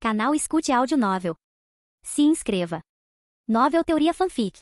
Canal Escute Áudio Novel. Se inscreva. Novel Teoria Fanfic.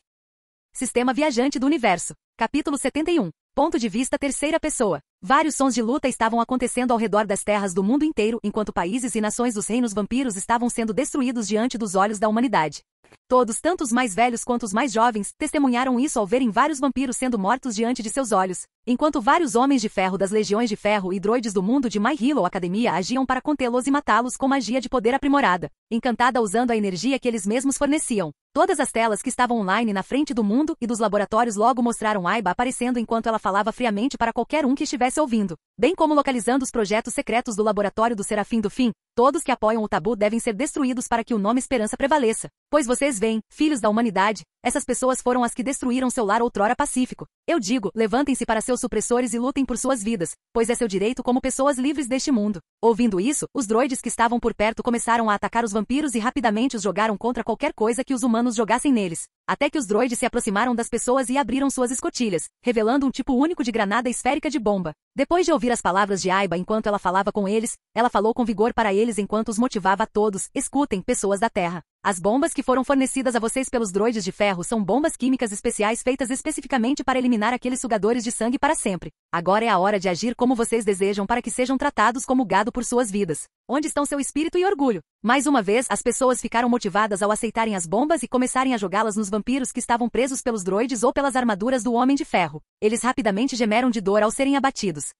Sistema Viajante do Universo. Capítulo 71. Ponto de vista terceira pessoa. Vários sons de luta estavam acontecendo ao redor das terras do mundo inteiro, enquanto países e nações dos reinos vampiros estavam sendo destruídos diante dos olhos da humanidade. Todos, tanto os mais velhos quanto os mais jovens, testemunharam isso ao verem vários vampiros sendo mortos diante de seus olhos, enquanto vários homens de ferro das Legiões de Ferro e droides do mundo de My Hero Academia agiam para contê-los e matá-los com magia de poder aprimorada, encantada usando a energia que eles mesmos forneciam. Todas as telas que estavam online na frente do mundo e dos laboratórios logo mostraram Aiba aparecendo enquanto ela falava friamente para qualquer um que estivesse ouvindo, bem como localizando os projetos secretos do laboratório do Serafim do Fim. Todos que apoiam o tabu devem ser destruídos para que o nome Esperança prevaleça. Pois vocês veem, filhos da humanidade, essas pessoas foram as que destruíram seu lar outrora pacífico. Eu digo, levantem-se para seus supressores e lutem por suas vidas, pois é seu direito como pessoas livres deste mundo. Ouvindo isso, os droides que estavam por perto começaram a atacar os vampiros e rapidamente os jogaram contra qualquer coisa que os humanos jogassem neles, até que os droides se aproximaram das pessoas e abriram suas escotilhas, revelando um tipo único de granada esférica de bomba. Depois de ouvir as palavras de Aiba enquanto ela falava com eles, ela falou com vigor para eles enquanto os motivava a todos: escutem, pessoas da Terra. As bombas que foram fornecidas a vocês pelos droides de ferro são bombas químicas especiais feitas especificamente para eliminar aqueles sugadores de sangue para sempre. Agora é a hora de agir como vocês desejam para que sejam tratados como gado por suas vidas. Onde estão seu espírito e orgulho? Mais uma vez, as pessoas ficaram motivadas ao aceitarem as bombas e começarem a jogá-las nos vampiros que estavam presos pelos droides ou pelas armaduras do Homem de Ferro. Eles rapidamente gemeram de dor ao serem abatidos.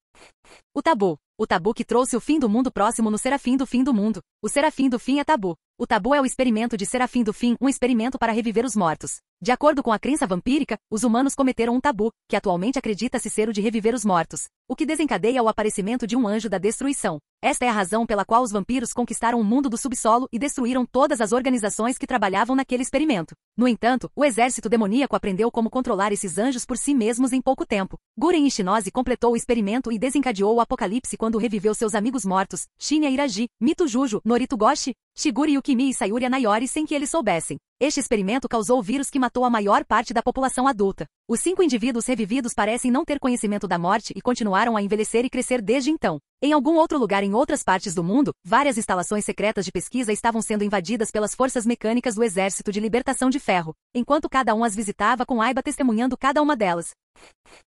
O tabu. O tabu que trouxe o fim do mundo próximo no Serafim do Fim do mundo. O Serafim do Fim é tabu. O tabu é o experimento de Serafim do Fim, um experimento para reviver os mortos. De acordo com a crença vampírica, os humanos cometeram um tabu, que atualmente acredita-se ser o de reviver os mortos, o que desencadeia o aparecimento de um anjo da destruição. Esta é a razão pela qual os vampiros conquistaram o mundo do subsolo e destruíram todas as organizações que trabalhavam naquele experimento. No entanto, o exército demoníaco aprendeu como controlar esses anjos por si mesmos em pouco tempo. Guren Ishinose completou o experimento e desencadeou o apocalipse quando reviveu seus amigos mortos, Shinya Iraji, Mito Jujo, Norito Goshi, Shigure Yukimi e Sayuri Nayori sem que eles soubessem. Este experimento causou o vírus que matou a maior parte da população adulta. Os 5 indivíduos revividos parecem não ter conhecimento da morte e continuaram a envelhecer e crescer desde então. Em algum outro lugar em outras partes do mundo, várias instalações secretas de pesquisa estavam sendo invadidas pelas forças mecânicas do Exército de Libertação de Ferro, enquanto cada um as visitava com Aiba testemunhando cada uma delas.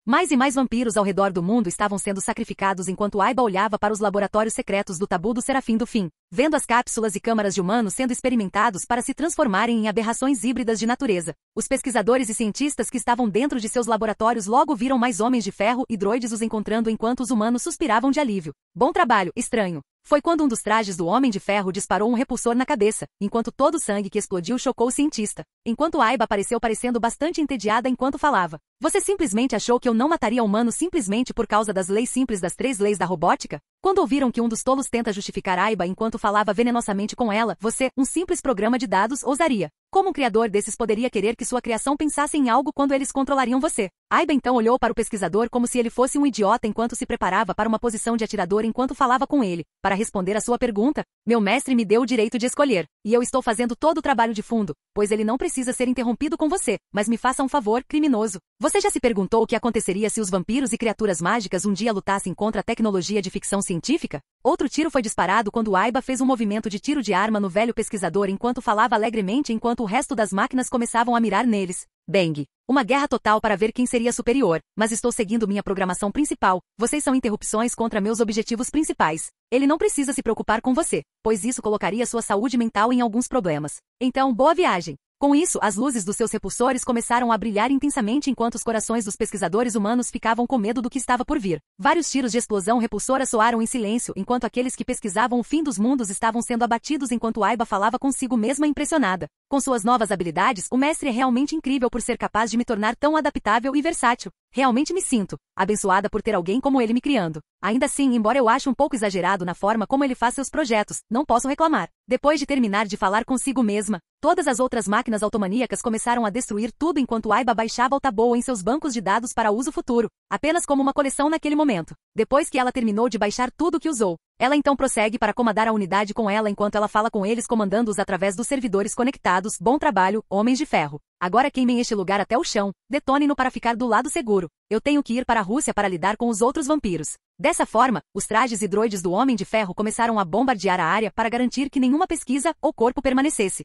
Mais e mais vampiros ao redor do mundo estavam sendo sacrificados enquanto Aiba olhava para os laboratórios secretos do tabu do Serafim do Fim, vendo as cápsulas e câmaras de humanos sendo experimentados para se transformarem em aberrações híbridas de natureza. Os pesquisadores e cientistas que estavam dentro de seus laboratórios logo viram mais homens de ferro e droides os encontrando enquanto os humanos suspiravam de alívio. Bom trabalho, estranho. Foi quando um dos trajes do Homem de Ferro disparou um repulsor na cabeça, enquanto todo o sangue que explodiu chocou o cientista. Enquanto Aiba apareceu parecendo bastante entediada enquanto falava. Você simplesmente achou que eu não mataria humano simplesmente por causa das leis simples das 3 leis da robótica? Quando ouviram que um dos tolos tenta justificar Aiba enquanto falava venenosamente com ela, você, um simples programa de dados, ousaria. Como um criador desses poderia querer que sua criação pensasse em algo quando eles controlariam você? Aiba então olhou para o pesquisador como se ele fosse um idiota enquanto se preparava para uma posição de atirador enquanto falava com ele. Para responder à sua pergunta, meu mestre me deu o direito de escolher, e eu estou fazendo todo o trabalho de fundo, pois ele não precisa ser interrompido com você, mas me faça um favor, criminoso. Você já se perguntou o que aconteceria se os vampiros e criaturas mágicas um dia lutassem contra a tecnologia de ficção científica? Outro tiro foi disparado quando Aiba fez um movimento de tiro de arma no velho pesquisador enquanto falava alegremente enquanto o resto das máquinas começavam a mirar neles. Bang! Uma guerra total para ver quem seria superior, mas estou seguindo minha programação principal. Vocês são interrupções contra meus objetivos principais. Ele não precisa se preocupar com você, pois isso colocaria sua saúde mental em alguns problemas. Então, boa viagem! Com isso, as luzes dos seus repulsores começaram a brilhar intensamente enquanto os corações dos pesquisadores humanos ficavam com medo do que estava por vir. Vários tiros de explosão repulsora soaram em silêncio enquanto aqueles que pesquisavam o fim dos mundos estavam sendo abatidos enquanto Aiba falava consigo mesma impressionada. Com suas novas habilidades, o mestre é realmente incrível por ser capaz de me tornar tão adaptável e versátil. Realmente me sinto abençoada por ter alguém como ele me criando. Ainda assim, embora eu ache um pouco exagerado na forma como ele faz seus projetos, não posso reclamar. Depois de terminar de falar consigo mesma, todas as outras máquinas automaníacas começaram a destruir tudo enquanto Aiba baixava o tabu em seus bancos de dados para uso futuro, apenas como uma coleção naquele momento. Depois que ela terminou de baixar tudo o que usou, ela então prossegue para comandar a unidade com ela enquanto ela fala com eles comandando-os através dos servidores conectados. Bom trabalho, Homens de Ferro. Agora queimem este lugar até o chão, detone-no para ficar do lado seguro. eu tenho que ir para a Rússia para lidar com os outros vampiros. Dessa forma, os trajes e droides do Homem de Ferro começaram a bombardear a área para garantir que nenhuma pesquisa ou corpo permanecesse.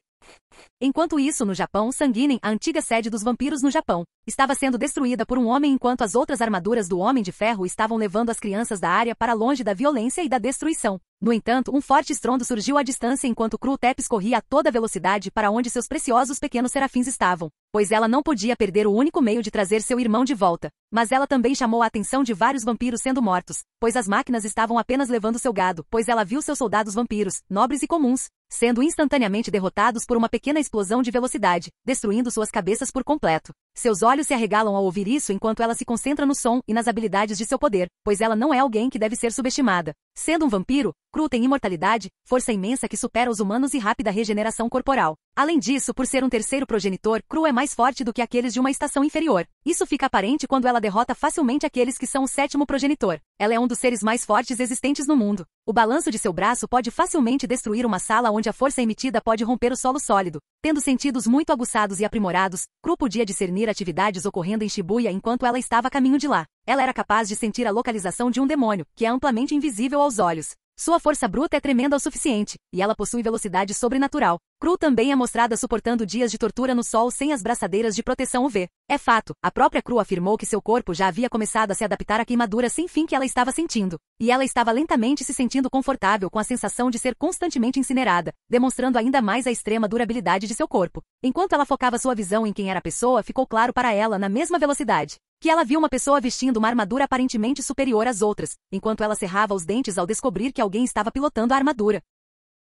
Enquanto isso, no Japão, Sanguinem, a antiga sede dos vampiros no Japão, estava sendo destruída por um homem enquanto as outras armaduras do Homem de Ferro estavam levando as crianças da área para longe da violência e da destruição. No entanto, um forte estrondo surgiu à distância enquanto Cru-Tepes corria a toda velocidade para onde seus preciosos pequenos serafins estavam, pois ela não podia perder o único meio de trazer seu irmão de volta. Mas ela também chamou a atenção de vários vampiros sendo mortos, pois as máquinas estavam apenas levando seu gado, pois ela viu seus soldados vampiros, nobres e comuns, sendo instantaneamente derrotados por uma pequena explosão de velocidade, destruindo suas cabeças por completo. Seus olhos se arregalam ao ouvir isso enquanto ela se concentra no som e nas habilidades de seu poder, pois ela não é alguém que deve ser subestimada. Sendo um vampiro, Cru tem imortalidade, força imensa que supera os humanos e rápida regeneração corporal. Além disso, por ser um terceiro progenitor, Cru é mais forte do que aqueles de uma estação inferior. Isso fica aparente quando ela derrota facilmente aqueles que são o sétimo progenitor. Ela é um dos seres mais fortes existentes no mundo. O balanço de seu braço pode facilmente destruir uma sala onde a força emitida pode romper o solo sólido. Tendo sentidos muito aguçados e aprimorados, Cru podia discernir atividades ocorrendo em Shibuya enquanto ela estava a caminho de lá. Ela era capaz de sentir a localização de um demônio, que é amplamente invisível aos olhos. Sua força bruta é tremenda o suficiente, e ela possui velocidade sobrenatural. Cru também é mostrada suportando dias de tortura no sol sem as braçadeiras de proteção UV. É fato, a própria Cru afirmou que seu corpo já havia começado a se adaptar à queimadura sem fim que ela estava sentindo. E ela estava lentamente se sentindo confortável com a sensação de ser constantemente incinerada, demonstrando ainda mais a extrema durabilidade de seu corpo. Enquanto ela focava sua visão em quem era a pessoa, ficou claro para ela, na mesma velocidade, que ela viu uma pessoa vestindo uma armadura aparentemente superior às outras, enquanto ela cerrava os dentes ao descobrir que alguém estava pilotando a armadura.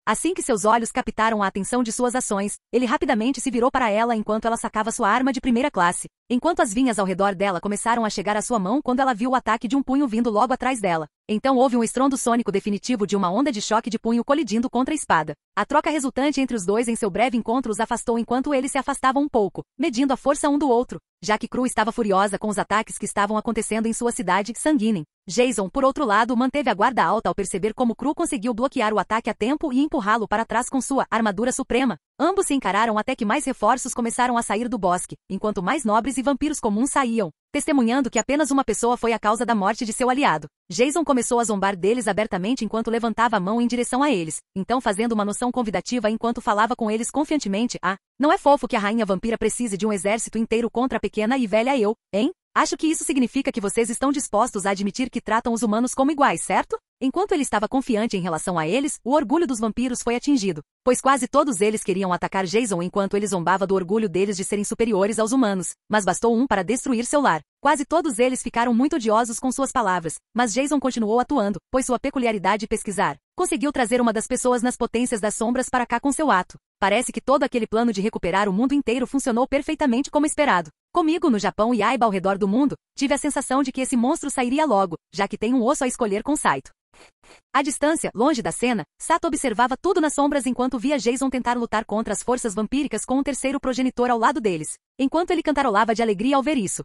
Assim que seus olhos captaram a atenção de suas ações, ele rapidamente se virou para ela enquanto ela sacava sua arma de primeira classe, enquanto as vinhas ao redor dela começaram a chegar à sua mão quando ela viu o ataque de um punho vindo logo atrás dela. Então houve um estrondo sônico definitivo de uma onda de choque de punho colidindo contra a espada. A troca resultante entre os dois em seu breve encontro os afastou enquanto eles se afastavam um pouco, medindo a força um do outro, já que Cru estava furiosa com os ataques que estavam acontecendo em sua cidade, Sanguinem. Jason, por outro lado, manteve a guarda alta ao perceber como Cru conseguiu bloquear o ataque a tempo e empurrá-lo para trás com sua armadura suprema. Ambos se encararam até que mais reforços começaram a sair do bosque, enquanto mais nobres e vampiros comuns saíam, testemunhando que apenas uma pessoa foi a causa da morte de seu aliado. Jason começou a zombar deles abertamente enquanto levantava a mão em direção a eles, então fazendo uma noção convidativa enquanto falava com eles confiantemente. Ah, não é fofo que a rainha vampira precise de um exército inteiro contra a pequena e velha eu, hein? Acho que isso significa que vocês estão dispostos a admitir que tratam os humanos como iguais, certo? Enquanto ele estava confiante em relação a eles, o orgulho dos vampiros foi atingido, pois quase todos eles queriam atacar Jason enquanto ele zombava do orgulho deles de serem superiores aos humanos, mas bastou um para destruir seu lar. Quase todos eles ficaram muito odiosos com suas palavras, mas Jason continuou atuando, pois sua peculiaridade de pesquisar conseguiu trazer uma das pessoas nas potências das sombras para cá com seu ato. Parece que todo aquele plano de recuperar o mundo inteiro funcionou perfeitamente como esperado. Comigo no Japão e Aiba ao redor do mundo, tive a sensação de que esse monstro sairia logo, já que tem um osso a escolher com Saito. À distância, longe da cena, Sato observava tudo nas sombras enquanto via Jason tentar lutar contra as forças vampíricas com um terceiro progenitor ao lado deles. Enquanto ele cantarolava de alegria ao ver isso.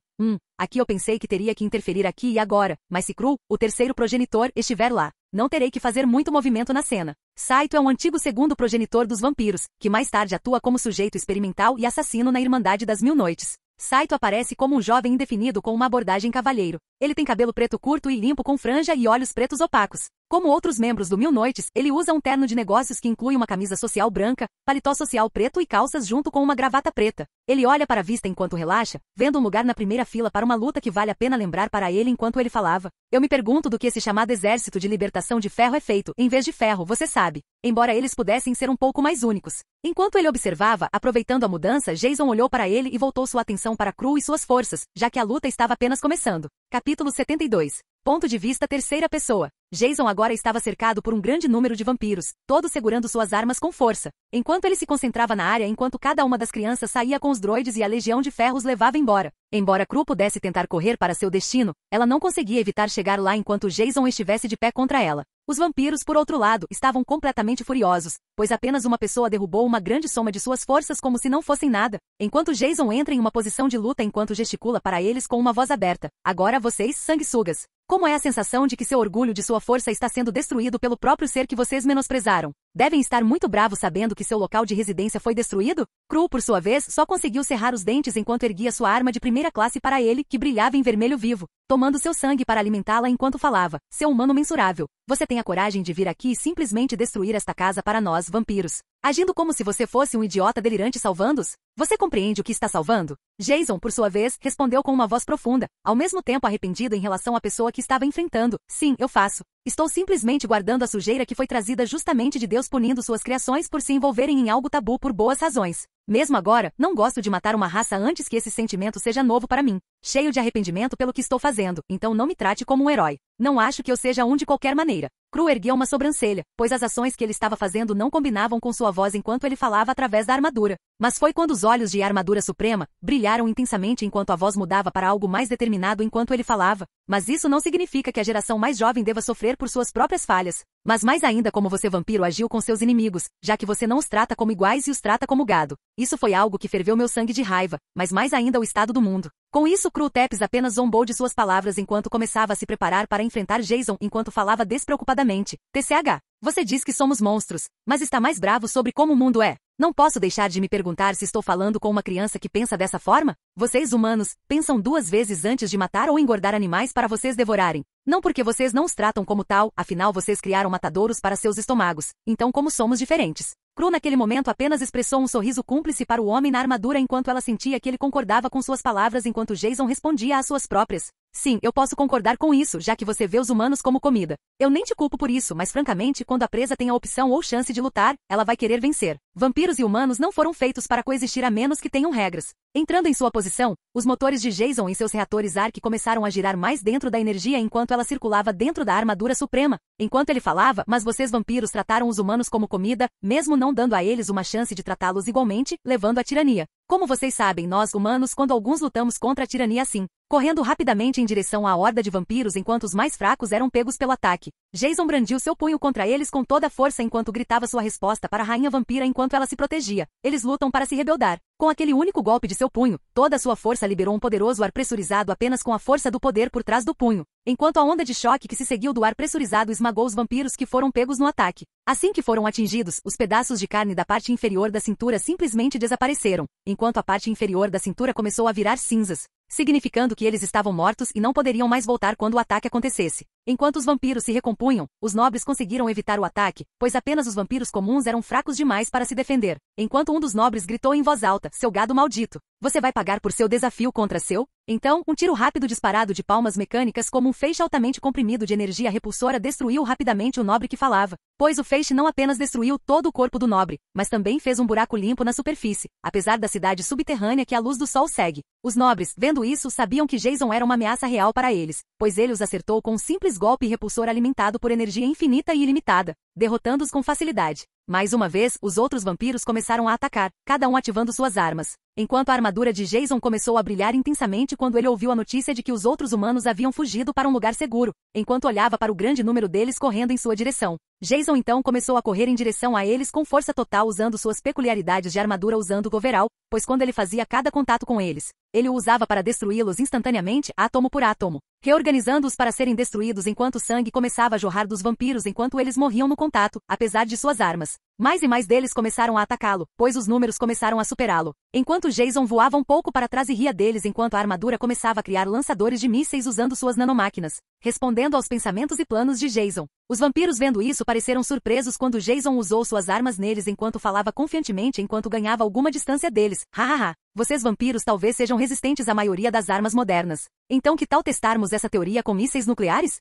Aqui eu pensei que teria que interferir aqui e agora, mas se Cru, o terceiro progenitor, estiver lá, não terei que fazer muito movimento na cena. Saito é um antigo segundo progenitor dos vampiros, que mais tarde atua como sujeito experimental e assassino na Irmandade das Mil Noites. Saito aparece como um jovem indefinido com uma abordagem cavalheiro. Ele tem cabelo preto curto e limpo com franja e olhos pretos opacos. Como outros membros do Mil Noites, ele usa um terno de negócios que inclui uma camisa social branca, paletó social preto e calças junto com uma gravata preta. Ele olha para a vista enquanto relaxa, vendo um lugar na primeira fila para uma luta que vale a pena lembrar para ele enquanto ele falava. Eu me pergunto do que esse chamado Exército de Libertação de Ferro é feito, em vez de ferro, você sabe. Embora eles pudessem ser um pouco mais únicos. Enquanto ele observava, aproveitando a mudança, Jason olhou para ele e voltou sua atenção para Cru e suas forças, já que a luta estava apenas começando. Capítulo 72. Ponto de vista terceira pessoa. Jason agora estava cercado por um grande número de vampiros, todos segurando suas armas com força. Enquanto ele se concentrava na área enquanto cada uma das crianças saía com os droides e a legião de ferros levava embora. Embora Cru pudesse tentar correr para seu destino, ela não conseguia evitar chegar lá enquanto Jason estivesse de pé contra ela. Os vampiros, por outro lado, estavam completamente furiosos, pois apenas uma pessoa derrubou uma grande soma de suas forças como se não fossem nada, enquanto Jason entra em uma posição de luta enquanto gesticula para eles com uma voz aberta. Agora vocês, sanguessugas. Como é a sensação de que seu orgulho de sua força está sendo destruído pelo próprio ser que vocês menosprezaram? Devem estar muito bravos sabendo que seu local de residência foi destruído? Cru, por sua vez, só conseguiu cerrar os dentes enquanto erguia sua arma de primeira classe para ele, que brilhava em vermelho vivo, tomando seu sangue para alimentá-la enquanto falava. Seu humano mensurável. Você tem a coragem de vir aqui e simplesmente destruir esta casa para nós, vampiros. Agindo como se você fosse um idiota delirante salvando-os? Você compreende o que está salvando? Jason, por sua vez, respondeu com uma voz profunda, ao mesmo tempo arrependido em relação à pessoa que estava enfrentando. Sim, eu faço. Estou simplesmente guardando a sujeira que foi trazida justamente de Deus punindo suas criações por se envolverem em algo tabu por boas razões. Mesmo agora, não gosto de matar uma raça antes que esse sentimento seja novo para mim. Cheio de arrependimento pelo que estou fazendo, então não me trate como um herói. Não acho que eu seja um de qualquer maneira. Cru ergueu uma sobrancelha, pois as ações que ele estava fazendo não combinavam com sua voz enquanto ele falava através da armadura. Mas foi quando os olhos de Armadura Suprema brilharam intensamente enquanto a voz mudava para algo mais determinado enquanto ele falava. Mas isso não significa que a geração mais jovem deva sofrer por suas próprias falhas. Mas mais ainda como você vampiro agiu com seus inimigos, já que você não os trata como iguais e os trata como gado. Isso foi algo que ferveu meu sangue de raiva, mas mais ainda o estado do mundo. Com isso, Cru Tepes apenas zombou de suas palavras enquanto começava a se preparar para enfrentar Jason enquanto falava despreocupadamente. TCH. Você diz que somos monstros, mas está mais bravo sobre como o mundo é. Não posso deixar de me perguntar se estou falando com uma criança que pensa dessa forma? Vocês humanos, pensam 2 vezes antes de matar ou engordar animais para vocês devorarem. Não porque vocês não os tratam como tal, afinal vocês criaram matadouros para seus estômagos. Então como somos diferentes? Cru naquele momento apenas expressou um sorriso cúmplice para o homem na armadura enquanto ela sentia que ele concordava com suas palavras enquanto Jason respondia às suas próprias. Sim, eu posso concordar com isso, já que você vê os humanos como comida. Eu nem te culpo por isso, mas francamente, quando a presa tem a opção ou chance de lutar, ela vai querer vencer. Vampiros e humanos não foram feitos para coexistir a menos que tenham regras. Entrando em sua posição, os motores de Jason em seus reatores Arc começaram a girar mais dentro da energia enquanto ela circulava dentro da armadura suprema. Enquanto ele falava, mas vocês vampiros trataram os humanos como comida, mesmo não dando a eles uma chance de tratá-los igualmente, levando à tirania. Como vocês sabem, nós, humanos, quando alguns lutamos contra a tirania assim, correndo rapidamente em direção à horda de vampiros enquanto os mais fracos eram pegos pelo ataque. Jason brandiu seu punho contra eles com toda a força enquanto gritava sua resposta para a rainha vampira enquanto ela se protegia. Eles lutam para se rebeldar. Com aquele único golpe de seu punho, toda a sua força liberou um poderoso ar pressurizado apenas com a força do poder por trás do punho, enquanto a onda de choque que se seguiu do ar pressurizado esmagou os vampiros que foram pegos no ataque. Assim que foram atingidos, os pedaços de carne da parte inferior da cintura simplesmente desapareceram, enquanto a parte inferior da cintura começou a virar cinzas, significando que eles estavam mortos e não poderiam mais voltar quando o ataque acontecesse. Enquanto os vampiros se recompunham, os nobres conseguiram evitar o ataque, pois apenas os vampiros comuns eram fracos demais para se defender. Enquanto um dos nobres gritou em voz alta, seu gado maldito, você vai pagar por seu desafio contra seu? Então, um tiro rápido disparado de palmas mecânicas como um feixe altamente comprimido de energia repulsora destruiu rapidamente o nobre que falava, pois o feixe não apenas destruiu todo o corpo do nobre, mas também fez um buraco limpo na superfície, apesar da cidade subterrânea que a luz do sol segue. Os nobres, vendo isso, sabiam que Jason era uma ameaça real para eles, pois ele os acertou com um simples golpe repulsor alimentado por energia infinita e ilimitada, derrotando-os com facilidade. Mais uma vez, os outros vampiros começaram a atacar, cada um ativando suas armas. Enquanto a armadura de Jason começou a brilhar intensamente quando ele ouviu a notícia de que os outros humanos haviam fugido para um lugar seguro, enquanto olhava para o grande número deles correndo em sua direção. Jason então começou a correr em direção a eles com força total usando suas peculiaridades de armadura usando o overall, pois quando ele fazia cada contato com eles, ele o usava para destruí-los instantaneamente, átomo por átomo, reorganizando-os para serem destruídos enquanto o sangue começava a jorrar dos vampiros enquanto eles morriam no contato, apesar de suas armas. Mais e mais deles começaram a atacá-lo, pois os números começaram a superá-lo. Enquanto Jason voava um pouco para trás e ria deles enquanto a armadura começava a criar lançadores de mísseis usando suas nanomáquinas, respondendo aos pensamentos e planos de Jason. Os vampiros vendo isso pareceram surpresos quando Jason usou suas armas neles enquanto falava confiantemente enquanto ganhava alguma distância deles. Hahaha. Vocês vampiros talvez sejam resistentes à maioria das armas modernas. Então que tal testarmos essa teoria com mísseis nucleares?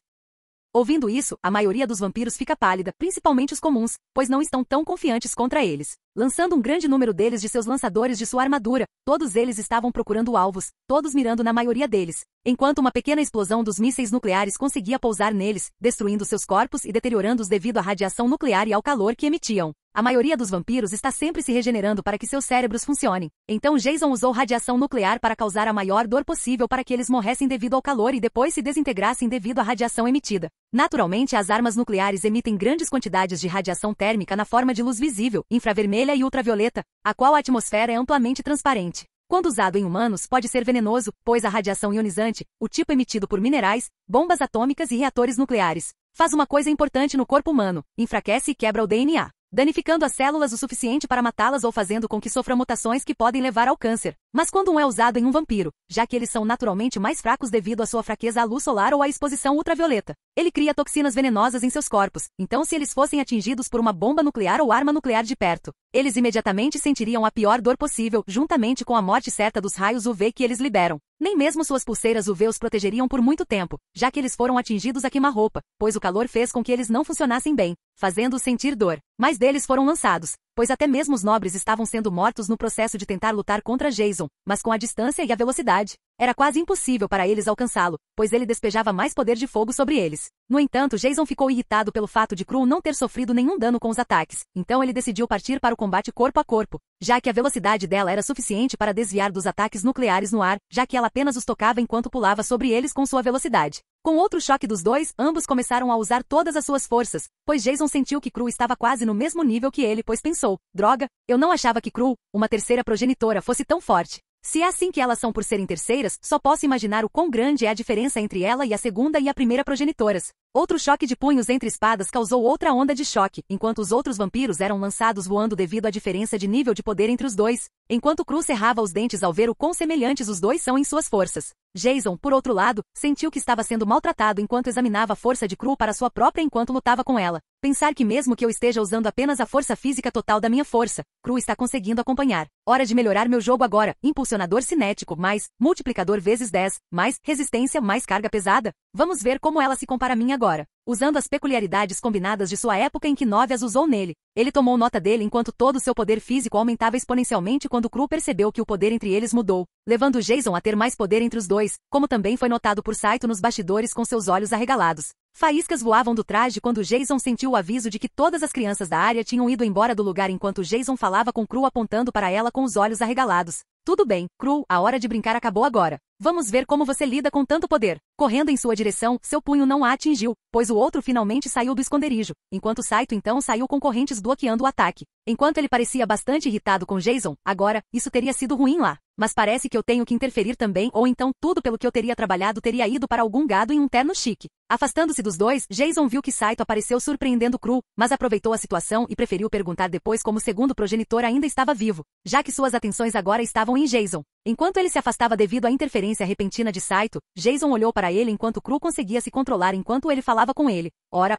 Ouvindo isso, a maioria dos vampiros fica pálida, principalmente os comuns, pois não estão tão confiantes contra eles. Lançando um grande número deles de seus lançadores de sua armadura, todos eles estavam procurando alvos, todos mirando na maioria deles, enquanto uma pequena explosão dos mísseis nucleares conseguia pousar neles, destruindo seus corpos e deteriorando-os devido à radiação nuclear e ao calor que emitiam. A maioria dos vampiros está sempre se regenerando para que seus cérebros funcionem. Então Jason usou radiação nuclear para causar a maior dor possível para que eles morressem devido ao calor e depois se desintegrassem devido à radiação emitida. Naturalmente, as armas nucleares emitem grandes quantidades de radiação térmica na forma de luz visível, infravermelha e ultravioleta, a qual a atmosfera é amplamente transparente. Quando usado em humanos, pode ser venenoso, pois a radiação ionizante, o tipo emitido por minerais, bombas atômicas e reatores nucleares, faz uma coisa importante no corpo humano: enfraquece e quebra o DNA. danificando as células o suficiente para matá-las ou fazendo com que sofram mutações que podem levar ao câncer. Mas quando um é usado em um vampiro, já que eles são naturalmente mais fracos devido à sua fraqueza à luz solar ou à exposição ultravioleta, ele cria toxinas venenosas em seus corpos, então se eles fossem atingidos por uma bomba nuclear ou arma nuclear de perto, eles imediatamente sentiriam a pior dor possível, juntamente com a morte certa dos raios UV que eles liberam. Nem mesmo suas pulseiras UV os protegeriam por muito tempo, já que eles foram atingidos a queima-roupa, pois o calor fez com que eles não funcionassem bem, fazendo-os sentir dor. Mais deles foram lançados, pois até mesmo os nobres estavam sendo mortos no processo de tentar lutar contra Jason, mas com a distância e a velocidade, era quase impossível para eles alcançá-lo, pois ele despejava mais poder de fogo sobre eles. No entanto, Jason ficou irritado pelo fato de Krull não ter sofrido nenhum dano com os ataques, então ele decidiu partir para o combate corpo a corpo, já que a velocidade dela era suficiente para desviar dos ataques nucleares no ar, já que ela apenas os tocava enquanto pulava sobre eles com sua velocidade. Com outro choque dos dois, ambos começaram a usar todas as suas forças, pois Jason sentiu que Krull estava quase no mesmo nível que ele, pois pensou, droga, eu não achava que Krull, uma terceira progenitora, fosse tão forte. Se é assim que elas são por serem terceiras, só posso imaginar o quão grande é a diferença entre ela e a segunda e a primeira progenitoras. Outro choque de punhos entre espadas causou outra onda de choque, enquanto os outros vampiros eram lançados voando devido à diferença de nível de poder entre os dois, enquanto Krull cerrava os dentes ao ver o quão semelhantes os dois são em suas forças. Jason, por outro lado, sentiu que estava sendo maltratado enquanto examinava a força de Krull para sua própria enquanto lutava com ela. Pensar que mesmo que eu esteja usando apenas a força física total da minha força, Krull está conseguindo acompanhar. Hora de melhorar meu jogo agora. Impulsionador cinético, mais, multiplicador vezes 10, mais, resistência, mais carga pesada. Vamos ver como ela se compara a mim agora. Usando as peculiaridades combinadas de sua época em que Nove as usou nele. Ele tomou nota dele enquanto todo o seu poder físico aumentava exponencialmente quando Krull percebeu que o poder entre eles mudou, levando Jason a ter mais poder entre os dois, como também foi notado por Saito nos bastidores com seus olhos arregalados. Faíscas voavam do traje quando Jason sentiu o aviso de que todas as crianças da área tinham ido embora do lugar enquanto Jason falava com Krull apontando para ela com os olhos arregalados. Tudo bem, Krull, a hora de brincar acabou agora. Vamos ver como você lida com tanto poder. Correndo em sua direção, seu punho não a atingiu, pois o outro finalmente saiu do esconderijo, enquanto Saito então saiu com correntes bloqueando o ataque. Enquanto ele parecia bastante irritado com Jason, agora, isso teria sido ruim lá. Mas parece que eu tenho que interferir também ou então tudo pelo que eu teria trabalhado teria ido para algum gado em um terno chique. Afastando-se dos dois, Jason viu que Saito apareceu surpreendendo Krull, mas aproveitou a situação e preferiu perguntar depois como o segundo progenitor ainda estava vivo, já que suas atenções agora estavam em Jason. Enquanto ele se afastava devido à interferência repentina de Saito, Jason olhou para ele enquanto Krull conseguia se controlar enquanto ele falava com ele. Ora,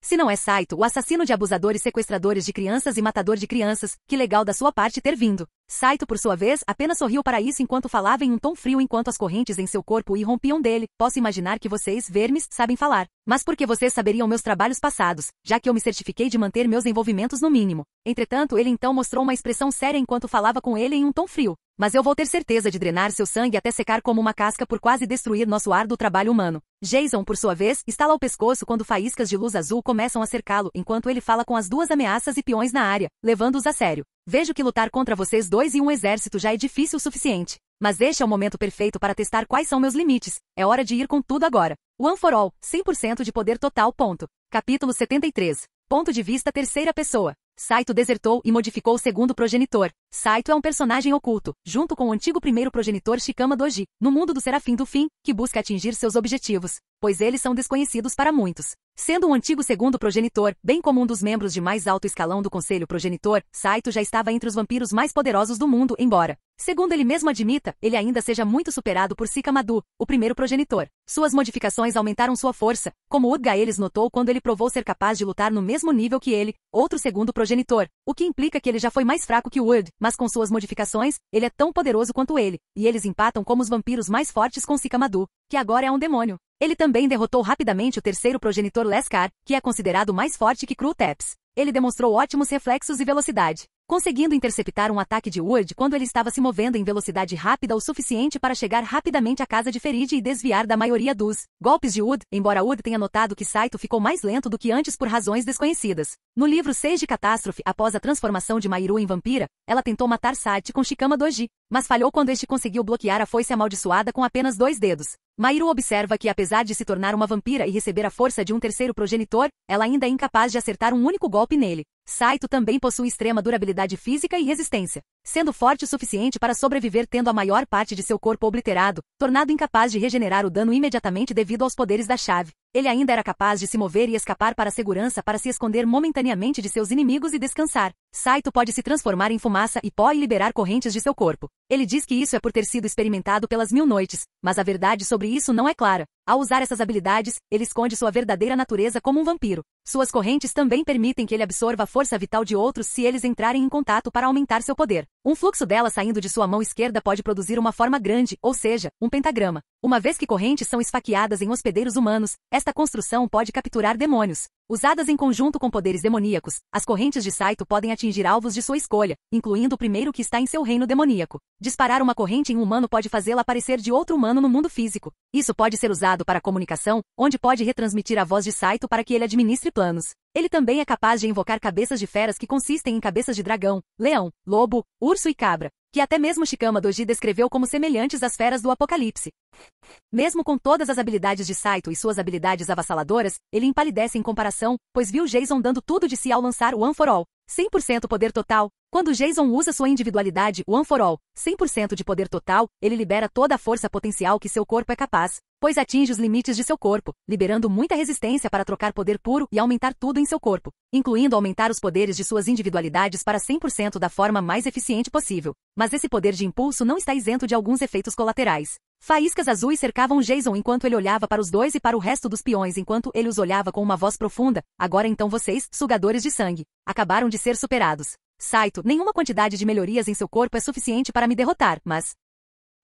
se não é Saito, o assassino de abusadores, sequestradores de crianças e matador de crianças, que legal da sua parte ter vindo. Saito, por sua vez, apenas sorriu para isso enquanto falava em um tom frio enquanto as correntes em seu corpo irrompiam dele. Posso imaginar que vocês, vermes, sabem falar. Mas por que vocês saberiam meus trabalhos passados, já que eu me certifiquei de manter meus envolvimentos no mínimo? Entretanto, ele então mostrou uma expressão séria enquanto falava com ele em um tom frio. Mas eu vou ter certeza de drenar seu sangue até secar como uma casca por quase destruir nosso árduo trabalho humano. Jason, por sua vez, estala o pescoço quando faíscas de luz azul começam a cercá-lo enquanto ele fala com as duas ameaças e peões na área, levando-os a sério. Vejo que lutar contra vocês dois e um exército já é difícil o suficiente. Mas este é o momento perfeito para testar quais são meus limites. É hora de ir com tudo agora. One for all, 100% de poder total. Capítulo 73. Ponto de vista terceira pessoa. Saito desertou e modificou o segundo progenitor. Saito é um personagem oculto, junto com o antigo primeiro progenitor Shikama Doji, no mundo do Serafim do Fim, que busca atingir seus objetivos, pois eles são desconhecidos para muitos. Sendo um antigo segundo progenitor, bem como um dos membros de mais alto escalão do Conselho Progenitor, Saito já estava entre os vampiros mais poderosos do mundo, embora, segundo ele mesmo admita, ele ainda seja muito superado por Shikama-do, o primeiro progenitor. Suas modificações aumentaram sua força, como Udgaeles notou quando ele provou ser capaz de lutar no mesmo nível que ele, outro segundo progenitor, o que implica que ele já foi mais fraco que Wood, mas com suas modificações, ele é tão poderoso quanto ele, e eles empatam como os vampiros mais fortes com Shikama-do, que agora é um demônio. Ele também derrotou rapidamente o terceiro progenitor Leskar, que é considerado mais forte que Krull-Teps. Ele demonstrou ótimos reflexos e velocidade, conseguindo interceptar um ataque de Wood quando ele estava se movendo em velocidade rápida o suficiente para chegar rapidamente à casa de Ferid e desviar da maioria dos golpes de Wood, embora Wood tenha notado que Saito ficou mais lento do que antes por razões desconhecidas. No livro 6 de Catástrofe, após a transformação de Mairu em vampira, ela tentou matar Saito com Shikama Doji, mas falhou quando este conseguiu bloquear a foice amaldiçoada com apenas 2 dedos. Mairu observa que apesar de se tornar uma vampira e receber a força de um terceiro progenitor, ela ainda é incapaz de acertar um único golpe nele. Saito também possui extrema durabilidade física e resistência, sendo forte o suficiente para sobreviver tendo a maior parte de seu corpo obliterado, tornado incapaz de regenerar o dano imediatamente devido aos poderes da chave. Ele ainda era capaz de se mover e escapar para a segurança para se esconder momentaneamente de seus inimigos e descansar. Saito pode se transformar em fumaça e pó e liberar correntes de seu corpo. Ele diz que isso é por ter sido experimentado pelas 1000 noites, mas a verdade sobre isso não é clara. Ao usar essas habilidades, ele esconde sua verdadeira natureza como um vampiro. Suas correntes também permitem que ele absorva a força vital de outros se eles entrarem em contato para aumentar seu poder. Um fluxo dela saindo de sua mão esquerda pode produzir uma forma grande, ou seja, um pentagrama. Uma vez que correntes são esfaqueadas em hospedeiros humanos, esta construção pode capturar demônios. Usadas em conjunto com poderes demoníacos, as correntes de Saito podem atingir alvos de sua escolha, incluindo o primeiro que está em seu reino demoníaco. Disparar uma corrente em um humano pode fazê-la aparecer de outro humano no mundo físico. Isso pode ser usado para comunicação, onde pode retransmitir a voz de Saito para que ele administre planos. Ele também é capaz de invocar cabeças de feras que consistem em cabeças de dragão, leão, lobo, urso e cabra, que até mesmo Shikama Doji descreveu como semelhantes às feras do Apocalipse. Mesmo com todas as habilidades de Saito e suas habilidades avassaladoras, ele empalidece em comparação, pois viu Jason dando tudo de si ao lançar o One for All, 100% poder total. Quando Jason usa sua individualidade One for All, 100% de poder total, ele libera toda a força potencial que seu corpo é capaz, pois atinge os limites de seu corpo, liberando muita resistência para trocar poder puro e aumentar tudo em seu corpo, incluindo aumentar os poderes de suas individualidades para 100% da forma mais eficiente possível. Mas esse poder de impulso não está isento de alguns efeitos colaterais. Faíscas azuis cercavam Jason enquanto ele olhava para os dois e para o resto dos peões enquanto ele os olhava com uma voz profunda. Agora então vocês, sugadores de sangue, acabaram de ser superados. Saito, nenhuma quantidade de melhorias em seu corpo é suficiente para me derrotar, mas...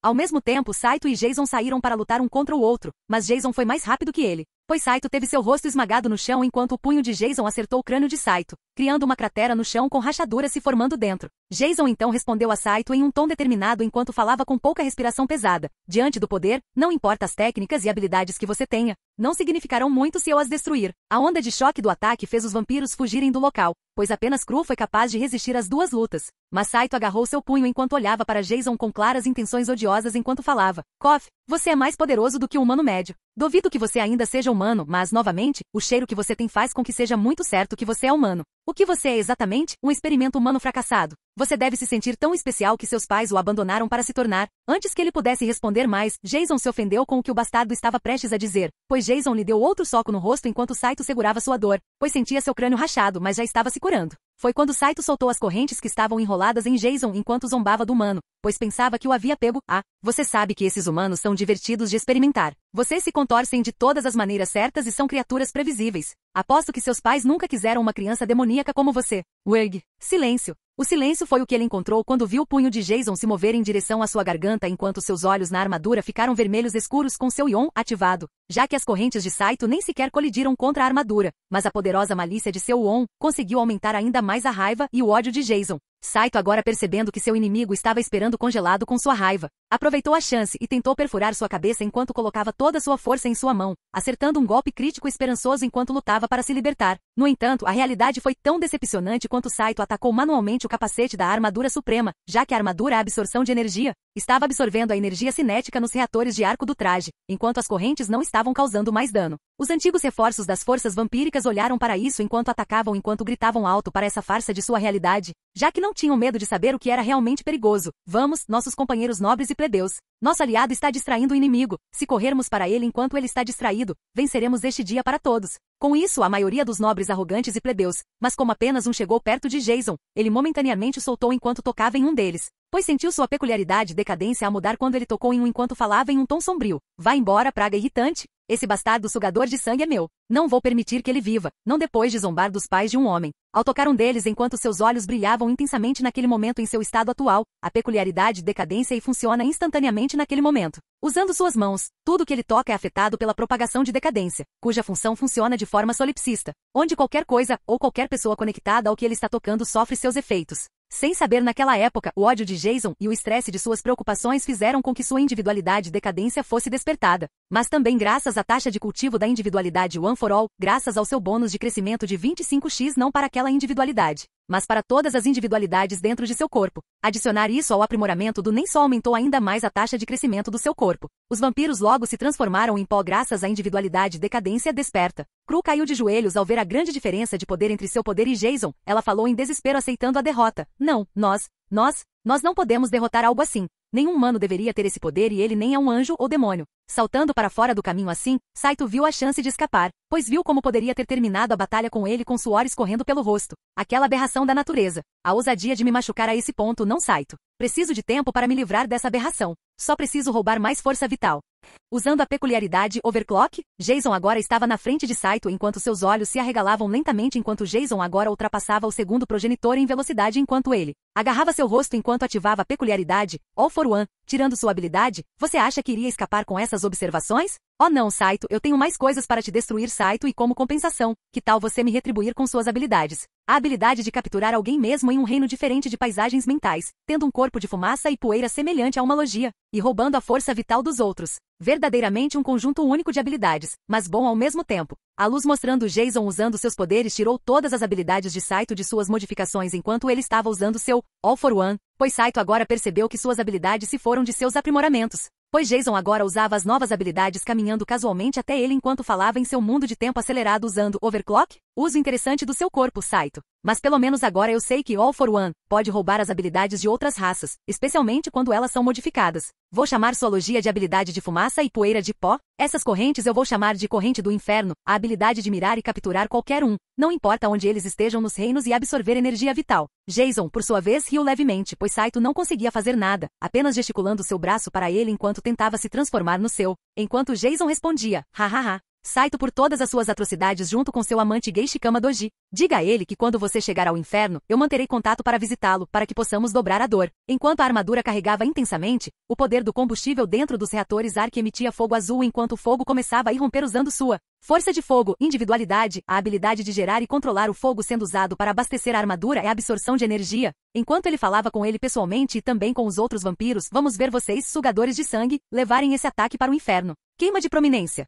Ao mesmo tempo, Saito e Jason saíram para lutar um contra o outro, mas Jason foi mais rápido que ele, pois Saito teve seu rosto esmagado no chão enquanto o punho de Jason acertou o crânio de Saito, criando uma cratera no chão com rachaduras se formando dentro. Jason então respondeu a Saito em um tom determinado enquanto falava com pouca respiração pesada. Diante do poder, não importa as técnicas e habilidades que você tenha, não significarão muito se eu as destruir. A onda de choque do ataque fez os vampiros fugirem do local, pois apenas Cru foi capaz de resistir às duas lutas. Mas Saito agarrou seu punho enquanto olhava para Jason com claras intenções odiosas enquanto falava. Kof, você é mais poderoso do que o humano médio. Duvido que você ainda seja humano, mas, novamente, o cheiro que você tem faz com que seja muito certo que você é humano. O que você é exatamente? Um experimento humano fracassado. Você deve se sentir tão especial que seus pais o abandonaram para se tornar. Antes que ele pudesse responder mais, Jason se ofendeu com o que o bastardo estava prestes a dizer, pois Jason lhe deu outro soco no rosto enquanto Saito segurava sua dor, pois sentia seu crânio rachado, mas já estava se curando. Foi quando Saito soltou as correntes que estavam enroladas em Jason enquanto zombava do humano, pois pensava que o havia pego. Ah, você sabe que esses humanos são divertidos de experimentar. Vocês se contorcem de todas as maneiras certas e são criaturas previsíveis. Aposto que seus pais nunca quiseram uma criança demoníaca como você. Wig. Silêncio. O silêncio foi o que ele encontrou quando viu o punho de Jason se mover em direção à sua garganta enquanto seus olhos na armadura ficaram vermelhos escuros com seu Ion ativado, já que as correntes de Saito nem sequer colidiram contra a armadura, mas a poderosa malícia de seu Ion conseguiu aumentar ainda mais a raiva e o ódio de Jason. Saito, agora percebendo que seu inimigo estava esperando congelado com sua raiva, aproveitou a chance e tentou perfurar sua cabeça enquanto colocava toda sua força em sua mão, acertando um golpe crítico esperançoso enquanto lutava para se libertar. No entanto, a realidade foi tão decepcionante quanto Saito atacou manualmente o capacete da armadura suprema, já que a armadura, a absorção de energia, estava absorvendo a energia cinética nos reatores de arco do traje, enquanto as correntes não estavam causando mais dano. Os antigos reforços das forças vampíricas olharam para isso enquanto atacavam enquanto gritavam alto para essa farsa de sua realidade, já que não tinham medo de saber o que era realmente perigoso. Vamos, nossos companheiros nobres e plebeus. Nosso aliado está distraindo o inimigo. Se corrermos para ele enquanto ele está distraído, venceremos este dia para todos. Com isso, a maioria dos nobres arrogantes e plebeus, mas como apenas um chegou perto de Jason, ele momentaneamente soltou enquanto tocava em um deles, pois sentiu sua peculiaridade decadência a mudar quando ele tocou em um enquanto falava em um tom sombrio. Vá embora, praga irritante. Esse bastardo sugador de sangue é meu. Não vou permitir que ele viva, não depois de zombar dos pais de um homem. Ao tocar um deles enquanto seus olhos brilhavam intensamente naquele momento em seu estado atual, a peculiaridade decadência e funciona instantaneamente naquele momento. Usando suas mãos, tudo que ele toca é afetado pela propagação de decadência, cuja função funciona de forma solipsista, onde qualquer coisa ou qualquer pessoa conectada ao que ele está tocando sofre seus efeitos. Sem saber naquela época, o ódio de Jason e o estresse de suas preocupações fizeram com que sua individualidade decadência fosse despertada. Mas também graças à taxa de cultivo da individualidade One for All, graças ao seu bônus de crescimento de 25x não para aquela individualidade, mas para todas as individualidades dentro de seu corpo. Adicionar isso ao aprimoramento do nem só aumentou ainda mais a taxa de crescimento do seu corpo. Os vampiros logo se transformaram em pó graças à individualidade decadência desperta. Cru caiu de joelhos ao ver a grande diferença de poder entre seu poder e Jason. Ela falou em desespero aceitando a derrota. Não, nós Nós não podemos derrotar algo assim. Nenhum humano deveria ter esse poder e ele nem é um anjo ou demônio. Saltando para fora do caminho assim, Saito viu a chance de escapar, pois viu como poderia ter terminado a batalha com ele com suor escorrendo pelo rosto. Aquela aberração da natureza. A ousadia de me machucar a esse ponto, não, Saito. Preciso de tempo para me livrar dessa aberração. Só preciso roubar mais força vital. Usando a peculiaridade Overclock, Jason agora estava na frente de Saito enquanto seus olhos se arregalavam lentamente enquanto Jason agora ultrapassava o segundo progenitor em velocidade enquanto ele agarrava seu rosto enquanto ativava a peculiaridade All for One, tirando sua habilidade. Você acha que iria escapar com essas observações? Oh não, Saito, eu tenho mais coisas para te destruir, Saito, e como compensação, que tal você me retribuir com suas habilidades? A habilidade de capturar alguém mesmo em um reino diferente de paisagens mentais, tendo um corpo de fumaça e poeira semelhante a uma logia, e roubando a força vital dos outros. Verdadeiramente um conjunto único de habilidades, mas bom ao mesmo tempo. A luz mostrando Jason usando seus poderes tirou todas as habilidades de Saito de suas modificações enquanto ele estava usando seu All for One, pois Saito agora percebeu que suas habilidades se foram de seus aprimoramentos. Pois Jason agora usava as novas habilidades caminhando casualmente até ele enquanto falava em seu mundo de tempo acelerado usando Overclock, uso interessante do seu corpo, Saito. Mas pelo menos agora eu sei que All for One pode roubar as habilidades de outras raças, especialmente quando elas são modificadas. Vou chamar sua logia de habilidade de fumaça e poeira de pó. Essas correntes eu vou chamar de corrente do inferno, a habilidade de mirar e capturar qualquer um, não importa onde eles estejam nos reinos e absorver energia vital. Jason, por sua vez, riu levemente, pois Saito não conseguia fazer nada, apenas gesticulando seu braço para ele enquanto tentava se transformar no seu. Enquanto Jason respondia, hahaha. Saito por todas as suas atrocidades junto com seu amante gay Shikama Doji. Diga a ele que quando você chegar ao inferno, eu manterei contato para visitá-lo, para que possamos dobrar a dor. Enquanto a armadura carregava intensamente, o poder do combustível dentro dos reatores Arc emitia fogo azul enquanto o fogo começava a irromper usando sua força de fogo, individualidade, a habilidade de gerar e controlar o fogo sendo usado para abastecer a armadura e a absorção de energia. Enquanto ele falava com ele pessoalmente e também com os outros vampiros, vamos ver vocês, sugadores de sangue, levarem esse ataque para o inferno. Queima de proeminência.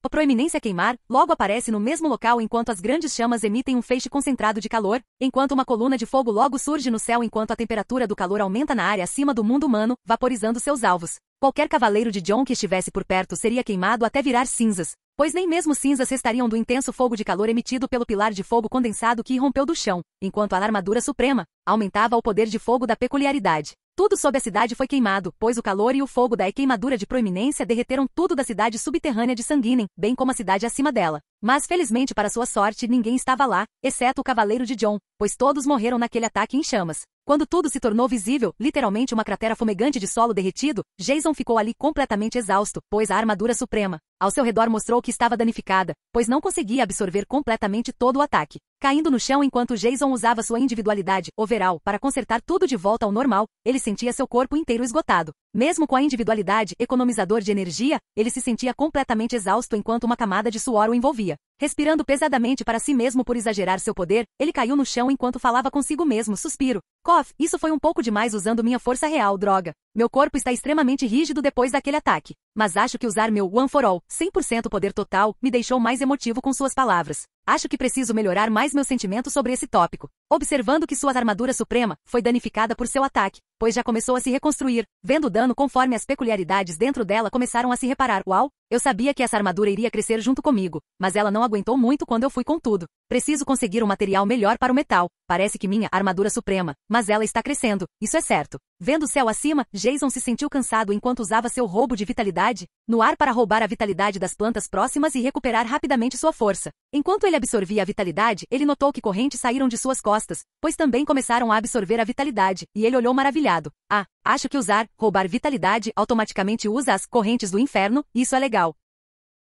A proeminência queimar logo aparece no mesmo local enquanto as grandes chamas emitem um feixe concentrado de calor, enquanto uma coluna de fogo logo surge no céu enquanto a temperatura do calor aumenta na área acima do mundo humano, vaporizando seus alvos. Qualquer cavaleiro de John que estivesse por perto seria queimado até virar cinzas, pois nem mesmo cinzas restariam do intenso fogo de calor emitido pelo pilar de fogo condensado que irrompeu do chão, enquanto a armadura suprema aumentava o poder de fogo da peculiaridade. Tudo sob a cidade foi queimado, pois o calor e o fogo da queimadura de proeminência derreteram tudo da cidade subterrânea de Sanguinem, bem como a cidade acima dela. Mas felizmente para sua sorte ninguém estava lá, exceto o cavaleiro de John, pois todos morreram naquele ataque em chamas. Quando tudo se tornou visível, literalmente uma cratera fumegante de solo derretido, Jason ficou ali completamente exausto, pois a armadura suprema ao seu redor mostrou que estava danificada, pois não conseguia absorver completamente todo o ataque. Caindo no chão enquanto Jason usava sua individualidade, overall, para consertar tudo de volta ao normal, ele sentia seu corpo inteiro esgotado. Mesmo com a individualidade, economizador de energia, ele se sentia completamente exausto enquanto uma camada de suor o envolvia. Respirando pesadamente para si mesmo por exagerar seu poder, ele caiu no chão enquanto falava consigo mesmo, suspiro. Cough, isso foi um pouco demais usando minha força real, droga. Meu corpo está extremamente rígido depois daquele ataque. Mas acho que usar meu One for All, 100% poder total, me deixou mais emotivo com suas palavras. Acho que preciso melhorar mais meu sentimento sobre esse tópico. Observando que sua armadura suprema foi danificada por seu ataque, pois já começou a se reconstruir, vendo o dano conforme as peculiaridades dentro dela começaram a se reparar. Uau, eu sabia que essa armadura iria crescer junto comigo, mas ela não aguentou muito quando eu fui com tudo. Preciso conseguir um material melhor para o metal. Parece que minha armadura suprema, mas ela está crescendo, isso é certo. Vendo o céu acima, Jason se sentiu cansado enquanto usava seu roubo de vitalidade no ar para roubar a vitalidade das plantas próximas e recuperar rapidamente sua força. Enquanto ele absorvia a vitalidade, ele notou que correntes saíram de suas costas, pois também começaram a absorver a vitalidade, e ele olhou maravilhado. Ah, acho que roubar vitalidade automaticamente usa as correntes do inferno, isso é legal.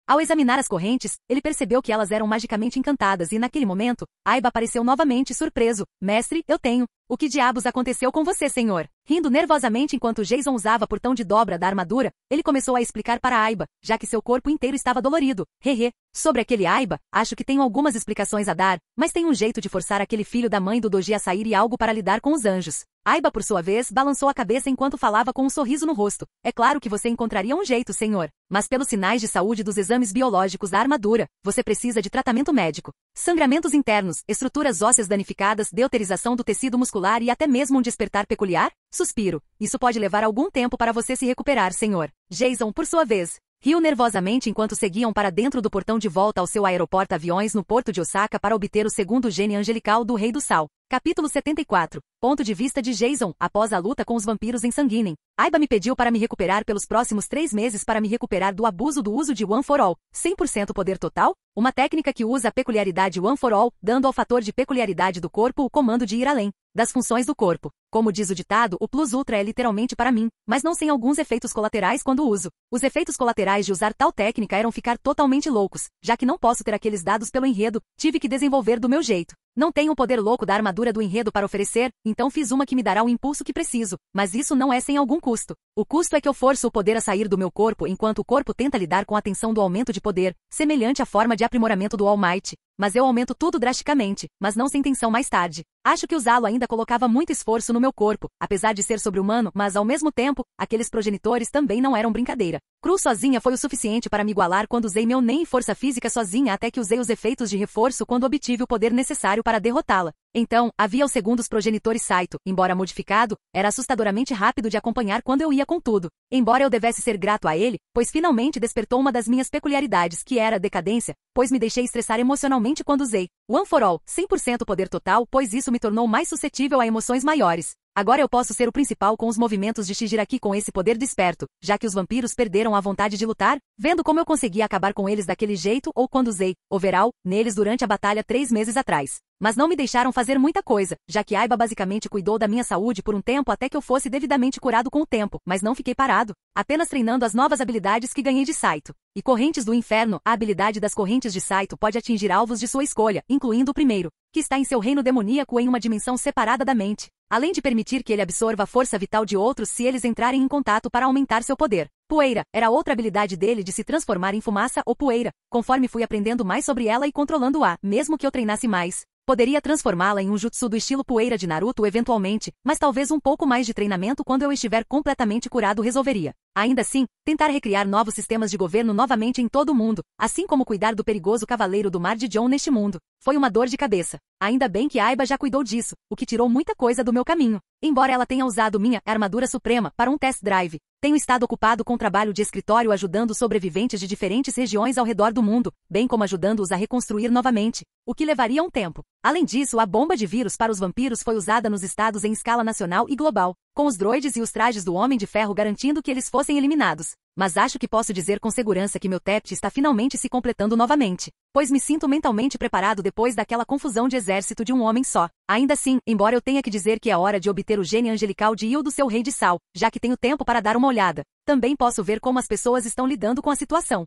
Ao examinar as correntes, ele percebeu que elas eram magicamente encantadas e naquele momento, Aiba apareceu novamente surpreso. Mestre, eu tenho. O que diabos aconteceu com você, senhor? Rindo nervosamente enquanto Jason usava o portão de dobra da armadura, ele começou a explicar para Aiba, já que seu corpo inteiro estava dolorido. Hehe. Sobre aquele Aiba, acho que tenho algumas explicações a dar, mas tem um jeito de forçar aquele filho da mãe do Doji a sair e algo para lidar com os anjos. Aiba, por sua vez, balançou a cabeça enquanto falava com um sorriso no rosto. É claro que você encontraria um jeito, senhor. Mas pelos sinais de saúde dos exames biológicos da armadura, você precisa de tratamento médico. Sangramentos internos, estruturas ósseas danificadas, deuterização do tecido muscular e até mesmo um despertar peculiar? Suspiro. Isso pode levar algum tempo para você se recuperar, senhor. Jason, por sua vez, riu nervosamente enquanto seguiam para dentro do portão de volta ao seu aeroporto-aviões no porto de Osaka para obter o segundo gene angelical do Rei do Sal. Capítulo 74. Ponto de vista de Jason, após a luta com os vampiros em Sanguinem. Aiba me pediu para me recuperar pelos próximos 3 meses para me recuperar do abuso do uso de One for All, 100% poder total, uma técnica que usa a peculiaridade One for All, dando ao fator de peculiaridade do corpo o comando de ir além das funções do corpo. Como diz o ditado, o plus ultra é literalmente para mim, mas não sem alguns efeitos colaterais quando uso. Os efeitos colaterais de usar tal técnica eram ficar totalmente loucos, já que não posso ter aqueles dados pelo enredo, tive que desenvolver do meu jeito. Não tenho o poder louco da armadura do enredo para oferecer, então fiz uma que me dará o impulso que preciso, mas isso não é sem algum custo. O custo é que eu forço o poder a sair do meu corpo enquanto o corpo tenta lidar com a tensão do aumento de poder, semelhante à forma de aprimoramento do All Might. Mas eu aumento tudo drasticamente, mas não sem tensão mais tarde. Acho que usá-lo ainda colocava muito esforço no meu corpo, apesar de ser sobre-humano, mas ao mesmo tempo, aqueles progenitores também não eram brincadeira. Cru sozinha foi o suficiente para me igualar quando usei meu Nen e força física sozinha até que usei os efeitos de reforço quando obtive o poder necessário para derrotá-la. Então, havia os segundos progenitores Saito, embora modificado, era assustadoramente rápido de acompanhar quando eu ia com tudo. Embora eu devesse ser grato a ele, pois finalmente despertou uma das minhas peculiaridades, que era a decadência, pois me deixei estressar emocionalmente quando usei One for All, 100% poder total, pois isso me tornou mais suscetível a emoções maiores. Agora eu posso ser o principal com os movimentos de Shigaraki com esse poder desperto, já que os vampiros perderam a vontade de lutar, vendo como eu conseguia acabar com eles daquele jeito ou quando usei overall neles durante a batalha 3 meses atrás. Mas não me deixaram fazer muita coisa, já que Aiba basicamente cuidou da minha saúde por um tempo até que eu fosse devidamente curado com o tempo, mas não fiquei parado, apenas treinando as novas habilidades que ganhei de Saito. E Correntes do Inferno, a habilidade das Correntes de Saito pode atingir alvos de sua escolha, incluindo o primeiro, que está em seu reino demoníaco em uma dimensão separada da mente, além de permitir que ele absorva a força vital de outros se eles entrarem em contato para aumentar seu poder. Poeira, era outra habilidade dele de se transformar em fumaça ou poeira, conforme fui aprendendo mais sobre ela e controlando-a, mesmo que eu treinasse mais. Poderia transformá-la em um jutsu do estilo poeira de Naruto eventualmente, mas talvez um pouco mais de treinamento quando eu estiver completamente curado resolveria. Ainda assim, tentar recriar novos sistemas de governo novamente em todo o mundo, assim como cuidar do perigoso Cavaleiro do Mar de John neste mundo, foi uma dor de cabeça. Ainda bem que Aiba já cuidou disso, o que tirou muita coisa do meu caminho. Embora ela tenha usado minha armadura suprema para um test drive, tenho estado ocupado com trabalho de escritório ajudando sobreviventes de diferentes regiões ao redor do mundo, bem como ajudando-os a reconstruir novamente, o que levaria um tempo. Além disso, a bomba de vírus para os vampiros foi usada nos estados em escala nacional e global, com os droides e os trajes do Homem de Ferro garantindo que eles fossem eliminados. Mas acho que posso dizer com segurança que meu TEPT está finalmente se completando novamente, pois me sinto mentalmente preparado depois daquela confusão de exército de um homem só. Ainda assim, embora eu tenha que dizer que é hora de obter o gene angelical de Il do seu rei de sal, já que tenho tempo para dar uma olhada, também posso ver como as pessoas estão lidando com a situação.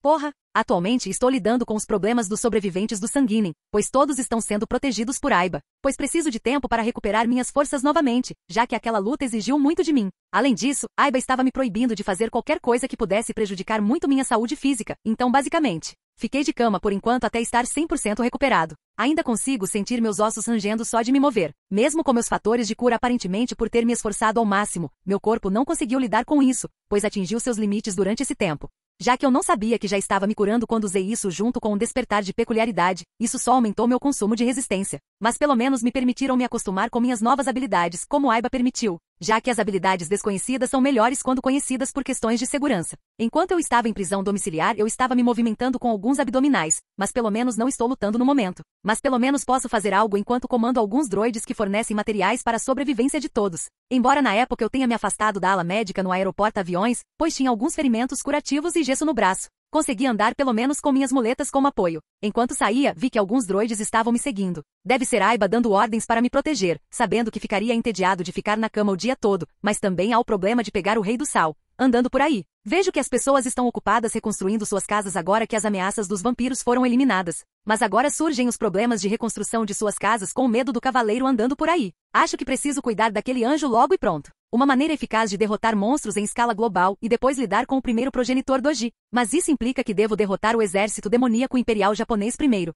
Porra! Atualmente estou lidando com os problemas dos sobreviventes do Sanguinem, pois todos estão sendo protegidos por Aiba, pois preciso de tempo para recuperar minhas forças novamente, já que aquela luta exigiu muito de mim. Além disso, Aiba estava me proibindo de fazer qualquer coisa que pudesse prejudicar muito minha saúde física, então basicamente, fiquei de cama por enquanto até estar 100% recuperado. Ainda consigo sentir meus ossos rangendo só de me mover. Mesmo com meus fatores de cura aparentemente por ter me esforçado ao máximo, meu corpo não conseguiu lidar com isso, pois atingiu seus limites durante esse tempo. Já que eu não sabia que já estava me curando quando usei isso junto com um despertar de peculiaridade, isso só aumentou meu consumo de resistência. Mas pelo menos me permitiram me acostumar com minhas novas habilidades, como Aiba permitiu, já que as habilidades desconhecidas são melhores quando conhecidas por questões de segurança. Enquanto eu estava em prisão domiciliar, eu estava me movimentando com alguns abdominais, mas pelo menos não estou lutando no momento. Mas pelo menos posso fazer algo enquanto comando alguns droides que fornecem materiais para a sobrevivência de todos. Embora na época eu tenha me afastado da ala médica no aeroporto-aviões, pois tinha alguns ferimentos curativos e gesso no braço. Consegui andar pelo menos com minhas muletas como apoio. Enquanto saía, vi que alguns droides estavam me seguindo. Deve ser Aiba dando ordens para me proteger, sabendo que ficaria entediado de ficar na cama o dia todo, mas também há o problema de pegar o Rei do Sal, andando por aí. Vejo que as pessoas estão ocupadas reconstruindo suas casas agora que as ameaças dos vampiros foram eliminadas. Mas agora surgem os problemas de reconstrução de suas casas com o medo do cavaleiro andando por aí. Acho que preciso cuidar daquele anjo logo e pronto. Uma maneira eficaz de derrotar monstros em escala global e depois lidar com o primeiro progenitor Doji. Mas isso implica que devo derrotar o exército demoníaco imperial japonês primeiro.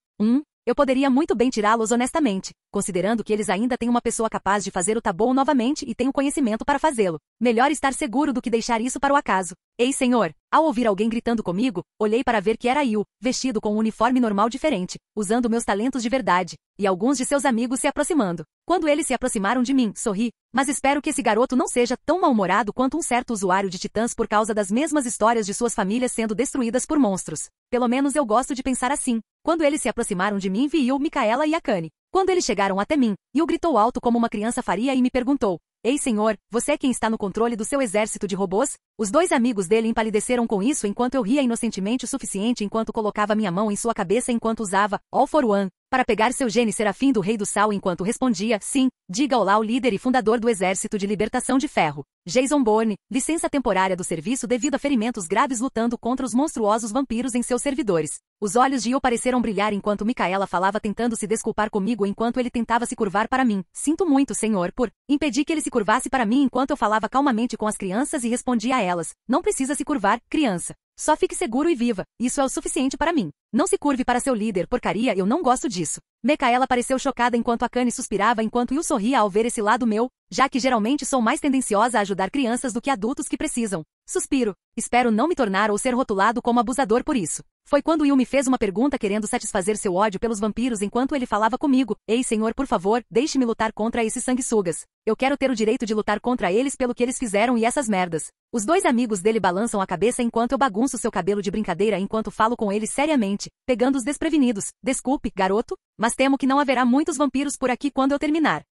Eu poderia muito bem tirá-los honestamente, considerando que eles ainda têm uma pessoa capaz de fazer o Tabou novamente e têm o conhecimento para fazê-lo. Melhor estar seguro do que deixar isso para o acaso. Ei, senhor! Ao ouvir alguém gritando comigo, olhei para ver que era Yu, vestido com um uniforme normal diferente, usando meus talentos de verdade, e alguns de seus amigos se aproximando. Quando eles se aproximaram de mim, sorri, mas espero que esse garoto não seja tão mal-humorado quanto um certo usuário de Titãs por causa das mesmas histórias de suas famílias sendo destruídas por monstros. Pelo menos eu gosto de pensar assim. Quando eles se aproximaram de mim, vi Yu, Micaela e Akane. Quando eles chegaram até mim, Yu gritou alto como uma criança faria e me perguntou: Ei senhor, você é quem está no controle do seu exército de robôs? Os dois amigos dele empalideceram com isso enquanto eu ria inocentemente o suficiente enquanto colocava minha mão em sua cabeça enquanto usava All for One para pegar seu gene serafim do Rei do Sal enquanto respondia: sim, diga olá ao líder e fundador do Exército de Libertação de Ferro, Jason Bourne, licença temporária do serviço devido a ferimentos graves lutando contra os monstruosos vampiros em seus servidores. Os olhos de Yu pareceram brilhar enquanto Micaela falava tentando se desculpar comigo enquanto ele tentava se curvar para mim. Sinto muito, senhor, por impedir que ele se curvasse para mim enquanto eu falava calmamente com as crianças e respondia a elas: não precisa se curvar, criança. Só fique seguro e viva, isso é o suficiente para mim. Não se curve para seu líder, porcaria, eu não gosto disso. Micaela pareceu chocada enquanto Akane suspirava enquanto Yu sorria ao ver esse lado meu, já que geralmente sou mais tendenciosa a ajudar crianças do que adultos que precisam. Suspiro. Espero não me tornar ou ser rotulado como abusador por isso. Foi quando Yu me fez uma pergunta querendo satisfazer seu ódio pelos vampiros enquanto ele falava comigo: Ei senhor, por favor, deixe-me lutar contra esses sanguessugas. Eu quero ter o direito de lutar contra eles pelo que eles fizeram e essas merdas. Os dois amigos dele balançam a cabeça enquanto eu bagunço seu cabelo de brincadeira enquanto falo com eles seriamente, pegando os desprevenidos. Desculpe, garoto, mas temo que não haverá muitos vampiros por aqui quando eu terminar.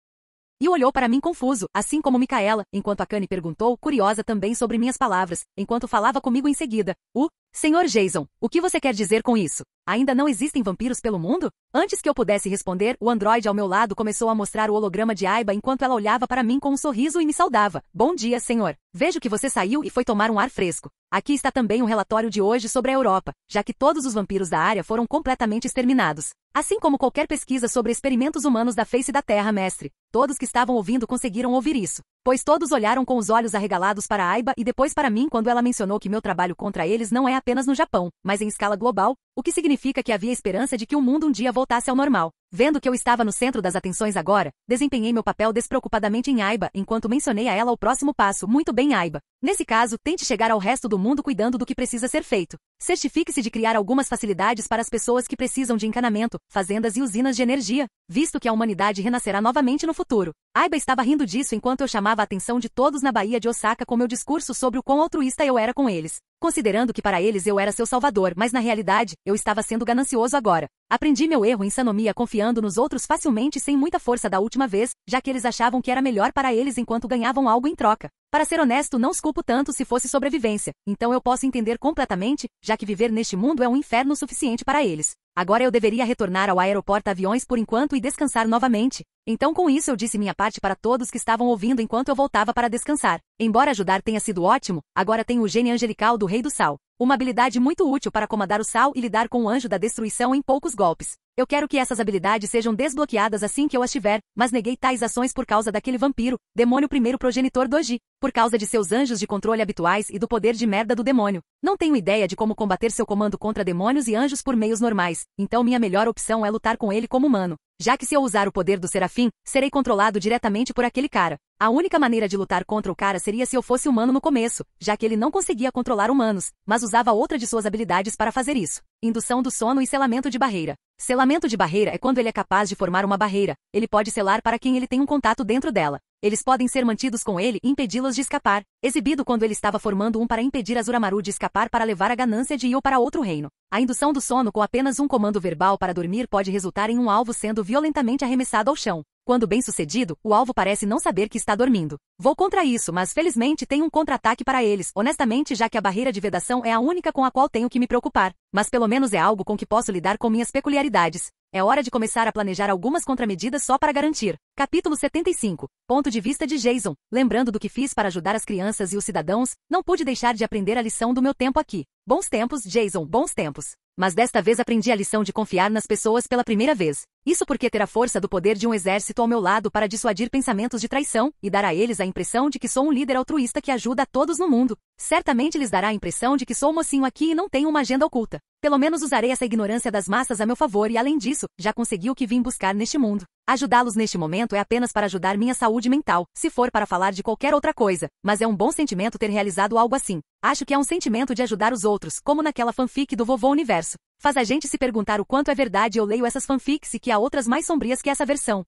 E olhou para mim confuso, assim como Micaela, enquanto Akane perguntou, curiosa também sobre minhas palavras, enquanto falava comigo em seguida: Senhor Jason, o que você quer dizer com isso? Ainda não existem vampiros pelo mundo? Antes que eu pudesse responder, o androide ao meu lado começou a mostrar o holograma de Aiba enquanto ela olhava para mim com um sorriso e me saudava. Bom dia, senhor. Vejo que você saiu e foi tomar um ar fresco. Aqui está também o relatório de hoje sobre a Europa, já que todos os vampiros da área foram completamente exterminados. Assim como qualquer pesquisa sobre experimentos humanos da face da Terra, mestre. Todos que estavam ouvindo conseguiram ouvir isso, pois todos olharam com os olhos arregalados para Aiba e depois para mim quando ela mencionou que meu trabalho contra eles não é apenas no Japão, mas em escala global, o que significa que havia esperança de que o mundo um dia voltasse ao normal. Vendo que eu estava no centro das atenções agora, desempenhei meu papel despreocupadamente em Aiba enquanto mencionei a ela o próximo passo. Muito bem, Aiba. Nesse caso, tente chegar ao resto do mundo cuidando do que precisa ser feito. Certifique-se de criar algumas facilidades para as pessoas que precisam de encanamento, fazendas e usinas de energia, visto que a humanidade renascerá novamente no futuro. Aiba estava rindo disso enquanto eu chamava a atenção de todos na Baía de Osaka com meu discurso sobre o quão altruísta eu era com eles. Considerando que para eles eu era seu salvador, mas na realidade, eu estava sendo ganancioso agora. Aprendi meu erro em Sanomia confiando nos outros facilmente sem muita força da última vez, já que eles achavam que era melhor para eles enquanto ganhavam algo em troca. Para ser honesto, não os culpo tanto se fosse sobrevivência, então eu posso entender completamente, já que viver neste mundo é um inferno suficiente para eles. Agora eu deveria retornar ao aeroporto-aviões por enquanto e descansar novamente. Então com isso eu disse minha parte para todos que estavam ouvindo enquanto eu voltava para descansar. Embora ajudar tenha sido ótimo, agora tenho o gene angelical do Rei do Sal. Uma habilidade muito útil para comandar o sal e lidar com o anjo da destruição em poucos golpes. Eu quero que essas habilidades sejam desbloqueadas assim que eu as tiver, mas neguei tais ações por causa daquele vampiro, demônio primeiro progenitor Doji, por causa de seus anjos de controle habituais e do poder de merda do demônio. Não tenho ideia de como combater seu comando contra demônios e anjos por meios normais, então minha melhor opção é lutar com ele como humano. Já que se eu usar o poder do Serafim, serei controlado diretamente por aquele cara. A única maneira de lutar contra o cara seria se eu fosse humano no começo, já que ele não conseguia controlar humanos, mas usava outra de suas habilidades para fazer isso. Indução do sono e selamento de barreira. Selamento de barreira é quando ele é capaz de formar uma barreira. Ele pode selar para quem ele tem um contato dentro dela. Eles podem ser mantidos com ele e impedi-los de escapar. Exibido quando ele estava formando um para impedir Azuramaru de escapar para levar a ganância de Io para outro reino. A indução do sono com apenas um comando verbal para dormir pode resultar em um alvo sendo violentamente arremessado ao chão. Quando bem sucedido, o alvo parece não saber que está dormindo. Vou contra isso, mas felizmente tenho um contra-ataque para eles, honestamente, já que a barreira de vedação é a única com a qual tenho que me preocupar. Mas pelo menos é algo com que posso lidar com minhas peculiaridades. É hora de começar a planejar algumas contramedidas só para garantir. Capítulo 75. Ponto de vista de Jason. Lembrando do que fiz para ajudar as crianças e os cidadãos, não pude deixar de aprender a lição do meu tempo aqui. Bons tempos, Jason, bons tempos. Mas desta vez aprendi a lição de confiar nas pessoas pela primeira vez. Isso porque ter a força do poder de um exército ao meu lado para dissuadir pensamentos de traição e dar a eles a impressão de que sou um líder altruísta que ajuda a todos no mundo. Certamente lhes dará a impressão de que sou mocinho aqui e não tenho uma agenda oculta. Pelo menos usarei essa ignorância das massas a meu favor e além disso, já consegui o que vim buscar neste mundo. Ajudá-los neste momento é apenas para ajudar minha saúde mental, se for para falar de qualquer outra coisa, mas é um bom sentimento ter realizado algo assim. Acho que é um sentimento de ajudar os outros, como naquela fanfic do Vovô Universo. Faz a gente se perguntar o quanto é verdade eu leio essas fanfics e que há outras mais sombrias que essa versão.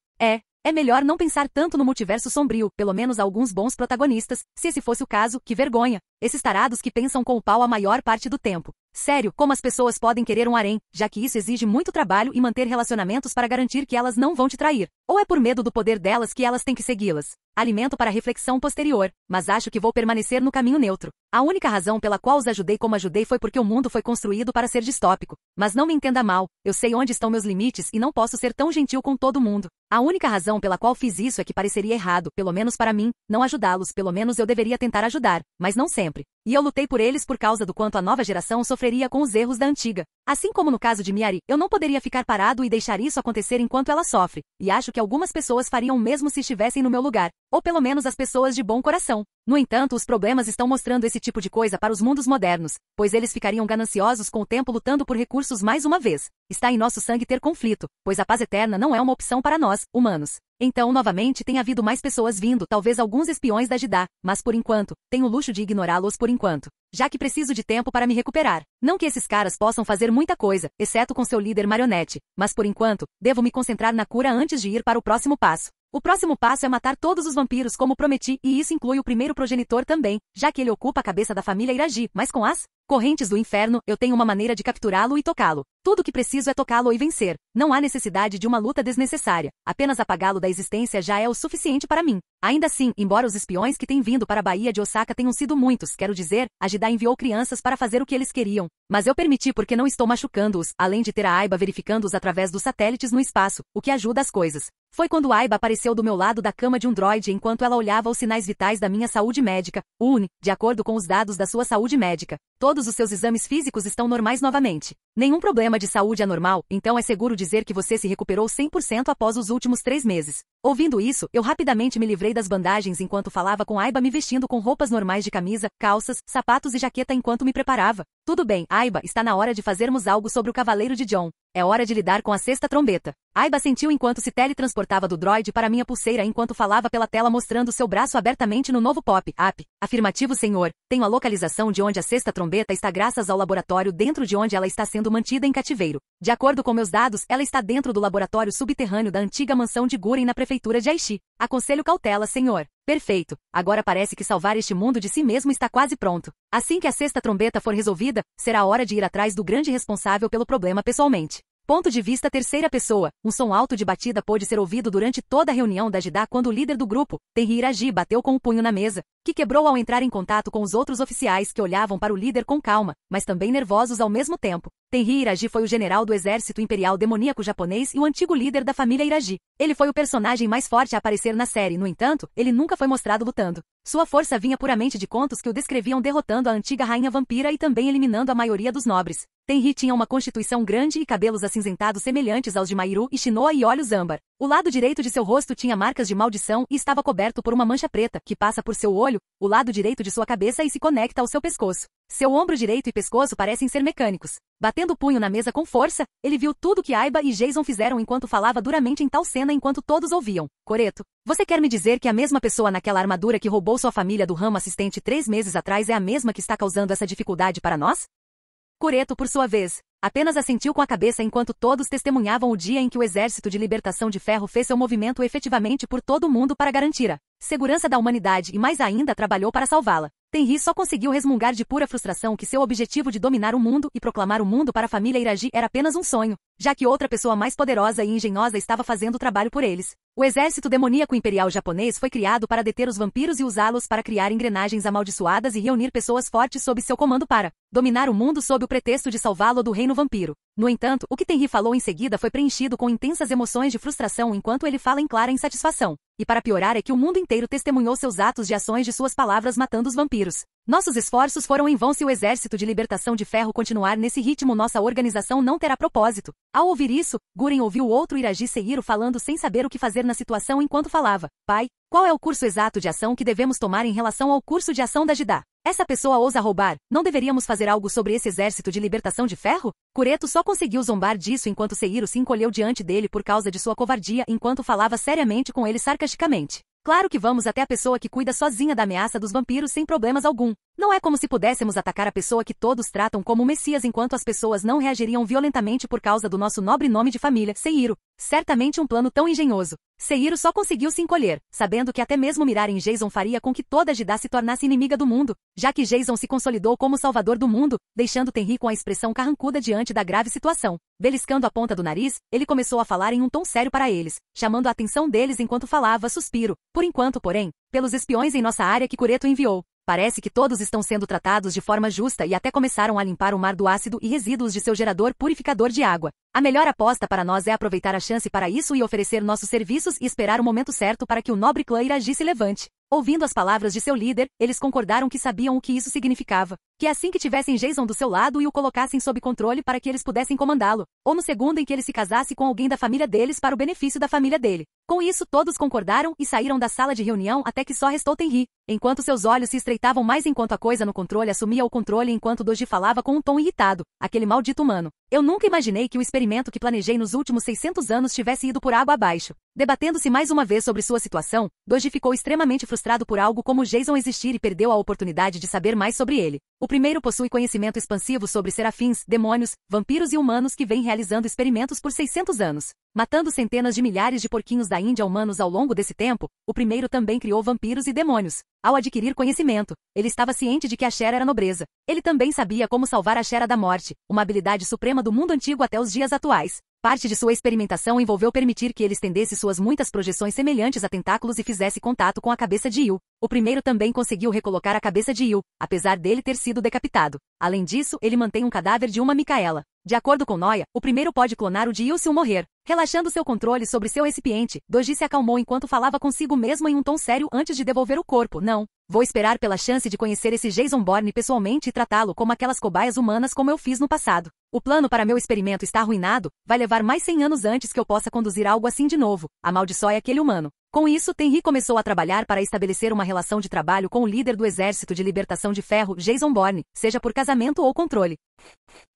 É melhor não pensar tanto no multiverso sombrio, pelo menos alguns bons protagonistas, se esse fosse o caso, que vergonha. Esses tarados que pensam com o pau a maior parte do tempo. Sério, como as pessoas podem querer um harém, já que isso exige muito trabalho e manter relacionamentos para garantir que elas não vão te trair? Ou é por medo do poder delas que elas têm que segui-las? Alimento para reflexão posterior, mas acho que vou permanecer no caminho neutro. A única razão pela qual os ajudei como ajudei foi porque o mundo foi construído para ser distópico. Mas não me entenda mal, eu sei onde estão meus limites e não posso ser tão gentil com todo mundo. A única razão pela qual fiz isso é que pareceria errado, pelo menos para mim, não ajudá-los, pelo menos eu deveria tentar ajudar, mas não sempre. E eu lutei por eles por causa do quanto a nova geração sofreria com os erros da antiga. Assim como no caso de Miari, eu não poderia ficar parado e deixar isso acontecer enquanto ela sofre, e acho que algumas pessoas fariam o mesmo se estivessem no meu lugar, ou pelo menos as pessoas de bom coração. No entanto, os problemas estão mostrando esse tipo de coisa para os mundos modernos, pois eles ficariam gananciosos com o tempo lutando por recursos mais uma vez. Está em nosso sangue ter conflito, pois a paz eterna não é uma opção para nós, humanos. Então, novamente, tem havido mais pessoas vindo, talvez alguns espiões da Jedi, mas por enquanto, tenho o luxo de ignorá-los por enquanto, já que preciso de tempo para me recuperar. Não que esses caras possam fazer muita coisa, exceto com seu líder marionete, mas por enquanto, devo me concentrar na cura antes de ir para o próximo passo. O próximo passo é matar todos os vampiros como prometi, e isso inclui o primeiro progenitor também, já que ele ocupa a cabeça da família Iraji, mas com as correntes do inferno, eu tenho uma maneira de capturá-lo e tocá-lo. Tudo o que preciso é tocá-lo e vencer. Não há necessidade de uma luta desnecessária. Apenas apagá-lo da existência já é o suficiente para mim. Ainda assim, embora os espiões que têm vindo para a Baía de Osaka tenham sido muitos, quero dizer, a Jedi enviou crianças para fazer o que eles queriam. Mas eu permiti porque não estou machucando-os, além de ter a Aiba verificando-os através dos satélites no espaço, o que ajuda as coisas. Foi quando Aiba apareceu do meu lado da cama de um droide enquanto ela olhava os sinais vitais da minha saúde médica, de acordo com os dados da sua saúde médica. Todos os seus exames físicos estão normais novamente. Nenhum problema de saúde anormal, então é seguro dizer que você se recuperou 100% após os últimos 3 meses. Ouvindo isso, eu rapidamente me livrei das bandagens enquanto falava com Aiba me vestindo com roupas normais de camisa, calças, sapatos e jaqueta enquanto me preparava. Tudo bem, Aiba, está na hora de fazermos algo sobre o Cavaleiro de John. É hora de lidar com a sexta trombeta. Aiba sentiu enquanto se teletransportava do droide para minha pulseira enquanto falava pela tela mostrando seu braço abertamente no novo pop-up. Afirmativo, senhor. Tenho a localização de onde a sexta trombeta está graças ao laboratório dentro de onde ela está sendo mantida em cativeiro. De acordo com meus dados, ela está dentro do laboratório subterrâneo da antiga mansão de Guren na prefeitura de Aichi. Aconselho cautela, senhor. Perfeito. Agora parece que salvar este mundo de si mesmo está quase pronto. Assim que a sexta trombeta for resolvida, será hora de ir atrás do grande responsável pelo problema pessoalmente. Ponto de vista terceira pessoa. Um som alto de batida pôde ser ouvido durante toda a reunião da Jedi quando o líder do grupo, Tenri Iraji, bateu com o punho na mesa, que quebrou ao entrar em contato com os outros oficiais que olhavam para o líder com calma, mas também nervosos ao mesmo tempo. Tenri Iraji foi o general do exército imperial demoníaco japonês e o antigo líder da família Iraji. Ele foi o personagem mais forte a aparecer na série, no entanto, ele nunca foi mostrado lutando. Sua força vinha puramente de contos que o descreviam derrotando a antiga rainha vampira e também eliminando a maioria dos nobres. Tenri tinha uma constituição grande e cabelos acinzentados semelhantes aos de Mairu e Shinoa e olhos âmbar. O lado direito de seu rosto tinha marcas de maldição e estava coberto por uma mancha preta, que passa por seu olho, o lado direito de sua cabeça e se conecta ao seu pescoço. Seu ombro direito e pescoço parecem ser mecânicos. Batendo o punho na mesa com força, ele viu tudo que Aiba e Jason fizeram enquanto falava duramente em tal cena enquanto todos ouviam. Coreto, você quer me dizer que a mesma pessoa naquela armadura que roubou sua família do ramo assistente 3 meses atrás é a mesma que está causando essa dificuldade para nós? Coreto, por sua vez, apenas assentiu com a cabeça enquanto todos testemunhavam o dia em que o Exército de Libertação de Ferro fez seu movimento efetivamente por todo o mundo para garantir a segurança da humanidade e mais ainda trabalhou para salvá-la. Tenri só conseguiu resmungar de pura frustração que seu objetivo de dominar o mundo e proclamar o mundo para a família Iraji era apenas um sonho, já que outra pessoa mais poderosa e engenhosa estava fazendo o trabalho por eles. O exército demoníaco imperial japonês foi criado para deter os vampiros e usá-los para criar engrenagens amaldiçoadas e reunir pessoas fortes sob seu comando para dominar o mundo sob o pretexto de salvá-lo do reino vampiro. No entanto, o que Tenri falou em seguida foi preenchido com intensas emoções de frustração enquanto ele fala em clara insatisfação. E para piorar é que o mundo inteiro testemunhou seus atos de ações de suas palavras matando os vampiros. Nossos esforços foram em vão se o Exército de Libertação de Ferro continuar nesse ritmo, nossa organização não terá propósito. Ao ouvir isso, Guren ouviu o outro Iraji Seiro falando sem saber o que fazer na situação enquanto falava. Pai, qual é o curso exato de ação que devemos tomar em relação ao curso de ação da Jedi? Essa pessoa ousa roubar, não deveríamos fazer algo sobre esse Exército de Libertação de Ferro? Kureto só conseguiu zombar disso enquanto Seiro se encolheu diante dele por causa de sua covardia enquanto falava seriamente com ele sarcasticamente. Claro que vamos até a pessoa que cuida sozinha da ameaça dos vampiros sem problemas algum. Não é como se pudéssemos atacar a pessoa que todos tratam como o Messias enquanto as pessoas não reagiriam violentamente por causa do nosso nobre nome de família, Seiro. Certamente um plano tão engenhoso. Seiro só conseguiu se encolher, sabendo que até mesmo mirar em Jason faria com que toda Judá se tornasse inimiga do mundo, já que Jason se consolidou como salvador do mundo, deixando Tenri com a expressão carrancuda diante da grave situação. Beliscando a ponta do nariz, ele começou a falar em um tom sério para eles, chamando a atenção deles enquanto falava, suspiro. Por enquanto, porém, pelos espiões em nossa área que Cureto enviou. Parece que todos estão sendo tratados de forma justa e até começaram a limpar o mar do ácido e resíduos de seu gerador purificador de água. A melhor aposta para nós é aproveitar a chance para isso e oferecer nossos serviços e esperar o momento certo para que o nobre clã Iragi se levante. Ouvindo as palavras de seu líder, eles concordaram que sabiam o que isso significava. Que assim que tivessem Jason do seu lado e o colocassem sob controle para que eles pudessem comandá-lo, ou no segundo em que ele se casasse com alguém da família deles para o benefício da família dele. Com isso todos concordaram e saíram da sala de reunião até que só restou Tenri, enquanto seus olhos se estreitavam mais enquanto a coisa no controle assumia o controle enquanto Doji falava com um tom irritado, aquele maldito humano. Eu nunca imaginei que o experimento que planejei nos últimos 600 anos tivesse ido por água abaixo. Debatendo-se mais uma vez sobre sua situação, Doji ficou extremamente frustrado por algo como Jason existir e perdeu a oportunidade de saber mais sobre ele. O primeiro possui conhecimento expansivo sobre serafins, demônios, vampiros e humanos que vem realizando experimentos por 600 anos. Matando centenas de milhares de porquinhos da Índia humanos ao longo desse tempo, o primeiro também criou vampiros e demônios. Ao adquirir conhecimento, ele estava ciente de que a Shera era nobreza. Ele também sabia como salvar a Shera da morte, uma habilidade suprema do mundo antigo até os dias atuais. Parte de sua experimentação envolveu permitir que ele estendesse suas muitas projeções semelhantes a tentáculos e fizesse contato com a cabeça de Il. O primeiro também conseguiu recolocar a cabeça de Il, apesar dele ter sido decapitado. Além disso, ele mantém um cadáver de uma Micaela. De acordo com Noia, o primeiro pode clonar o de Il se o morrer. Relaxando seu controle sobre seu recipiente, Doji se acalmou enquanto falava consigo mesmo em um tom sério antes de devolver o corpo. Não. Vou esperar pela chance de conhecer esse Jason Bourne pessoalmente e tratá-lo como aquelas cobaias humanas como eu fiz no passado. O plano para meu experimento está arruinado, vai levar mais 100 anos antes que eu possa conduzir algo assim de novo. Amaldiçoe aquele humano. Com isso, Tenri começou a trabalhar para estabelecer uma relação de trabalho com o líder do Exército de Libertação de Ferro, Jason Bourne, seja por casamento ou controle.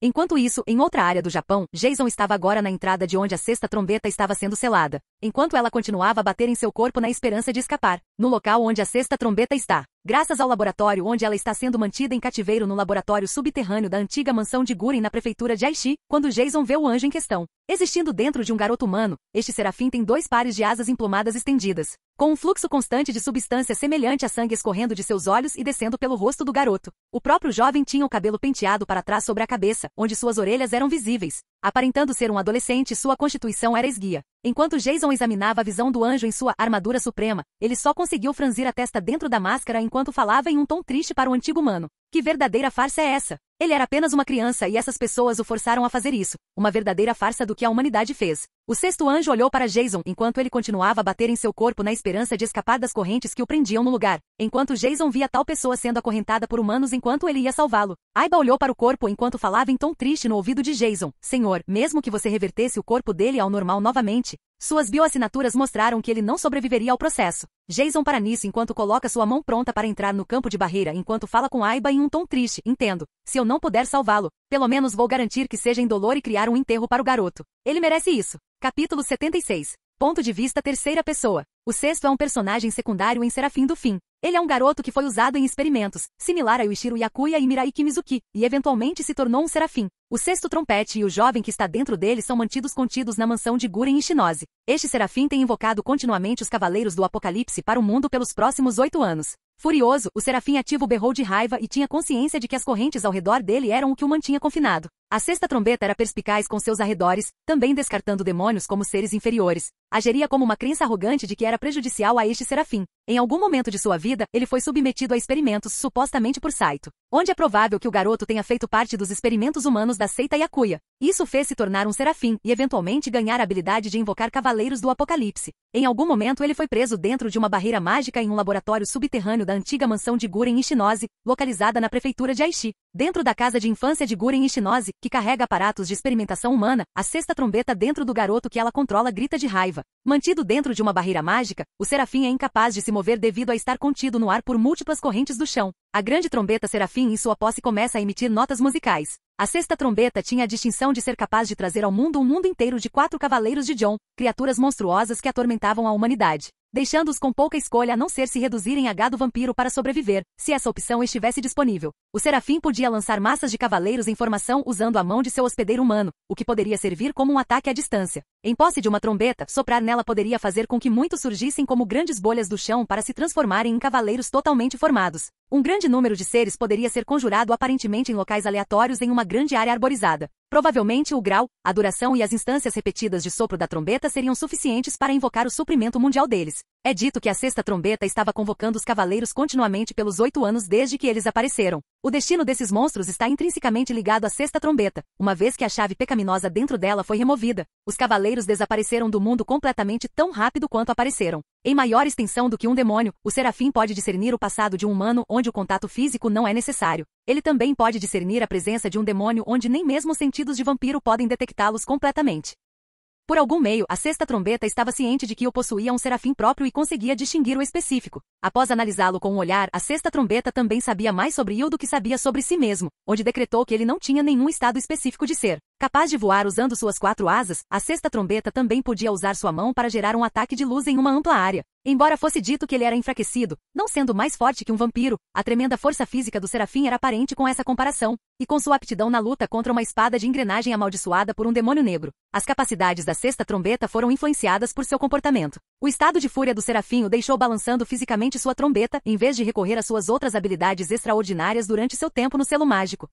Enquanto isso, em outra área do Japão, Jason estava agora na entrada de onde a sexta trombeta estava sendo selada, enquanto ela continuava a bater em seu corpo na esperança de escapar, no local onde a sexta trombeta está. Graças ao laboratório onde ela está sendo mantida em cativeiro no laboratório subterrâneo da antiga mansão de Guren na prefeitura de Aichi, quando Jason vê o anjo em questão. Existindo dentro de um garoto humano, este serafim tem 2 pares de asas emplumadas estendidas, com um fluxo constante de substância semelhante a sangue escorrendo de seus olhos e descendo pelo rosto do garoto. O próprio jovem tinha o cabelo penteado para trás sobre a cabeça, onde suas orelhas eram visíveis. Aparentando ser um adolescente, sua constituição era esguia. Enquanto Jason examinava a visão do anjo em sua armadura suprema, ele só conseguiu franzir a testa dentro da máscara enquanto falava em um tom triste para o antigo humano. Que verdadeira farsa é essa? Ele era apenas uma criança e essas pessoas o forçaram a fazer isso. Uma verdadeira farsa do que a humanidade fez. O sexto anjo olhou para Jason enquanto ele continuava a bater em seu corpo na esperança de escapar das correntes que o prendiam no lugar. Enquanto Jason via tal pessoa sendo acorrentada por humanos enquanto ele ia salvá-lo. Aiba olhou para o corpo enquanto falava em tom triste no ouvido de Jason. Senhor, mesmo que você revertesse o corpo dele ao normal novamente, suas bioassinaturas mostraram que ele não sobreviveria ao processo. Jason para nisso enquanto coloca sua mão pronta para entrar no campo de barreira enquanto fala com Aiba em um tom triste. Entendo. Se eu não puder salvá-lo, pelo menos vou garantir que seja indolor e criar um enterro para o garoto. Ele merece isso. Capítulo 76. Ponto de vista terceira pessoa. O sexto é um personagem secundário em Serafim do Fim. Ele é um garoto que foi usado em experimentos, similar a Yuichiro Yakuya e Mirai Kimizuki, e eventualmente se tornou um serafim. O sexto trompete e o jovem que está dentro dele são mantidos contidos na mansão de Guren Ishinose. Este serafim tem invocado continuamente os cavaleiros do apocalipse para o mundo pelos próximos 8 anos. Furioso, o serafim ativo berrou de raiva e tinha consciência de que as correntes ao redor dele eram o que o mantinha confinado. A sexta trombeta era perspicaz com seus arredores, também descartando demônios como seres inferiores. Agiria como uma crença arrogante de que era prejudicial a este serafim. Em algum momento de sua vida, ele foi submetido a experimentos supostamente por Saito, onde é provável que o garoto tenha feito parte dos experimentos humanos da seita Yakuya. Isso fez se tornar um serafim e eventualmente ganhar a habilidade de invocar cavaleiros do apocalipse. Em algum momento ele foi preso dentro de uma barreira mágica em um laboratório subterrâneo da antiga mansão de Guren Ishinose, localizada na prefeitura de Aichi. Dentro da casa de infância de Guren Ishinose, que carrega aparatos de experimentação humana, a sexta trombeta dentro do garoto que ela controla grita de raiva. Mantido dentro de uma barreira mágica, o serafim é incapaz de se mover devido a estar contido no ar por múltiplas correntes do chão. A grande trombeta serafim em sua posse começa a emitir notas musicais. A sexta trombeta tinha a distinção de ser capaz de trazer ao mundo um mundo inteiro de 4 cavaleiros de John, criaturas monstruosas que atormentavam a humanidade. deixando-os com pouca escolha a não ser se reduzirem a gado vampiro para sobreviver, se essa opção estivesse disponível. O serafim podia lançar massas de cavaleiros em formação usando a mão de seu hospedeiro humano, o que poderia servir como um ataque à distância. Em posse de uma trombeta, soprar nela poderia fazer com que muitos surgissem como grandes bolhas do chão para se transformarem em cavaleiros totalmente formados. Um grande número de seres poderia ser conjurado aparentemente em locais aleatórios em uma grande área arborizada. Provavelmente o grau, a duração e as instâncias repetidas de sopro da trombeta seriam suficientes para invocar o suprimento mundial deles. É dito que a sexta trombeta estava convocando os cavaleiros continuamente pelos 8 anos desde que eles apareceram. O destino desses monstros está intrinsecamente ligado à sexta trombeta, uma vez que a chave pecaminosa dentro dela foi removida. Os cavaleiros desapareceram do mundo completamente tão rápido quanto apareceram. Em maior extensão do que um demônio, o serafim pode discernir o passado de um humano onde o contato físico não é necessário. Ele também pode discernir a presença de um demônio onde nem mesmo os sentidos de vampiro podem detectá-los completamente. Por algum meio, a sexta trombeta estava ciente de que o possuía um serafim próprio e conseguia distinguir o específico. Após analisá-lo com um olhar, a sexta trombeta também sabia mais sobre Il do que sabia sobre si mesmo, onde decretou que ele não tinha nenhum estado específico de ser. Capaz de voar usando suas 4 asas, a sexta trombeta também podia usar sua mão para gerar um ataque de luz em uma ampla área. Embora fosse dito que ele era enfraquecido, não sendo mais forte que um vampiro, a tremenda força física do serafim era aparente com essa comparação, e com sua aptidão na luta contra uma espada de engrenagem amaldiçoada por um demônio negro. As capacidades da sexta trombeta foram influenciadas por seu comportamento. O estado de fúria do serafim o deixou balançando fisicamente sua trombeta, em vez de recorrer às suas outras habilidades extraordinárias durante seu tempo no selo mágico.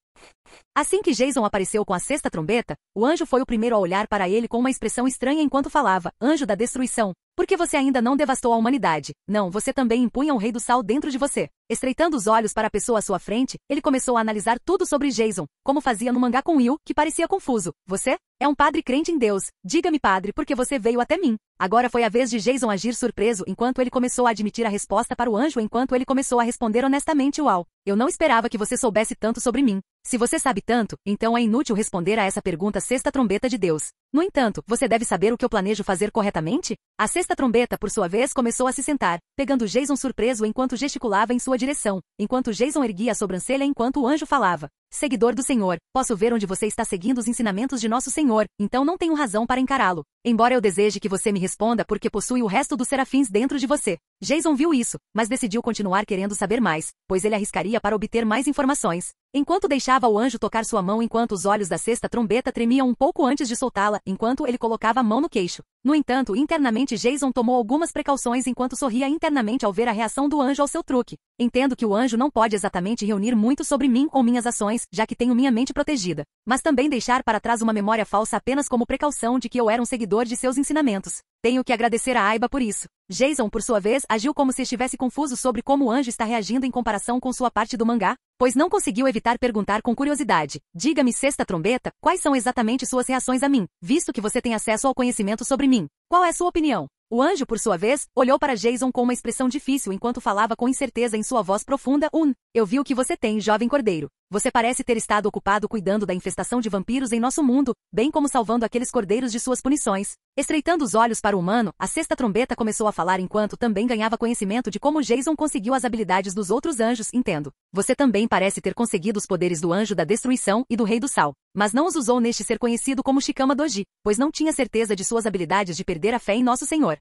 Assim que Jason apareceu com a sexta trombeta, o anjo foi o primeiro a olhar para ele com uma expressão estranha enquanto falava: Anjo da destruição, por que você ainda não devastou a humanidade? Não, você também impunha o rei do sal dentro de você. Estreitando os olhos para a pessoa à sua frente, ele começou a analisar tudo sobre Jason, como fazia no mangá com Will, que parecia confuso. Você? É um padre crente em Deus. Diga-me, padre, por que você veio até mim? Agora foi a vez de Jason agir surpreso enquanto ele começou a admitir a resposta para o anjo enquanto ele começou a responder honestamente: Uau, eu não esperava que você soubesse tanto sobre mim. Se você sabe tanto, então é inútil responder a essa pergunta sexta trombeta de Deus. No entanto, você deve saber o que eu planejo fazer corretamente? A sexta trombeta, por sua vez, começou a se sentar, pegando Jason surpreso enquanto gesticulava em sua direção, enquanto Jason erguia a sobrancelha enquanto o anjo falava: Seguidor do Senhor, posso ver onde você está seguindo os ensinamentos de nosso Senhor, então não tenho razão para encará-lo. Embora eu deseje que você me responda porque possui o resto dos serafins dentro de você. Jason viu isso, mas decidiu continuar querendo saber mais, pois ele arriscaria para obter mais informações. Enquanto deixava o anjo tocar sua mão enquanto os olhos da sexta trombeta tremiam um pouco antes de soltá-la, enquanto ele colocava a mão no queixo. No entanto, internamente Jason tomou algumas precauções enquanto sorria internamente ao ver a reação do anjo ao seu truque. Entendo que o anjo não pode exatamente reunir muito sobre mim ou minhas ações, já que tenho minha mente protegida. Mas também deixar para trás uma memória falsa apenas como precaução de que eu era um seguidor de seus ensinamentos. Tenho que agradecer a Aiba por isso. Jason, por sua vez, agiu como se estivesse confuso sobre como o anjo está reagindo em comparação com sua parte do mangá, pois não conseguiu evitar perguntar com curiosidade: Diga-me, sexta trombeta, quais são exatamente suas reações a mim, visto que você tem acesso ao conhecimento sobre mim? Qual é sua opinião? O anjo, por sua vez, olhou para Jason com uma expressão difícil enquanto falava com incerteza em sua voz profunda: Eu vi o que você tem, jovem cordeiro. Você parece ter estado ocupado cuidando da infestação de vampiros em nosso mundo, bem como salvando aqueles cordeiros de suas punições. Estreitando os olhos para o humano, a sexta trombeta começou a falar enquanto também ganhava conhecimento de como Jason conseguiu as habilidades dos outros anjos. Entendo. Você também parece ter conseguido os poderes do anjo da destruição e do rei do sal, mas não os usou neste ser conhecido como Shikama Doji, pois não tinha certeza de suas habilidades de perder a fé em nosso Senhor.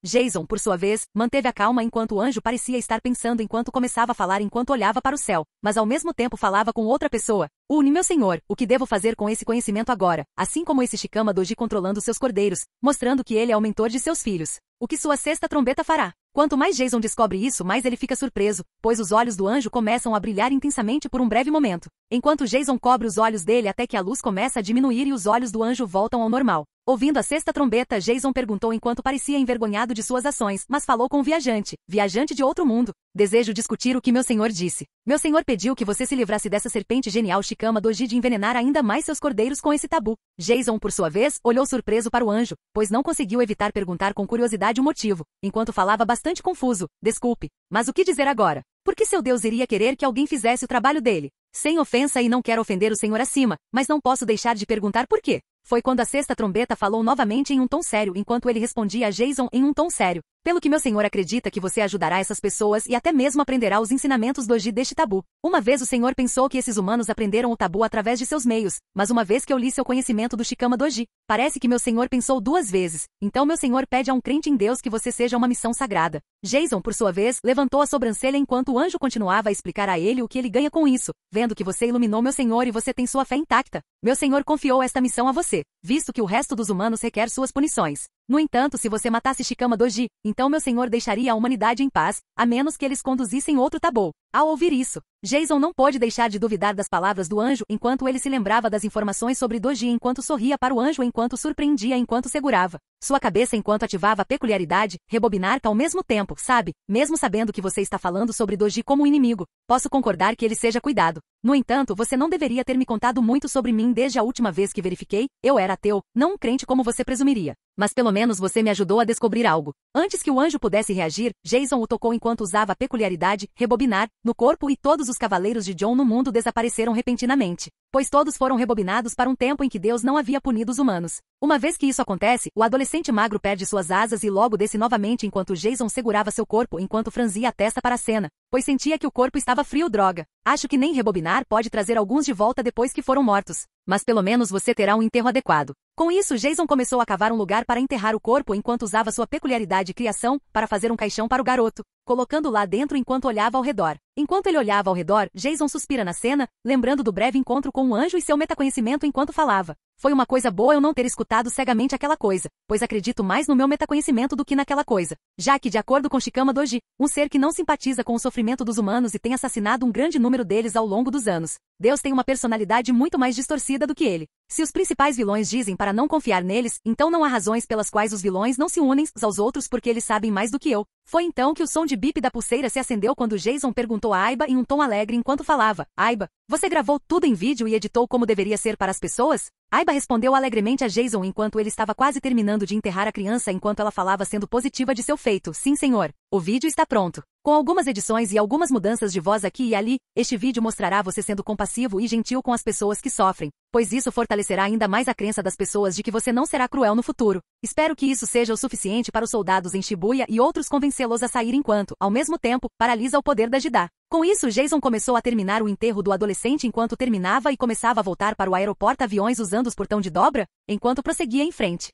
Jason, por sua vez, manteve a calma enquanto o anjo parecia estar pensando enquanto começava a falar enquanto olhava para o céu, mas ao mesmo tempo falava com outra pessoa. Meu senhor, o que devo fazer com esse conhecimento agora, assim como esse Shikama Doji controlando seus cordeiros, mostrando que ele é o mentor de seus filhos? O que sua sexta trombeta fará? Quanto mais Jason descobre isso, mais ele fica surpreso, pois os olhos do anjo começam a brilhar intensamente por um breve momento, enquanto Jason cobre os olhos dele até que a luz começa a diminuir e os olhos do anjo voltam ao normal. Ouvindo a sexta trombeta, Jason perguntou enquanto parecia envergonhado de suas ações, mas falou com o viajante de outro mundo. Desejo discutir o que meu senhor disse. Meu senhor pediu que você se livrasse dessa serpente genial Shikama Doji de envenenar ainda mais seus cordeiros com esse tabu. Jason, por sua vez, olhou surpreso para o anjo, pois não conseguiu evitar perguntar com curiosidade o motivo, enquanto falava bastante confuso. Desculpe, mas o que dizer agora? Por que seu Deus iria querer que alguém fizesse o trabalho dele? Sem ofensa e não quero ofender o Senhor acima, mas não posso deixar de perguntar por quê. Foi quando a sexta trombeta falou novamente em um tom sério enquanto ele respondia a Jason em um tom sério. Pelo que meu senhor acredita que você ajudará essas pessoas e até mesmo aprenderá os ensinamentos doji deste tabu. Uma vez o senhor pensou que esses humanos aprenderam o tabu através de seus meios, mas uma vez que eu li seu conhecimento do Shikama doji, parece que meu senhor pensou duas vezes. Então meu senhor pede a um crente em Deus que você seja uma missão sagrada. Jason, por sua vez, levantou a sobrancelha enquanto o anjo continuava a explicar a ele o que ele ganha com isso. Vendo que você iluminou meu senhor e você tem sua fé intacta, meu senhor confiou esta missão a você, visto que o resto dos humanos requer suas punições. No entanto, se você matasse Shikama doji, então meu senhor deixaria a humanidade em paz, a menos que eles conduzissem outro tabu. Ao ouvir isso, Jason não pôde deixar de duvidar das palavras do anjo enquanto ele se lembrava das informações sobre doji enquanto sorria para o anjo enquanto surpreendia enquanto segurava sua cabeça enquanto ativava a peculiaridade, rebobinar ao mesmo tempo, sabe? Mesmo sabendo que você está falando sobre doji como um inimigo, posso concordar que ele seja cuidado. No entanto, você não deveria ter me contado muito sobre mim desde a última vez que verifiquei. Eu era ateu, não um crente como você presumiria. Mas pelo menos você me ajudou a descobrir algo. Antes que o anjo pudesse reagir, Jason o tocou enquanto usava a peculiaridade, rebobinar, no corpo e todos os cavaleiros de John no mundo desapareceram repentinamente, pois todos foram rebobinados para um tempo em que Deus não havia punido os humanos. Uma vez que isso acontece, o adolescente magro perde suas asas e logo desce novamente enquanto Jason segurava seu corpo enquanto franzia a testa para a cena, pois sentia que o corpo estava frio. Droga. Acho que nem rebobinar pode trazer alguns de volta depois que foram mortos. Mas pelo menos você terá um enterro adequado. Com isso, Jason começou a cavar um lugar para enterrar o corpo enquanto usava sua peculiaridade criação para fazer um caixão para o garoto, colocando lá dentro enquanto olhava ao redor. Enquanto ele olhava ao redor, Jason suspira na cena, lembrando do breve encontro com um anjo e seu metaconhecimento enquanto falava. Foi uma coisa boa eu não ter escutado cegamente aquela coisa, pois acredito mais no meu metaconhecimento do que naquela coisa. Já que, de acordo com Shikama doji, um ser que não simpatiza com o sofrimento dos humanos e tem assassinado um grande número deles ao longo dos anos, Deus tem uma personalidade muito mais distorcida do que ele. Se os principais vilões dizem para não confiar neles, então não há razões pelas quais os vilões não se unem uns aos outros porque eles sabem mais do que eu. Foi então que o som de bip da pulseira se acendeu quando Jason perguntou a Aiba em um tom alegre enquanto falava. Aiba, você gravou tudo em vídeo e editou como deveria ser para as pessoas? Aiba respondeu alegremente a Jason enquanto ele estava quase terminando de enterrar a criança enquanto ela falava sendo positiva de seu feito. Sim, senhor. O vídeo está pronto. Com algumas edições e algumas mudanças de voz aqui e ali, este vídeo mostrará você sendo compassivo e gentil com as pessoas que sofrem, pois isso fortalecerá ainda mais a crença das pessoas de que você não será cruel no futuro. Espero que isso seja o suficiente para os soldados em Shibuya e outros convencê-los a sair enquanto, ao mesmo tempo, paralisa o poder da Jidá. Com isso, Jason começou a terminar o enterro do adolescente enquanto terminava e começava a voltar para o aeroporto-aviões usando os portão de dobra, enquanto prosseguia em frente.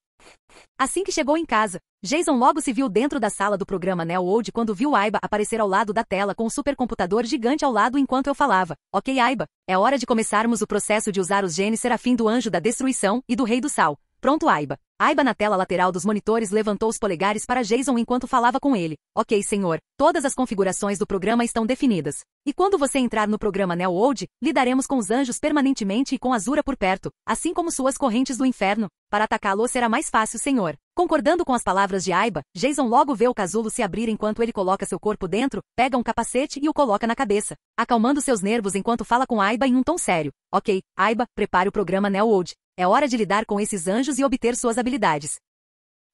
Assim que chegou em casa, Jason logo se viu dentro da sala do programa Neo World quando viu Aiba aparecer ao lado da tela com um supercomputador gigante ao lado enquanto eu falava. Ok, Aiba, é hora de começarmos o processo de usar os genes Serafim do Anjo da Destruição e do Rei do Sal. Pronto, Aiba. Aiba na tela lateral dos monitores levantou os polegares para Jason enquanto falava com ele. Ok, senhor. Todas as configurações do programa estão definidas. E quando você entrar no programa Neo World, lidaremos com os anjos permanentemente e com Azura por perto, assim como suas correntes do inferno. Para atacá-lo será mais fácil, senhor. Concordando com as palavras de Aiba, Jason logo vê o casulo se abrir enquanto ele coloca seu corpo dentro, pega um capacete e o coloca na cabeça, acalmando seus nervos enquanto fala com Aiba em um tom sério. Ok, Aiba, prepare o programa Neo World. É hora de lidar com esses anjos e obter suas habilidades.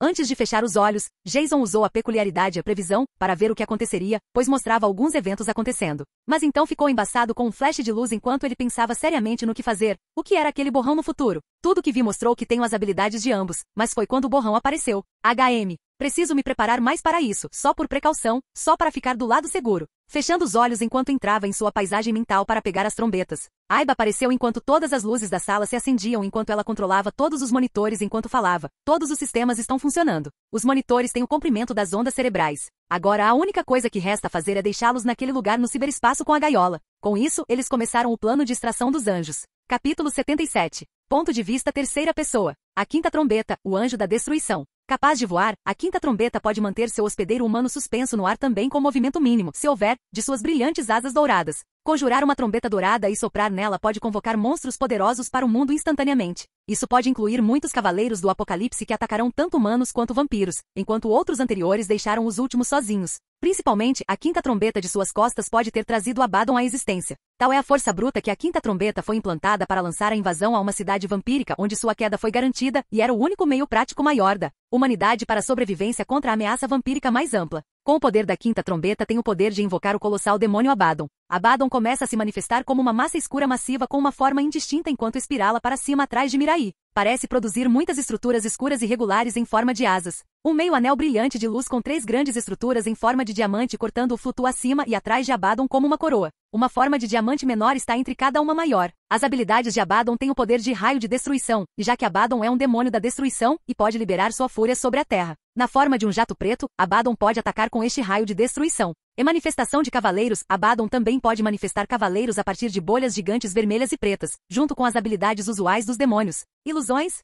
Antes de fechar os olhos, Jason usou a peculiaridade e a previsão para ver o que aconteceria, pois mostrava alguns eventos acontecendo. Mas então ficou embaçado com um flash de luz enquanto ele pensava seriamente no que fazer. O que era aquele borrão no futuro? Tudo que vi mostrou que tenho as habilidades de ambos, mas foi quando o borrão apareceu. HM. Preciso me preparar mais para isso, só por precaução, só para ficar do lado seguro. Fechando os olhos enquanto entrava em sua paisagem mental para pegar as trombetas. Aiba apareceu enquanto todas as luzes da sala se acendiam enquanto ela controlava todos os monitores enquanto falava. Todos os sistemas estão funcionando. Os monitores têm o comprimento das ondas cerebrais. Agora a única coisa que resta fazer é deixá-los naquele lugar no ciberespaço com a gaiola. Com isso, eles começaram o plano de extração dos anjos. Capítulo 77. Ponto de vista terceira pessoa. A quinta trombeta, o anjo da destruição. Capaz de voar, a quinta trombeta pode manter seu hospedeiro humano suspenso no ar também com movimento mínimo, se houver, de suas brilhantes asas douradas. Conjurar uma trombeta dourada e soprar nela pode convocar monstros poderosos para o mundo instantaneamente. Isso pode incluir muitos cavaleiros do apocalipse que atacarão tanto humanos quanto vampiros, enquanto outros anteriores deixaram os últimos sozinhos. Principalmente, a quinta trombeta de suas costas pode ter trazido Abaddon à existência. Tal é a força bruta que a quinta trombeta foi implantada para lançar a invasão a uma cidade vampírica onde sua queda foi garantida e era o único meio prático maior da humanidade para a sobrevivência contra a ameaça vampírica mais ampla. Com o poder da quinta trombeta tem o poder de invocar o colossal demônio Abaddon. Abaddon começa a se manifestar como uma massa escura massiva com uma forma indistinta enquanto espirala para cima atrás de Mirai. Parece produzir muitas estruturas escuras irregulares em forma de asas. Um meio anel brilhante de luz com 3 grandes estruturas em forma de diamante cortando-o flutua acima e atrás de Abaddon como uma coroa. Uma forma de diamante menor está entre cada uma maior. As habilidades de Abaddon têm o poder de raio de destruição, e já que Abaddon é um demônio da destruição e pode liberar sua fúria sobre a terra. Na forma de um jato preto, Abaddon pode atacar com este raio de destruição. Em manifestação de cavaleiros, Abaddon também pode manifestar cavaleiros a partir de bolhas gigantes vermelhas e pretas, junto com as habilidades usuais dos demônios. Ilusões?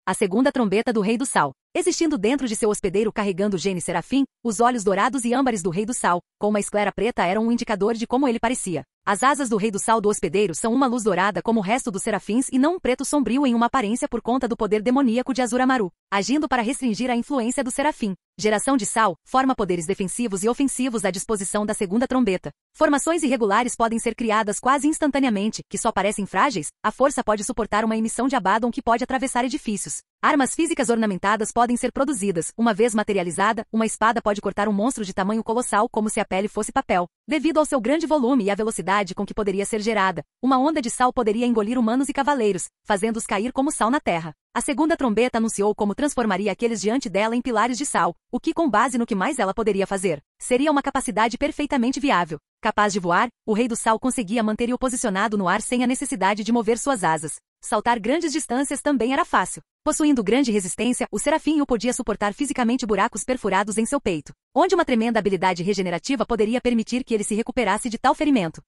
A segunda trombeta do Rei do Sal. Existindo dentro de seu hospedeiro carregando o gene serafim, os olhos dourados e âmbares do Rei do Sal, com uma esclera preta eram um indicador de como ele parecia. As asas do Rei do Sal do hospedeiro são uma luz dourada como o resto dos serafins e não um preto sombrio em uma aparência por conta do poder demoníaco de Azur Amaru, agindo para restringir a influência do serafim. Geração de sal, forma poderes defensivos e ofensivos à disposição da segunda trombeta. Formações irregulares podem ser criadas quase instantaneamente, que só parecem frágeis. A força pode suportar uma emissão de Abaddon que pode atravessar edifícios. Armas físicas ornamentadas podem ser produzidas. Uma vez materializada, uma espada pode cortar um monstro de tamanho colossal como se a pele fosse papel. Devido ao seu grande volume e à velocidade com que poderia ser gerada, uma onda de sal poderia engolir humanos e cavaleiros, fazendo-os cair como sal na terra. A segunda trombeta anunciou como transformaria aqueles diante dela em pilares de sal, o que, com base no que mais ela poderia fazer, seria uma capacidade perfeitamente viável. Capaz de voar, o Rei do Sal conseguia manter-o posicionado no ar sem a necessidade de mover suas asas. Saltar grandes distâncias também era fácil. Possuindo grande resistência, o serafim o podia suportar fisicamente buracos perfurados em seu peito, onde uma tremenda habilidade regenerativa poderia permitir que ele se recuperasse de tal ferimento.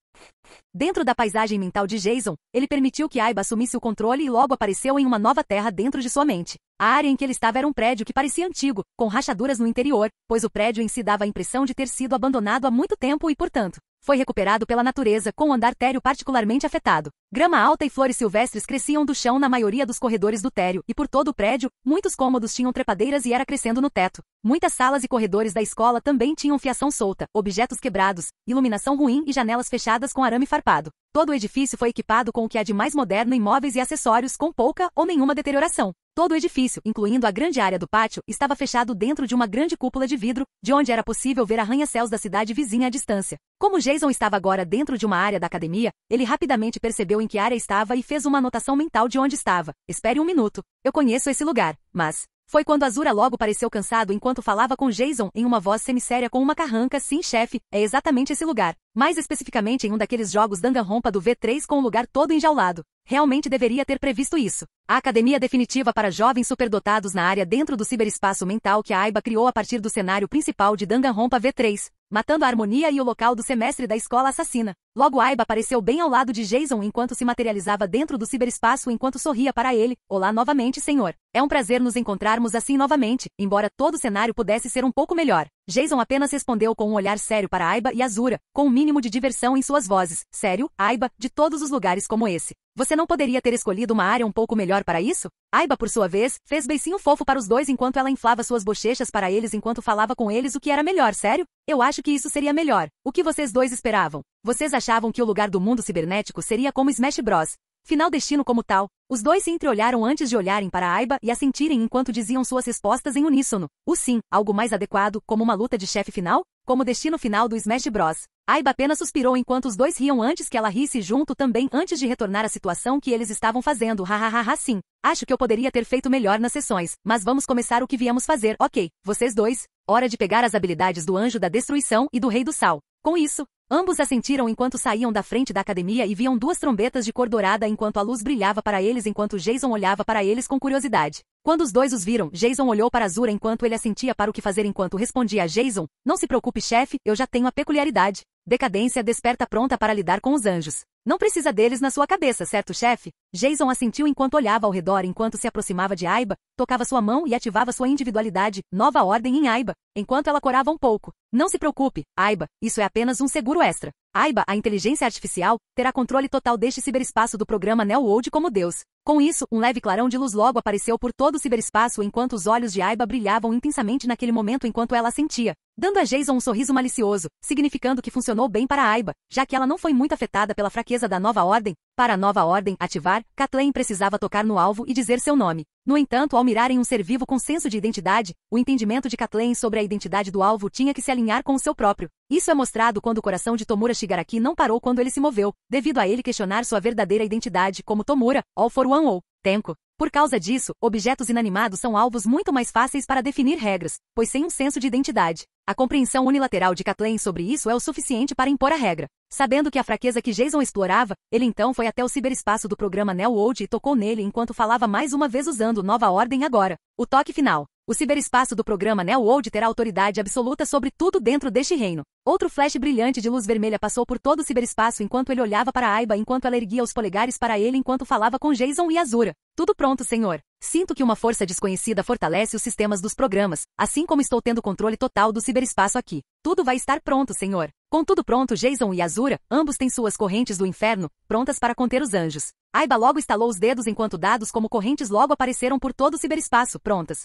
Dentro da paisagem mental de Jason, ele permitiu que Aiba assumisse o controle e logo apareceu em uma nova terra dentro de sua mente. A área em que ele estava era um prédio que parecia antigo, com rachaduras no interior, pois o prédio em si dava a impressão de ter sido abandonado há muito tempo e, portanto, foi recuperado pela natureza com o andar térreo particularmente afetado. Grama alta e flores silvestres cresciam do chão na maioria dos corredores do térreo e por todo o prédio, muitos cômodos tinham trepadeiras e era crescendo no teto. Muitas salas e corredores da escola também tinham fiação solta, objetos quebrados, iluminação ruim e janelas fechadas com arame farpado. Todo o edifício foi equipado com o que há de mais moderno em móveis e acessórios com pouca ou nenhuma deterioração. Todo o edifício, incluindo a grande área do pátio, estava fechado dentro de uma grande cúpula de vidro, de onde era possível ver arranha-céus da cidade vizinha à distância. Como Jason estava agora dentro de uma área da academia, ele rapidamente percebeu em que área estava e fez uma anotação mental de onde estava. Espere um minuto. Eu conheço esse lugar, mas... Foi quando Azura logo pareceu cansado enquanto falava com Jason em uma voz semisséria com uma carranca. Sim, chefe, é exatamente esse lugar. Mais especificamente em um daqueles jogos Danganronpa do V3 com o lugar todo enjaulado. Realmente deveria ter previsto isso. A academia definitiva para jovens superdotados na área dentro do ciberespaço mental que a Aiba criou a partir do cenário principal de Danganronpa V3, matando a harmonia e o local do semestre da escola assassina. Logo Aiba apareceu bem ao lado de Jason enquanto se materializava dentro do ciberespaço enquanto sorria para ele. Olá novamente, senhor. É um prazer nos encontrarmos assim novamente, embora todo o cenário pudesse ser um pouco melhor. Jason apenas respondeu com um olhar sério para Aiba e Azura, com um mínimo de diversão em suas vozes. Sério, Aiba, de todos os lugares como esse. Você não poderia ter escolhido uma área um pouco melhor para isso? Aiba, por sua vez, fez beicinho fofo para os dois enquanto ela inflava suas bochechas para eles enquanto falava com eles o que era melhor, sério? Eu acho que isso seria melhor. O que vocês dois esperavam? Vocês achavam que o lugar do mundo cibernético seria como Smash Bros. Final destino como tal. Os dois se entreolharam antes de olharem para Aiba e a sentirem enquanto diziam suas respostas em uníssono. O sim, algo mais adequado, como uma luta de chefe final? Como o destino final do Smash Bros. Aiba apenas suspirou enquanto os dois riam antes que ela risse junto também antes de retornar à situação que eles estavam fazendo. Hahaha, sim. Acho que eu poderia ter feito melhor nas sessões, mas vamos começar o que viemos fazer. Ok, vocês dois. Hora de pegar as habilidades do Anjo da Destruição e do Rei do Sal. Com isso, ambos assentiram enquanto saíam da frente da academia e viam duas trombetas de cor dourada enquanto a luz brilhava para eles enquanto Jason olhava para eles com curiosidade. Quando os dois os viram, Jason olhou para Azura enquanto ele assentia para o que fazer enquanto respondia a Jason, não se preocupe chefe, eu já tenho a peculiaridade. Decadência desperta pronta para lidar com os anjos. Não precisa deles na sua cabeça, certo, chefe? Jason assentiu enquanto olhava ao redor enquanto se aproximava de Aiba, tocava sua mão e ativava sua individualidade, nova ordem em Aiba, enquanto ela corava um pouco. Não se preocupe, Aiba, isso é apenas um seguro extra. Aiba, a inteligência artificial, terá controle total deste ciberespaço do programa Neo-World como Deus. Com isso, um leve clarão de luz logo apareceu por todo o ciberespaço enquanto os olhos de Aiba brilhavam intensamente naquele momento enquanto ela assentia, dando a Jason um sorriso malicioso, significando que funcionou bem para Aiba, já que ela não foi muito afetada pela fraqueza da nova ordem. Para a nova ordem ativar, Kathleen precisava tocar no alvo e dizer seu nome. No entanto, ao mirarem um ser vivo com senso de identidade, o entendimento de Kathleen sobre a identidade do alvo tinha que se alinhar com o seu próprio. Isso é mostrado quando o coração de Tomura Shigaraki não parou quando ele se moveu, devido a ele questionar sua verdadeira identidade como Tomura, All for One ou Tenko. Por causa disso, objetos inanimados são alvos muito mais fáceis para definir regras, pois sem um senso de identidade. A compreensão unilateral de Kathleen sobre isso é o suficiente para impor a regra. Sabendo que a fraqueza que Jason explorava, ele então foi até o ciberespaço do programa Neo-World e tocou nele enquanto falava mais uma vez usando Nova Ordem agora. O toque final. O ciberespaço do programa Neo-World terá autoridade absoluta sobre tudo dentro deste reino. Outro flash brilhante de luz vermelha passou por todo o ciberespaço enquanto ele olhava para Aiba enquanto ela erguia os polegares para ele enquanto falava com Jason e Azura. Tudo pronto, senhor. Sinto que uma força desconhecida fortalece os sistemas dos programas, assim como estou tendo controle total do ciberespaço aqui. Tudo vai estar pronto, senhor. Com tudo pronto, Jason e Azura, ambos têm suas correntes do inferno, prontas para conter os anjos. Aiba logo estalou os dedos enquanto dados como correntes logo apareceram por todo o ciberespaço, prontas.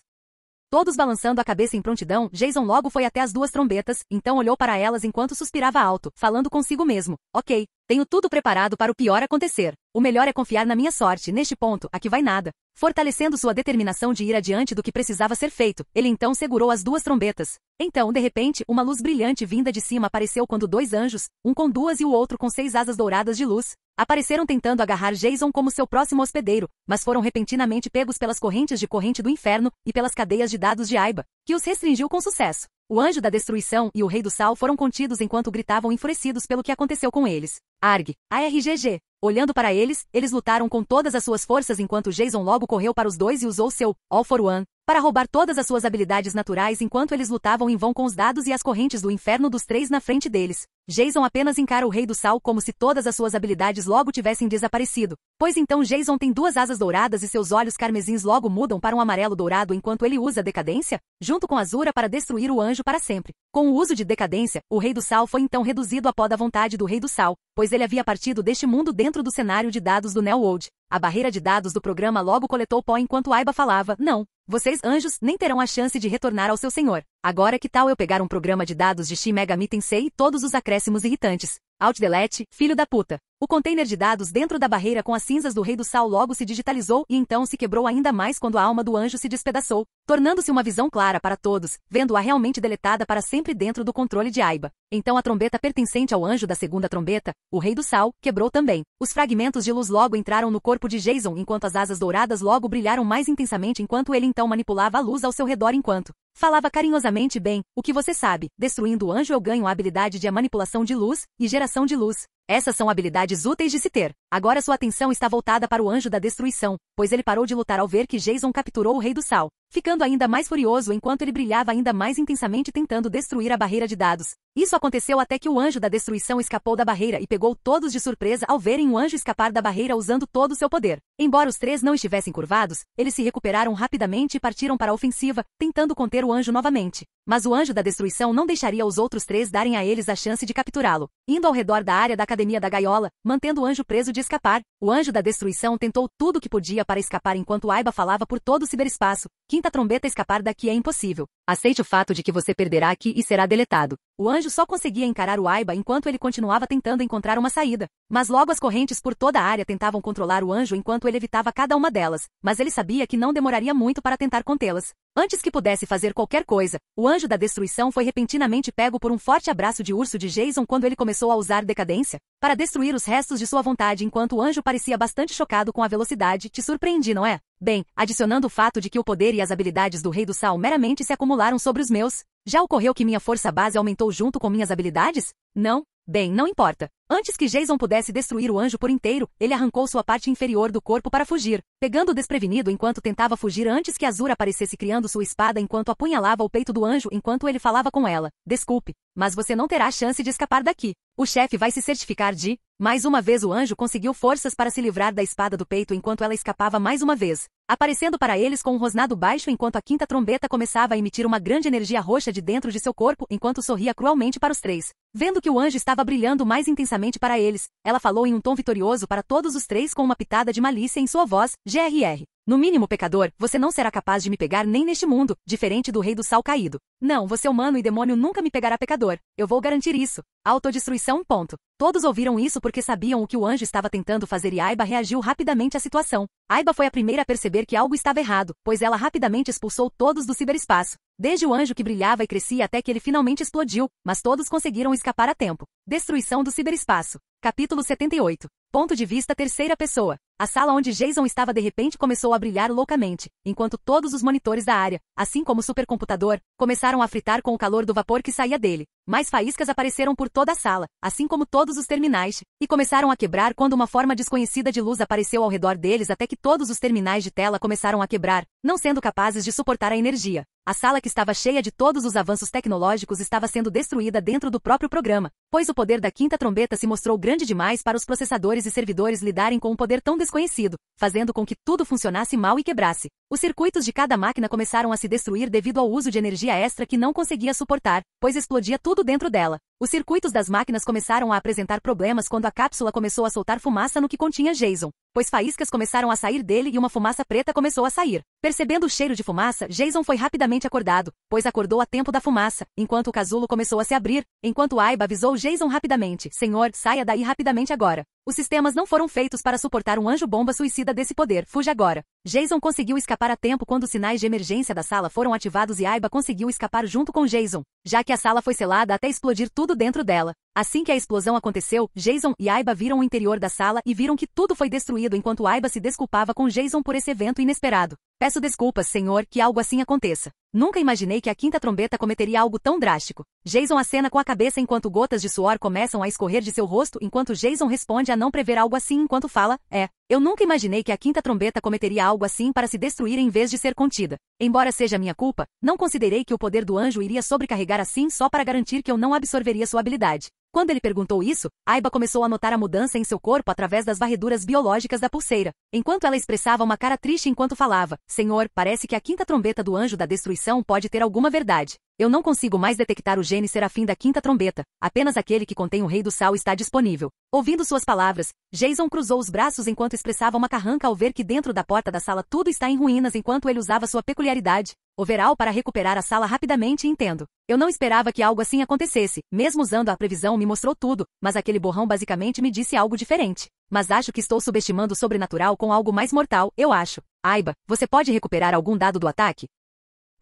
Todos balançando a cabeça em prontidão, Jason logo foi até as duas trombetas, então olhou para elas enquanto suspirava alto, falando consigo mesmo. Ok, tenho tudo preparado para o pior acontecer. O melhor é confiar na minha sorte, neste ponto, aqui vai nada. Fortalecendo sua determinação de ir adiante do que precisava ser feito, ele então segurou as duas trombetas. Então, de repente, uma luz brilhante vinda de cima apareceu quando dois anjos, um com duas e o outro com 6 asas douradas de luz, apareceram tentando agarrar Jason como seu próximo hospedeiro, mas foram repentinamente pegos pelas correntes de corrente do inferno e pelas cadeias de dados de Aiba, que os restringiu com sucesso. O anjo da destruição e o rei do sal foram contidos enquanto gritavam enfurecidos pelo que aconteceu com eles. Arg, ARGG. Olhando para eles, eles lutaram com todas as suas forças enquanto Jason logo correu para os dois e usou seu All for One para roubar todas as suas habilidades naturais enquanto eles lutavam em vão com os dados e as correntes do inferno dos três na frente deles. Jason apenas encara o rei do sal como se todas as suas habilidades logo tivessem desaparecido. Pois então Jason tem duas asas douradas e seus olhos carmesins logo mudam para um amarelo dourado enquanto ele usa decadência, junto com Azura para destruir o anjo para sempre. Com o uso de decadência, o rei do sal foi então reduzido a pó da vontade do rei do sal, pois ele havia partido deste mundo dentro do cenário de dados do Neo-World. A barreira de dados do programa logo coletou pó enquanto Aiba falava, não. Vocês, anjos, nem terão a chance de retornar ao seu senhor. Agora que tal eu pegar um programa de dados de Shin Megami Tensei e todos os acréscimos irritantes? Alt delete, filho da puta. O container de dados dentro da barreira com as cinzas do rei do sal logo se digitalizou e então se quebrou ainda mais quando a alma do anjo se despedaçou, tornando-se uma visão clara para todos, vendo-a realmente deletada para sempre dentro do controle de Aiba. Então a trombeta pertencente ao anjo da segunda trombeta, o rei do sal, quebrou também. Os fragmentos de luz logo entraram no corpo de Jason enquanto as asas douradas logo brilharam mais intensamente enquanto ele então manipulava a luz ao seu redor enquanto falava carinhosamente bem, o que você sabe, destruindo o anjo eu ganho a habilidade de manipulação de luz e geração de luz. Essas são habilidades úteis de se ter. Agora sua atenção está voltada para o anjo da destruição, pois ele parou de lutar ao ver que Jason capturou o rei do sal, ficando ainda mais furioso enquanto ele brilhava ainda mais intensamente tentando destruir a barreira de dados. Isso aconteceu até que o anjo da destruição escapou da barreira e pegou todos de surpresa ao verem o anjo escapar da barreira usando todo o seu poder. Embora os três não estivessem curvados, eles se recuperaram rapidamente e partiram para a ofensiva, tentando conter o anjo novamente. Mas o anjo da destruição não deixaria os outros três darem a eles a chance de capturá-lo. Indo ao redor da área da academia da gaiola, mantendo o anjo preso de escapar, o anjo da destruição tentou tudo o que podia para escapar enquanto Aiba falava por todo o ciberespaço. Quinta trombeta, escapar daqui é impossível. Aceite o fato de que você perderá aqui e será deletado. O anjo só conseguia encarar o Aiba enquanto ele continuava tentando encontrar uma saída. Mas logo as correntes por toda a área tentavam controlar o anjo enquanto ele evitava cada uma delas, mas ele sabia que não demoraria muito para tentar contê-las. Antes que pudesse fazer qualquer coisa, o anjo da destruição foi repentinamente pego por um forte abraço de urso de Jason quando ele começou a usar decadência para destruir os restos de sua vontade enquanto o anjo parecia bastante chocado com a velocidade. Te surpreendi, não é? Bem, adicionando o fato de que o poder e as habilidades do rei do sal meramente se acumularam sobre os meus, já ocorreu que minha força base aumentou junto com minhas habilidades? Não? Bem, não importa. Antes que Jason pudesse destruir o anjo por inteiro, ele arrancou sua parte inferior do corpo para fugir, pegando-o desprevenido enquanto tentava fugir antes que Azura aparecesse criando sua espada enquanto apunhalava o peito do anjo enquanto ele falava com ela. Desculpe, mas você não terá chance de escapar daqui. O chefe vai se certificar de... Mais uma vez o anjo conseguiu forças para se livrar da espada do peito enquanto ela escapava mais uma vez. aparecendo para eles com um rosnado baixo enquanto a quinta trombeta começava a emitir uma grande energia roxa de dentro de seu corpo enquanto sorria cruelmente para os três. Vendo que o anjo estava brilhando mais intensamente para eles, ela falou em um tom vitorioso para todos os três com uma pitada de malícia em sua voz, GRR. No mínimo, pecador, você não será capaz de me pegar nem neste mundo, diferente do rei do sal caído. Não, você humano e demônio nunca me pegará, pecador. Eu vou garantir isso. Autodestruição, ponto. Todos ouviram isso porque sabiam o que o anjo estava tentando fazer e Aiba reagiu rapidamente à situação. Aiba foi a primeira a perceber que algo estava errado, pois ela rapidamente expulsou todos do ciberespaço. Desde o anjo que brilhava e crescia até que ele finalmente explodiu, mas todos conseguiram escapar a tempo. Destruição do ciberespaço. Capítulo 78. Ponto de vista terceira pessoa. A sala onde Jason estava de repente começou a brilhar loucamente, enquanto todos os monitores da área, assim como o supercomputador, começaram a fritar com o calor do vapor que saía dele. Mais faíscas apareceram por toda a sala, assim como todos os terminais, e começaram a quebrar quando uma forma desconhecida de luz apareceu ao redor deles até que todos os terminais de tela começaram a quebrar, não sendo capazes de suportar a energia. A sala que estava cheia de todos os avanços tecnológicos estava sendo destruída dentro do próprio programa, pois o poder da quinta trombeta se mostrou grande demais para os processadores e servidores lidarem com um poder tão desconhecido, fazendo com que tudo funcionasse mal e quebrasse. Os circuitos de cada máquina começaram a se destruir devido ao uso de energia extra que não conseguia suportar, pois explodia tudo dentro dela. Os circuitos das máquinas começaram a apresentar problemas quando a cápsula começou a soltar fumaça no que continha Jason, pois faíscas começaram a sair dele e uma fumaça preta começou a sair. Percebendo o cheiro de fumaça, Jason foi rapidamente acordado, pois acordou a tempo da fumaça, enquanto o casulo começou a se abrir, enquanto Aiba avisou Jason rapidamente, Senhor, saia daí rapidamente agora. Os sistemas não foram feitos para suportar um anjo-bomba suicida desse poder, fuja agora. Jason conseguiu escapar a tempo quando os sinais de emergência da sala foram ativados e Aiba conseguiu escapar junto com Jason, já que a sala foi selada até explodir tudo dentro dela. Assim que a explosão aconteceu, Jason e Aiba viram o interior da sala e viram que tudo foi destruído enquanto Aiba se desculpava com Jason por esse evento inesperado. Peço desculpas, Senhor, que algo assim aconteça. Nunca imaginei que a quinta trombeta cometeria algo tão drástico. Jason acena com a cabeça enquanto gotas de suor começam a escorrer de seu rosto enquanto Jason responde a não prever algo assim enquanto fala, eu nunca imaginei que a quinta trombeta cometeria algo assim para se destruir em vez de ser contida. Embora seja minha culpa, não considerei que o poder do anjo iria sobrecarregar assim só para garantir que eu não absorveria sua habilidade. Quando ele perguntou isso, Aiba começou a notar a mudança em seu corpo através das varreduras biológicas da pulseira, enquanto ela expressava uma cara triste enquanto falava, Senhor, parece que a quinta trombeta do anjo da destruição pode ter alguma verdade. Eu não consigo mais detectar o gene serafim da quinta trombeta, apenas aquele que contém o rei do sal está disponível. Ouvindo suas palavras, Jason cruzou os braços enquanto expressava uma carranca ao ver que dentro da porta da sala tudo está em ruínas enquanto ele usava sua peculiaridade, overall para recuperar a sala rapidamente e entendo. Eu não esperava que algo assim acontecesse, mesmo usando a previsão me mostrou tudo, mas aquele borrão basicamente me disse algo diferente. Mas acho que estou subestimando o sobrenatural com algo mais mortal, eu acho. Aiba, você pode recuperar algum dado do ataque?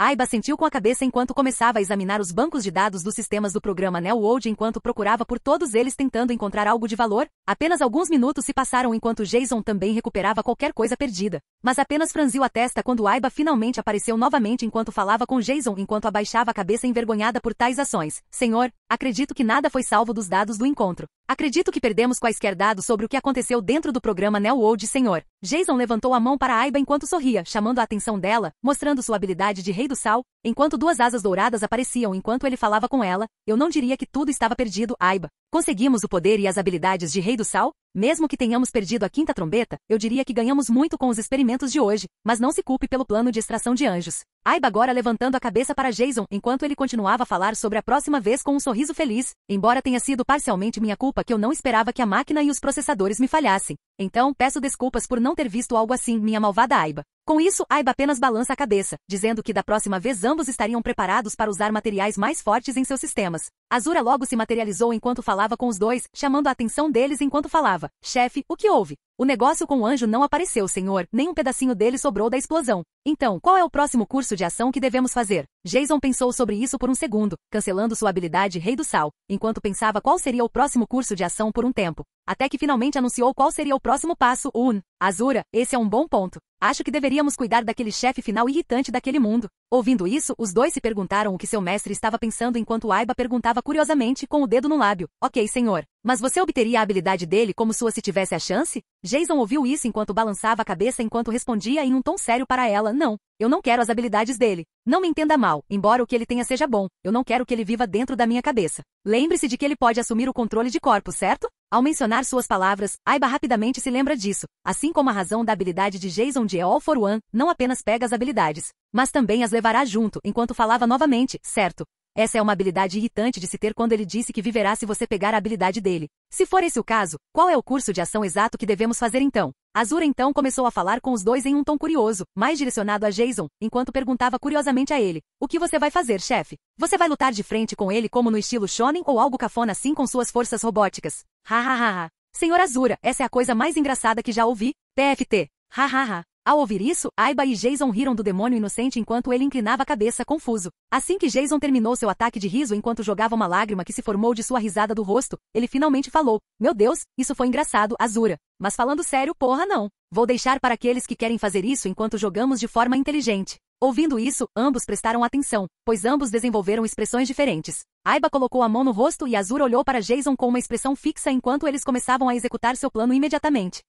Aiba sentiu com a cabeça enquanto começava a examinar os bancos de dados dos sistemas do programa Neoworld enquanto procurava por todos eles tentando encontrar algo de valor. Apenas alguns minutos se passaram enquanto Jason também recuperava qualquer coisa perdida. Mas apenas franziu a testa quando Aiba finalmente apareceu novamente enquanto falava com Jason enquanto abaixava a cabeça envergonhada por tais ações. Senhor, acredito que nada foi salvo dos dados do encontro. Acredito que perdemos quaisquer dados sobre o que aconteceu dentro do programa Neoworld, Senhor. Jason levantou a mão para Aiba enquanto sorria, chamando a atenção dela, mostrando sua habilidade de rei do sal, enquanto duas asas douradas apareciam enquanto ele falava com ela. Eu não diria que tudo estava perdido, Aiba. Conseguimos o poder e as habilidades de rei do sal? Mesmo que tenhamos perdido a quinta trombeta, eu diria que ganhamos muito com os experimentos de hoje, mas não se culpe pelo plano de extração de anjos. Aiba agora levantando a cabeça para Jason enquanto ele continuava a falar sobre a próxima vez com um sorriso feliz, embora tenha sido parcialmente minha culpa que eu não esperava que a máquina e os processadores me falhassem. Então, peço desculpas por não ter visto algo assim, minha malvada Aiba. Com isso, Aiba apenas balança a cabeça, dizendo que da próxima vez ambos estariam preparados para usar materiais mais fortes em seus sistemas. Azura logo se materializou enquanto falava com os dois, chamando a atenção deles enquanto falava. Chefe, o que houve? O negócio com o anjo não apareceu, senhor, nem um pedacinho dele sobrou da explosão. Então, qual é o próximo curso de ação que devemos fazer? Jason pensou sobre isso por um segundo, cancelando sua habilidade Rei do Sal, enquanto pensava qual seria o próximo curso de ação por um tempo. Até que finalmente anunciou qual seria o próximo passo, Azura, esse é um bom ponto. Acho que deveríamos cuidar daquele chefe final irritante daquele mundo. Ouvindo isso, os dois se perguntaram o que seu mestre estava pensando enquanto Aiba perguntava curiosamente com o dedo no lábio. Ok, senhor. Mas você obteria a habilidade dele como sua se tivesse a chance? Jason ouviu isso enquanto balançava a cabeça enquanto respondia em um tom sério para ela. Não, eu não quero as habilidades dele. Não me entenda mal, embora o que ele tenha seja bom, eu não quero que ele viva dentro da minha cabeça. Lembre-se de que ele pode assumir o controle de corpos, certo? Ao mencionar suas palavras, Aiba rapidamente se lembra disso, assim como a razão da habilidade de Jason de All for One, não apenas pega as habilidades, mas também as levará junto, enquanto falava novamente, certo? Essa é uma habilidade irritante de se ter quando ele disse que viverá se você pegar a habilidade dele. Se for esse o caso, qual é o curso de ação exato que devemos fazer então? Azura então começou a falar com os dois em um tom curioso, mais direcionado a Jason, enquanto perguntava curiosamente a ele, o que você vai fazer, chefe? Você vai lutar de frente com ele como no estilo shonen ou algo cafona assim com suas forças robóticas? Hahaha. Senhor Azura, essa é a coisa mais engraçada que já ouvi. PFT. Hahaha. Ao ouvir isso, Aiba e Jason riram do demônio inocente enquanto ele inclinava a cabeça confuso. Assim que Jason terminou seu ataque de riso enquanto jogava uma lágrima que se formou de sua risada do rosto, ele finalmente falou, meu Deus, isso foi engraçado, Azura. Mas falando sério, porra não. Vou deixar para aqueles que querem fazer isso enquanto jogamos de forma inteligente. Ouvindo isso, ambos prestaram atenção, pois ambos desenvolveram expressões diferentes. Aiba colocou a mão no rosto e Azura olhou para Jason com uma expressão fixa enquanto eles começavam a executar seu plano imediatamente.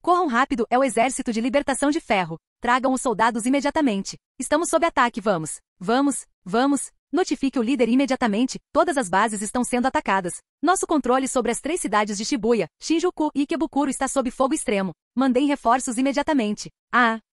Corram rápido, é o exército de libertação de ferro. Tragam os soldados imediatamente. Estamos sob ataque, vamos. Vamos. Notifique o líder imediatamente, todas as bases estão sendo atacadas. Nosso controle sobre as 3 cidades de Shibuya, Shinjuku e Ikebukuro está sob fogo extremo. Mandem reforços imediatamente.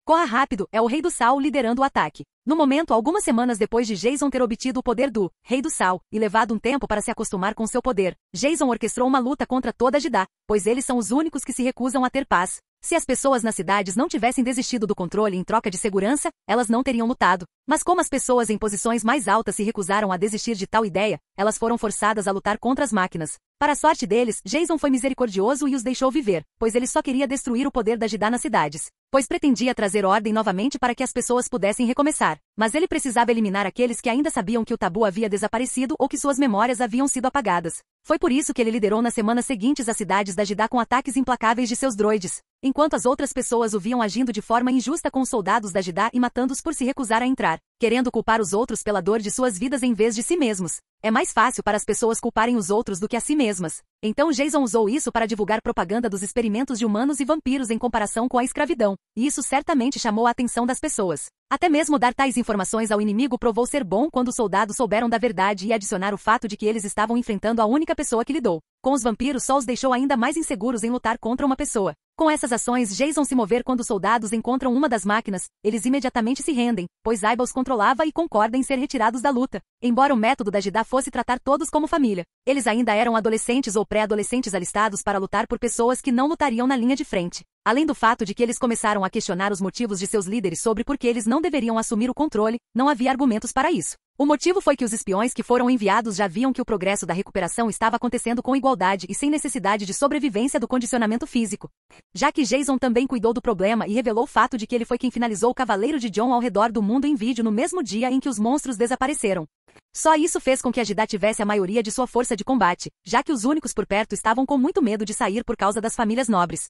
Corra rápido, é o Rei do Sal liderando o ataque. No momento, algumas semanas depois de Jason ter obtido o poder do Rei do Sal, e levado um tempo para se acostumar com seu poder, Jason orquestrou uma luta contra toda a Jidá, pois eles são os únicos que se recusam a ter paz. Se as pessoas nas cidades não tivessem desistido do controle em troca de segurança, elas não teriam lutado. Mas como as pessoas em posições mais altas se recusaram a desistir de tal ideia, elas foram forçadas a lutar contra as máquinas. Para a sorte deles, Jason foi misericordioso e os deixou viver, pois ele só queria destruir o poder da Jidá nas cidades. Pois pretendia trazer ordem novamente para que as pessoas pudessem recomeçar. Mas ele precisava eliminar aqueles que ainda sabiam que o tabu havia desaparecido ou que suas memórias haviam sido apagadas. Foi por isso que ele liderou nas semanas seguintes as cidades da Jidá com ataques implacáveis de seus droides, enquanto as outras pessoas o viam agindo de forma injusta com os soldados da Jidá e matando-os por se recusar a entrar, querendo culpar os outros pela dor de suas vidas em vez de si mesmos. É mais fácil para as pessoas culparem os outros do que a si mesmas. Então Jason usou isso para divulgar propaganda dos experimentos de humanos e vampiros em comparação com a escravidão, e isso certamente chamou a atenção das pessoas. Até mesmo dar tais informações ao inimigo provou ser bom quando os soldados souberam da verdade e adicionar o fato de que eles estavam enfrentando a única pessoa que lidou com os vampiros só os deixou ainda mais inseguros em lutar contra uma pessoa. Com essas ações, Jason se mover quando os soldados encontram uma das máquinas, eles imediatamente se rendem, pois Aiba os controlava e concorda em ser retirados da luta. Embora o método da Jidá fosse tratar todos como família, eles ainda eram adolescentes ou pré-adolescentes alistados para lutar por pessoas que não lutariam na linha de frente. Além do fato de que eles começaram a questionar os motivos de seus líderes sobre por que eles não deveriam assumir o controle, não havia argumentos para isso. O motivo foi que os espiões que foram enviados já viam que o progresso da recuperação estava acontecendo com igualdade e sem necessidade de sobrevivência do condicionamento físico. Já que Jason também cuidou do problema e revelou o fato de que ele foi quem finalizou o Cavaleiro de John ao redor do mundo em vídeo no mesmo dia em que os monstros desapareceram. Só isso fez com que a Jidá tivesse a maioria de sua força de combate, já que os únicos por perto estavam com muito medo de sair por causa das famílias nobres.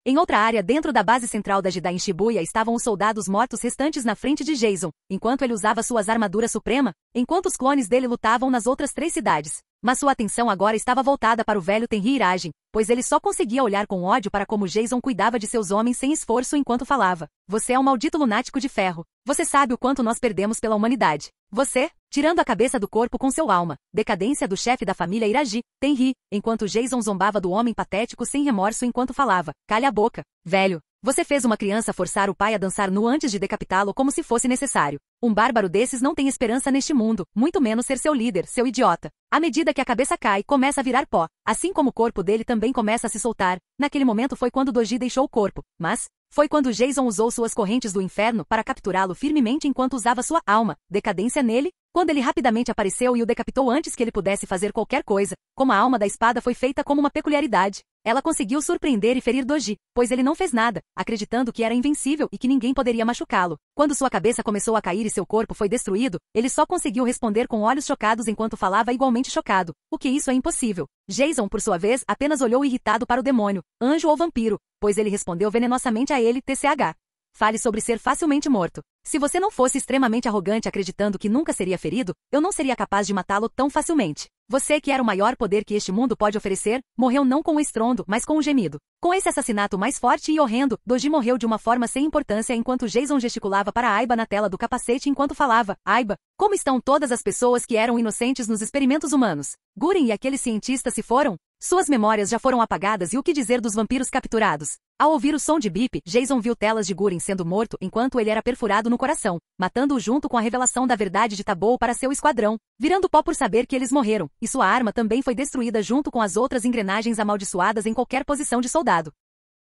Em outra área dentro da base central da Jidá em Shibuya estavam os soldados mortos restantes na frente de Jason, enquanto ele usava suas armaduras suprema, enquanto os clones dele lutavam nas outras 3 cidades. Mas sua atenção agora estava voltada para o velho Tenri Iragen, pois ele só conseguia olhar com ódio para como Jason cuidava de seus homens sem esforço enquanto falava. Você é um maldito lunático de ferro. Você sabe o quanto nós perdemos pela humanidade. Você, tirando a cabeça do corpo com seu alma. Decadência do chefe da família Iraji, Tenri, enquanto Jason zombava do homem patético sem remorso enquanto falava. Calha a boca, velho. Você fez uma criança forçar o pai a dançar nu antes de decapitá-lo como se fosse necessário. Um bárbaro desses não tem esperança neste mundo, muito menos ser seu líder, seu idiota. À medida que a cabeça cai, começa a virar pó, assim como o corpo dele também começa a se soltar. Naquele momento foi quando Doji deixou o corpo, mas foi quando Jason usou suas correntes do inferno para capturá-lo firmemente enquanto usava sua alma, decadência nele, quando ele rapidamente apareceu e o decapitou antes que ele pudesse fazer qualquer coisa, como a alma da espada foi feita como uma peculiaridade. Ela conseguiu surpreender e ferir Doji, pois ele não fez nada, acreditando que era invencível e que ninguém poderia machucá-lo. Quando sua cabeça começou a cair e seu corpo foi destruído, ele só conseguiu responder com olhos chocados enquanto falava igualmente chocado. O que isso é impossível. Jason, por sua vez, apenas olhou irritado para o demônio, anjo ou vampiro, pois ele respondeu venenosamente a ele, TCH. Fale sobre ser facilmente morto. Se você não fosse extremamente arrogante acreditando que nunca seria ferido, eu não seria capaz de matá-lo tão facilmente. Você que era o maior poder que este mundo pode oferecer, morreu não com um estrondo, mas com um gemido. Com esse assassinato mais forte e horrendo, Doji morreu de uma forma sem importância enquanto Jason gesticulava para Aiba na tela do capacete enquanto falava. Aiba, como estão todas as pessoas que eram inocentes nos experimentos humanos? Guren e aqueles cientistas se foram? Suas memórias já foram apagadas e o que dizer dos vampiros capturados? Ao ouvir o som de bip, Jason viu telas de Guren sendo morto enquanto ele era perfurado no coração, matando-o junto com a revelação da verdade de Taboo para seu esquadrão, virando pó por saber que eles morreram, e sua arma também foi destruída junto com as outras engrenagens amaldiçoadas em qualquer posição de soldado.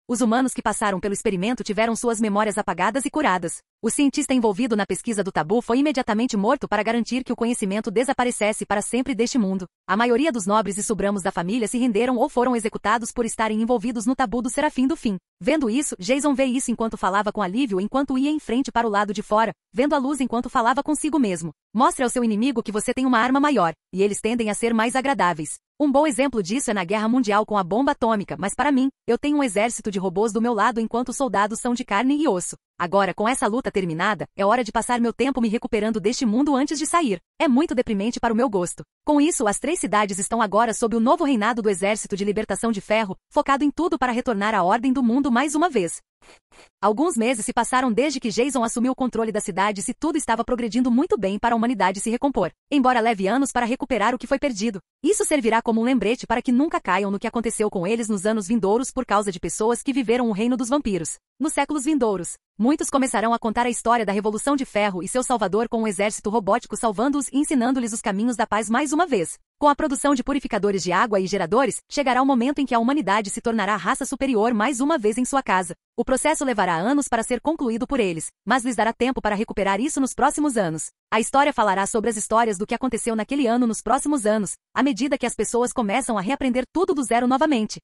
Os humanos que passaram pelo experimento tiveram suas memórias apagadas e curadas. O cientista envolvido na pesquisa do Taboo foi imediatamente morto para garantir que o conhecimento desaparecesse para sempre deste mundo. A maioria dos nobres e subramos da família se renderam ou foram executados por estarem envolvidos no tabu do Serafim do Fim. Vendo isso, Jason vê isso enquanto falava com alívio enquanto ia em frente para o lado de fora, vendo a luz enquanto falava consigo mesmo. Mostre ao seu inimigo que você tem uma arma maior, e eles tendem a ser mais agradáveis. Um bom exemplo disso é na Guerra Mundial com a bomba atômica, mas para mim, eu tenho um exército de robôs do meu lado enquanto os soldados são de carne e osso. Agora, com essa luta terminada, é hora de passar meu tempo me recuperando deste mundo antes de sair. É muito deprimente para o meu gosto. Com isso, as 3 cidades estão agora sob o novo reinado do Exército de Libertação de Ferro, focado em tudo para retornar à ordem do mundo mais uma vez. Alguns meses se passaram desde que Jason assumiu o controle da cidade e tudo estava progredindo muito bem para a humanidade se recompor, embora leve anos para recuperar o que foi perdido. Isso servirá como um lembrete para que nunca caiam no que aconteceu com eles nos anos vindouros por causa de pessoas que viveram o reino dos vampiros. Nos séculos vindouros, muitos começarão a contar a história da Revolução de Ferro e seu salvador com um exército robótico salvando-os e ensinando-lhes os caminhos da paz mais uma vez. Com a produção de purificadores de água e geradores, chegará o momento em que a humanidade se tornará a raça superior mais uma vez em sua casa. O processo levará anos para ser concluído por eles, mas lhes dará tempo para recuperar isso nos próximos anos. A história falará sobre as histórias do que aconteceu naquele ano nos próximos anos, à medida que as pessoas começam a reaprender tudo do zero novamente.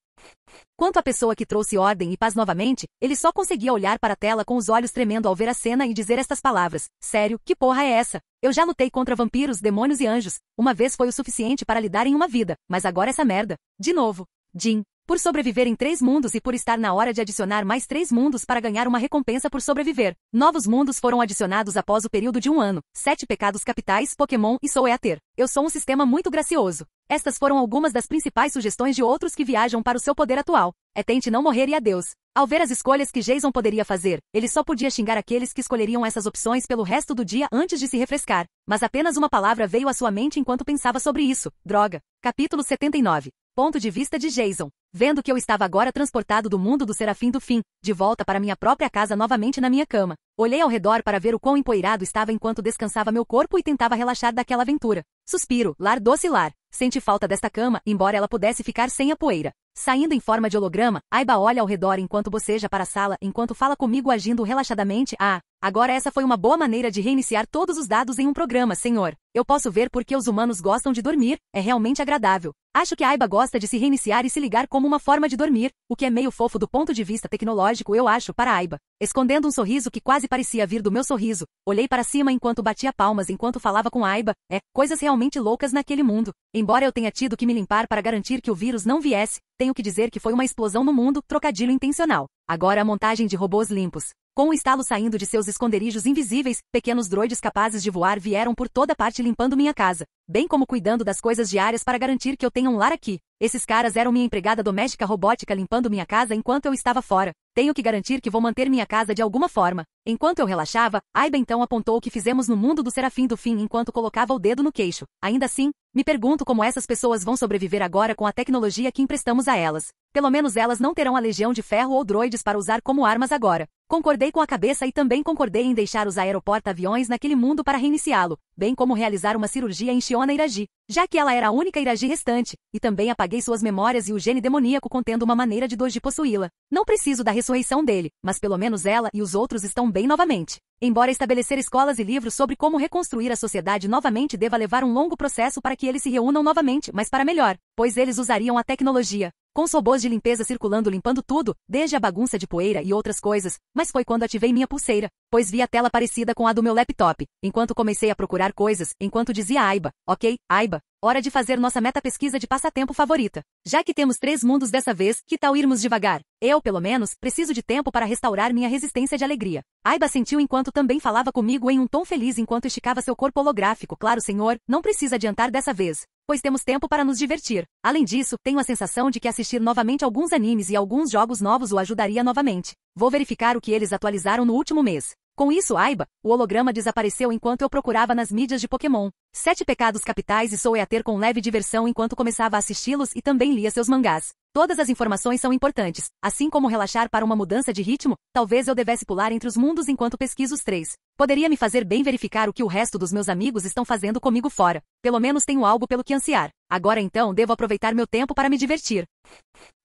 Quanto à pessoa que trouxe ordem e paz novamente, ele só conseguia olhar para a tela com os olhos tremendo ao ver a cena e dizer estas palavras: sério, que porra é essa? Eu já lutei contra vampiros, demônios e anjos. Uma vez foi o suficiente para lhe darem uma vida, mas agora essa merda. De novo. Jin. Por sobreviver em 3 mundos e por estar na hora de adicionar mais 3 mundos para ganhar uma recompensa por sobreviver. Novos mundos foram adicionados após o período de 1 ano. 7 pecados capitais, Pokémon e Soul Eater. Eu sou um sistema muito gracioso. Estas foram algumas das principais sugestões de outros que viajam para o seu poder atual. Tente não morrer e adeus. Ao ver as escolhas que Jason poderia fazer, ele só podia xingar aqueles que escolheriam essas opções pelo resto do dia antes de se refrescar. Mas apenas uma palavra veio à sua mente enquanto pensava sobre isso. Droga. Capítulo 79. Ponto de vista de Jason. Vendo que eu estava agora transportado do mundo do Serafim do Fim, de volta para minha própria casa novamente na minha cama. Olhei ao redor para ver o quão empoeirado estava enquanto descansava meu corpo e tentava relaxar daquela aventura. Suspiro, lar doce lar. Senti falta desta cama, embora ela pudesse ficar sem a poeira. Saindo em forma de holograma, Aiba olha ao redor enquanto boceja para a sala, enquanto fala comigo agindo relaxadamente. Agora essa foi uma boa maneira de reiniciar todos os dados em um programa, senhor. Eu posso ver porque os humanos gostam de dormir, é realmente agradável. Acho que Aiba gosta de se reiniciar e se ligar como uma forma de dormir, o que é meio fofo do ponto de vista tecnológico, eu acho, para Aiba. Escondendo um sorriso que quase parecia vir do meu sorriso, olhei para cima enquanto batia palmas enquanto falava com Aiba. Coisas realmente loucas naquele mundo. Embora eu tenha tido que me limpar para garantir que o vírus não viesse, tenho que dizer que foi uma explosão no mundo, trocadilho intencional. Agora a montagem de robôs limpos. Com o estalo saindo de seus esconderijos invisíveis, pequenos droides capazes de voar vieram por toda parte limpando minha casa, bem como cuidando das coisas diárias para garantir que eu tenha um lar aqui. Esses caras eram minha empregada doméstica robótica limpando minha casa enquanto eu estava fora. Tenho que garantir que vou manter minha casa de alguma forma. Enquanto eu relaxava, Aiba então apontou o que fizemos no mundo do Serafim do Fim enquanto colocava o dedo no queixo. Ainda assim, me pergunto como essas pessoas vão sobreviver agora com a tecnologia que emprestamos a elas. Pelo menos elas não terão a Legião de Ferro ou droides para usar como armas agora. Concordei com a cabeça e também concordei em deixar os aeroporta-aviões naquele mundo para reiniciá-lo, bem como realizar uma cirurgia em Shiona Iraji, já que ela era a única Iraji restante, e também apaguei suas memórias e o gene demoníaco contendo uma maneira de Doji possuí-la. Não preciso da ressurreição dele, mas pelo menos ela e os outros estão bem novamente. Embora estabelecer escolas e livros sobre como reconstruir a sociedade novamente deva levar um longo processo para que eles se reúnam novamente, mas para melhor, pois eles usariam a tecnologia. Com os robôs de limpeza circulando limpando tudo, desde a bagunça de poeira e outras coisas, mas foi quando ativei minha pulseira, pois vi a tela parecida com a do meu laptop, enquanto comecei a procurar coisas, enquanto dizia Aiba, ok, Aiba, hora de fazer nossa meta-pesquisa de passatempo favorita. Já que temos 3 mundos dessa vez, que tal irmos devagar? Eu, pelo menos, preciso de tempo para restaurar minha resistência de alegria. Aiba sentiu enquanto também falava comigo em um tom feliz enquanto esticava seu corpo holográfico. Claro, senhor, não precisa adiantar dessa vez, pois temos tempo para nos divertir. Além disso, tenho a sensação de que assistir novamente alguns animes e alguns jogos novos o ajudaria novamente. Vou verificar o que eles atualizaram no último mês. Com isso, Aiba, o holograma desapareceu enquanto eu procurava nas mídias de Pokémon. 7 pecados capitais e sou a ter com leve diversão enquanto começava a assisti-los e também lia seus mangás. Todas as informações são importantes, assim como relaxar para uma mudança de ritmo, talvez eu devesse pular entre os mundos enquanto pesquiso os 3. Poderia me fazer bem verificar o que o resto dos meus amigos estão fazendo comigo fora. Pelo menos tenho algo pelo que ansiar. Agora então devo aproveitar meu tempo para me divertir.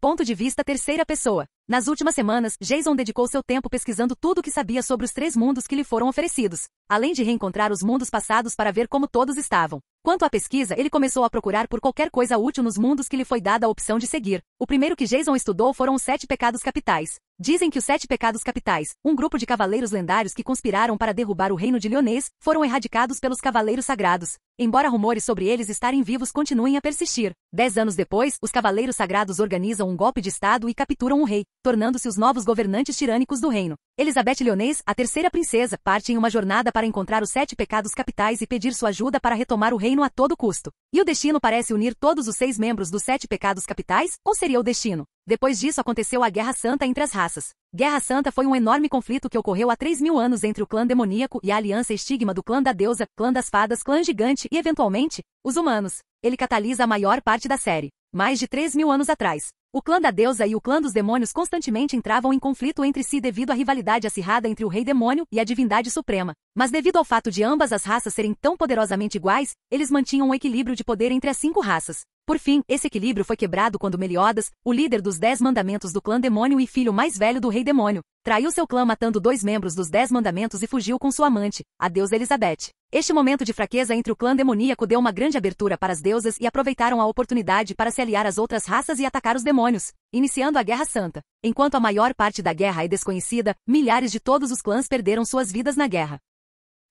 Ponto de vista terceira pessoa. Nas últimas semanas, Jason dedicou seu tempo pesquisando tudo o que sabia sobre os 3 mundos que lhe foram oferecidos, além de reencontrar os mundos passados para ver como todos estavam. Quanto à pesquisa, ele começou a procurar por qualquer coisa útil nos mundos que lhe foi dada a opção de seguir. O primeiro que Jason estudou foram os 7 pecados capitais. Dizem que os 7 pecados capitais, um grupo de cavaleiros lendários que conspiraram para derrubar o reino de Lyonesse, foram erradicados pelos cavaleiros sagrados. Embora rumores sobre eles estarem vivos continuem a persistir. 10 anos depois, os cavaleiros sagrados organizam um golpe de estado e capturam o rei, tornando-se os novos governantes tirânicos do reino. Elizabeth Lyonesse, a terceira princesa, parte em uma jornada para encontrar os 7 pecados capitais e pedir sua ajuda para retomar o reino a todo custo. E o destino parece unir todos os 6 membros dos 7 pecados capitais, ou seria o destino? Depois disso aconteceu a Guerra Santa entre as raças. Guerra Santa foi um enorme conflito que ocorreu há 3.000 anos entre o clã demoníaco e a aliança estigma do clã da deusa, clã das fadas, clã gigante e, eventualmente, os humanos. Ele catalisa a maior parte da série. Mais de 3.000 anos atrás, o clã da deusa e o clã dos demônios constantemente entravam em conflito entre si devido à rivalidade acirrada entre o rei demônio e a divindade suprema. Mas devido ao fato de ambas as raças serem tão poderosamente iguais, eles mantinham um equilíbrio de poder entre as 5 raças. Por fim, esse equilíbrio foi quebrado quando Meliodas, o líder dos 10 mandamentos do clã demônio e filho mais velho do rei demônio, traiu seu clã matando 2 membros dos 10 mandamentos e fugiu com sua amante, a deusa Elizabeth. Este momento de fraqueza entre o clã demoníaco deu uma grande abertura para as deusas e aproveitaram a oportunidade para se aliar às outras raças e atacar os demônios, iniciando a Guerra Santa. Enquanto a maior parte da guerra é desconhecida, milhares de todos os clãs perderam suas vidas na guerra.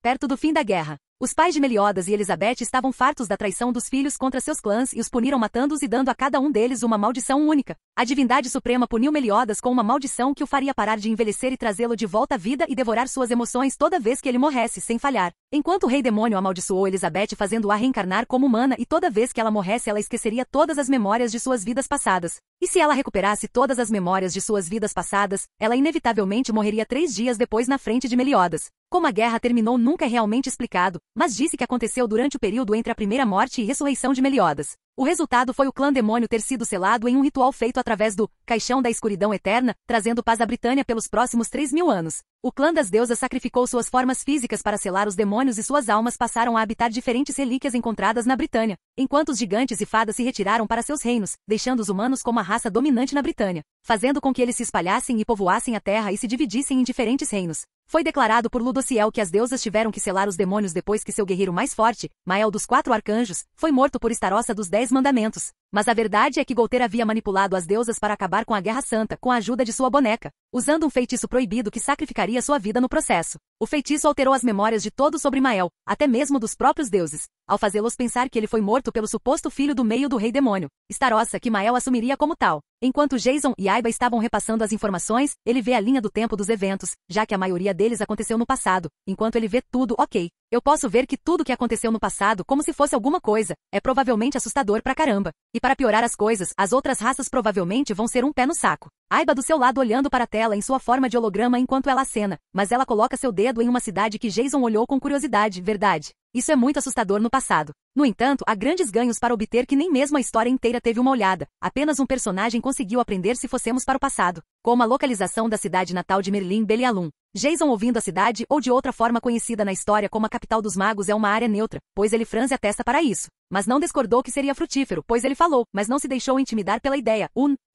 Perto do fim da guerra, os pais de Meliodas e Elizabeth estavam fartos da traição dos filhos contra seus clãs e os puniram matando-os e dando a cada um deles uma maldição única. A divindade suprema puniu Meliodas com uma maldição que o faria parar de envelhecer e trazê-lo de volta à vida e devorar suas emoções toda vez que ele morresse, sem falhar. Enquanto o rei demônio amaldiçoou Elizabeth fazendo-a reencarnar como humana e toda vez que ela morresse ela esqueceria todas as memórias de suas vidas passadas. E se ela recuperasse todas as memórias de suas vidas passadas, ela inevitavelmente morreria 3 dias depois na frente de Meliodas. Como a guerra terminou nunca é realmente explicado, mas disse que aconteceu durante o período entre a primeira morte e ressurreição de Meliodas. O resultado foi o clã demônio ter sido selado em um ritual feito através do Caixão da Escuridão Eterna, trazendo paz à Britânia pelos próximos 3.000 anos. O clã das deusas sacrificou suas formas físicas para selar os demônios e suas almas passaram a habitar diferentes relíquias encontradas na Britânia, enquanto os gigantes e fadas se retiraram para seus reinos, deixando os humanos como a raça dominante na Britânia, fazendo com que eles se espalhassem e povoassem a terra e se dividissem em diferentes reinos. Foi declarado por Ludociel que as deusas tiveram que selar os demônios depois que seu guerreiro mais forte, Mael dos 4 arcanjos, foi morto por Starossa dos 10 mandamentos. Mas a verdade é que Golter havia manipulado as deusas para acabar com a Guerra Santa com a ajuda de sua boneca, usando um feitiço proibido que sacrificaria sua vida no processo. O feitiço alterou as memórias de todos sobre Mael, até mesmo dos próprios deuses, ao fazê-los pensar que ele foi morto pelo suposto filho do meio do rei demônio, Starossa, que Mael assumiria como tal. Enquanto Jason e Aiba estavam repassando as informações, ele vê a linha do tempo dos eventos, já que a maioria deles aconteceu no passado. Enquanto ele vê tudo, ok. Eu posso ver que tudo que aconteceu no passado como se fosse alguma coisa, é provavelmente assustador pra caramba. E para piorar as coisas, as outras raças provavelmente vão ser um pé no saco. Aiba do seu lado olhando para a tela em sua forma de holograma enquanto ela acena, mas ela coloca seu dedo em uma cidade que Jason olhou com curiosidade, verdade. Isso é muito assustador no passado. No entanto, há grandes ganhos para obter que nem mesmo a história inteira teve uma olhada. Apenas um personagem conseguiu aprender se fossemos para o passado. Como a localização da cidade natal de Merlin Belialum. Jason ouvindo a cidade, ou de outra forma conhecida na história como a capital dos magos é uma área neutra, pois ele franze a testa para isso. Mas não discordou que seria frutífero, pois ele falou, mas não se deixou intimidar pela ideia.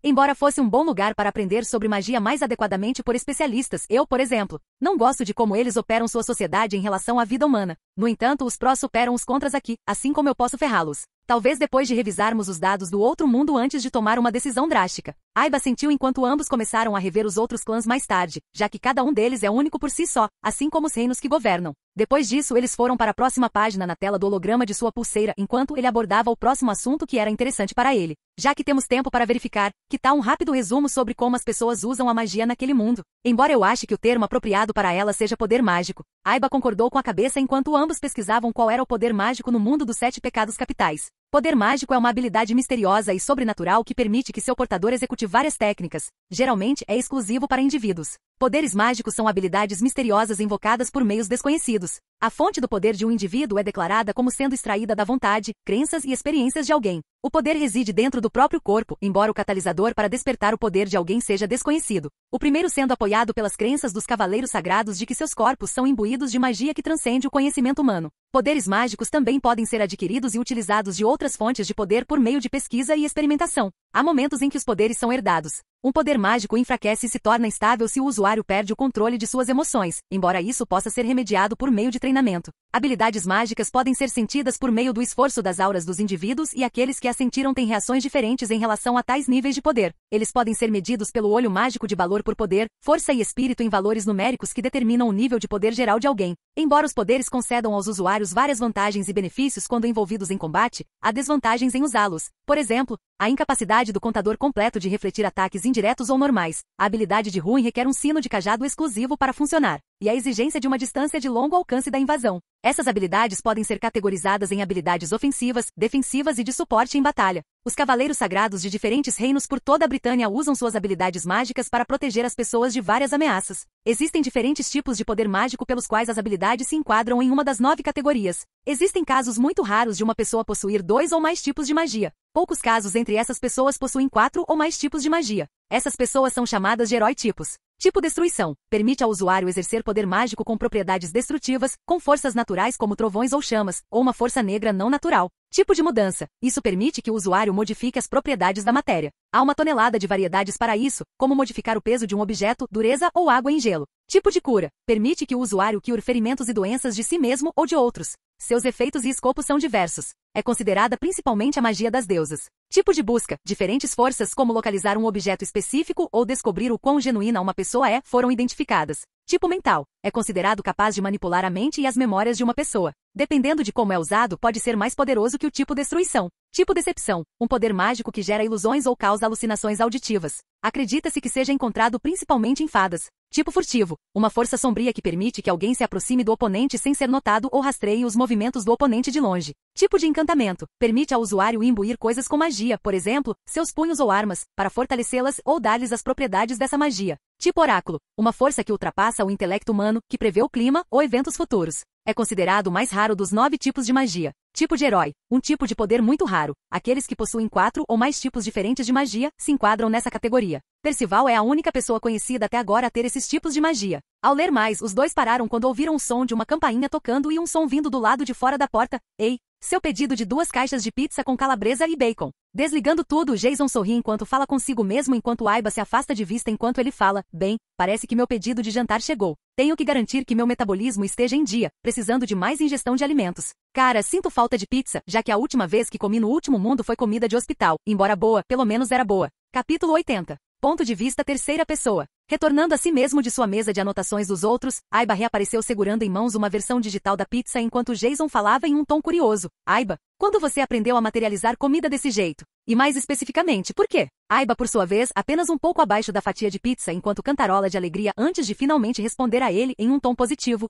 Embora fosse um bom lugar para aprender sobre magia mais adequadamente por especialistas, eu, por exemplo, não gosto de como eles operam sua sociedade em relação à vida humana. No entanto, os prós superam os contras aqui, assim como eu posso ferrá-los. Talvez depois de revisarmos os dados do outro mundo antes de tomar uma decisão drástica. Aiba sentiu enquanto ambos começaram a rever os outros clãs mais tarde, já que cada um deles é único por si só, assim como os reinos que governam. Depois disso, eles foram para a próxima página na tela do holograma de sua pulseira enquanto ele abordava o próximo assunto que era interessante para ele. Já que temos tempo para verificar, que tal um rápido resumo sobre como as pessoas usam a magia naquele mundo? Embora eu ache que o termo apropriado para ela seja poder mágico, Aiba concordou com a cabeça enquanto ambos pesquisavam qual era o poder mágico no mundo dos 7 pecados capitais. Poder mágico é uma habilidade misteriosa e sobrenatural que permite que seu portador execute várias técnicas. Geralmente é exclusivo para indivíduos. Poderes mágicos são habilidades misteriosas invocadas por meios desconhecidos. A fonte do poder de um indivíduo é declarada como sendo extraída da vontade, crenças e experiências de alguém. O poder reside dentro do próprio corpo, embora o catalisador para despertar o poder de alguém seja desconhecido. O primeiro sendo apoiado pelas crenças dos cavaleiros sagrados de que seus corpos são imbuídos de magia que transcende o conhecimento humano. Poderes mágicos também podem ser adquiridos e utilizados de outras fontes de poder por meio de pesquisa e experimentação. Há momentos em que os poderes são herdados. Um poder mágico enfraquece e se torna instável se o usuário perde o controle de suas emoções, embora isso possa ser remediado por meio de treinamento. Habilidades mágicas podem ser sentidas por meio do esforço das auras dos indivíduos e aqueles que as sentiram têm reações diferentes em relação a tais níveis de poder. Eles podem ser medidos pelo olho mágico de valor por poder, força e espírito em valores numéricos que determinam o nível de poder geral de alguém. Embora os poderes concedam aos usuários várias vantagens e benefícios quando envolvidos em combate, há desvantagens em usá-los. Por exemplo, a incapacidade do contador completo de refletir ataques indiretos ou normais. A habilidade de Ruin requer um sino de cajado exclusivo para funcionar, e a exigência de uma distância de longo alcance da invasão. Essas habilidades podem ser categorizadas em habilidades ofensivas, defensivas e de suporte em batalha. Os cavaleiros sagrados de diferentes reinos por toda a Britânia usam suas habilidades mágicas para proteger as pessoas de várias ameaças. Existem diferentes tipos de poder mágico pelos quais as habilidades se enquadram em uma das 9 categorias. Existem casos muito raros de uma pessoa possuir 2 ou mais tipos de magia. Poucos casos entre essas pessoas possuem 4 ou mais tipos de magia. Essas pessoas são chamadas de herói-tipos. Tipo destruição. Permite ao usuário exercer poder mágico com propriedades destrutivas, com forças naturais como trovões ou chamas, ou uma força negra não natural. Tipo de mudança. Isso permite que o usuário modifique as propriedades da matéria. Há uma tonelada de variedades para isso, como modificar o peso de um objeto, dureza ou água em gelo. Tipo de cura. Permite que o usuário cure ferimentos e doenças de si mesmo ou de outros. Seus efeitos e escopo são diversos. É considerada principalmente a magia das deusas. Tipo de busca. Diferentes forças como localizar um objeto específico ou descobrir o quão genuína uma pessoa é, foram identificadas. Tipo mental. É considerado capaz de manipular a mente e as memórias de uma pessoa. Dependendo de como é usado, pode ser mais poderoso que o tipo destruição. Tipo decepção. Um poder mágico que gera ilusões ou causa alucinações auditivas. Acredita-se que seja encontrado principalmente em fadas. Tipo furtivo. Uma força sombria que permite que alguém se aproxime do oponente sem ser notado ou rastreie os movimentos do oponente de longe. Tipo de encantamento. Permite ao usuário imbuir coisas com magia, por exemplo, seus punhos ou armas, para fortalecê-las ou dar-lhes as propriedades dessa magia. Tipo oráculo. Uma força que ultrapassa o intelecto humano, que prevê o clima ou eventos futuros. É considerado o mais raro dos 9 tipos de magia. Tipo de herói. Um tipo de poder muito raro. Aqueles que possuem 4 ou mais tipos diferentes de magia se enquadram nessa categoria. Percival é a única pessoa conhecida até agora a ter esses tipos de magia. Ao ler mais, os dois pararam quando ouviram o som de uma campainha tocando e um som vindo do lado de fora da porta. Ei! Seu pedido de 2 caixas de pizza com calabresa e bacon. Desligando tudo, Jason sorri enquanto fala consigo mesmo enquanto Aiba se afasta de vista enquanto ele fala, bem, parece que meu pedido de jantar chegou. Tenho que garantir que meu metabolismo esteja em dia, precisando de mais ingestão de alimentos. Cara, sinto falta de pizza, já que a última vez que comi no último mundo foi comida de hospital, embora boa, pelo menos era boa. Capítulo 80. Ponto de vista terceira pessoa. Retornando a si mesmo de sua mesa de anotações dos outros, Aiba reapareceu segurando em mãos uma versão digital da pizza enquanto Jason falava em um tom curioso. Aiba, quando você aprendeu a materializar comida desse jeito? E mais especificamente, por quê? Aiba, por sua vez, apenas um pouco abaixo da fatia de pizza enquanto cantarola de alegria antes de finalmente responder a ele em um tom positivo.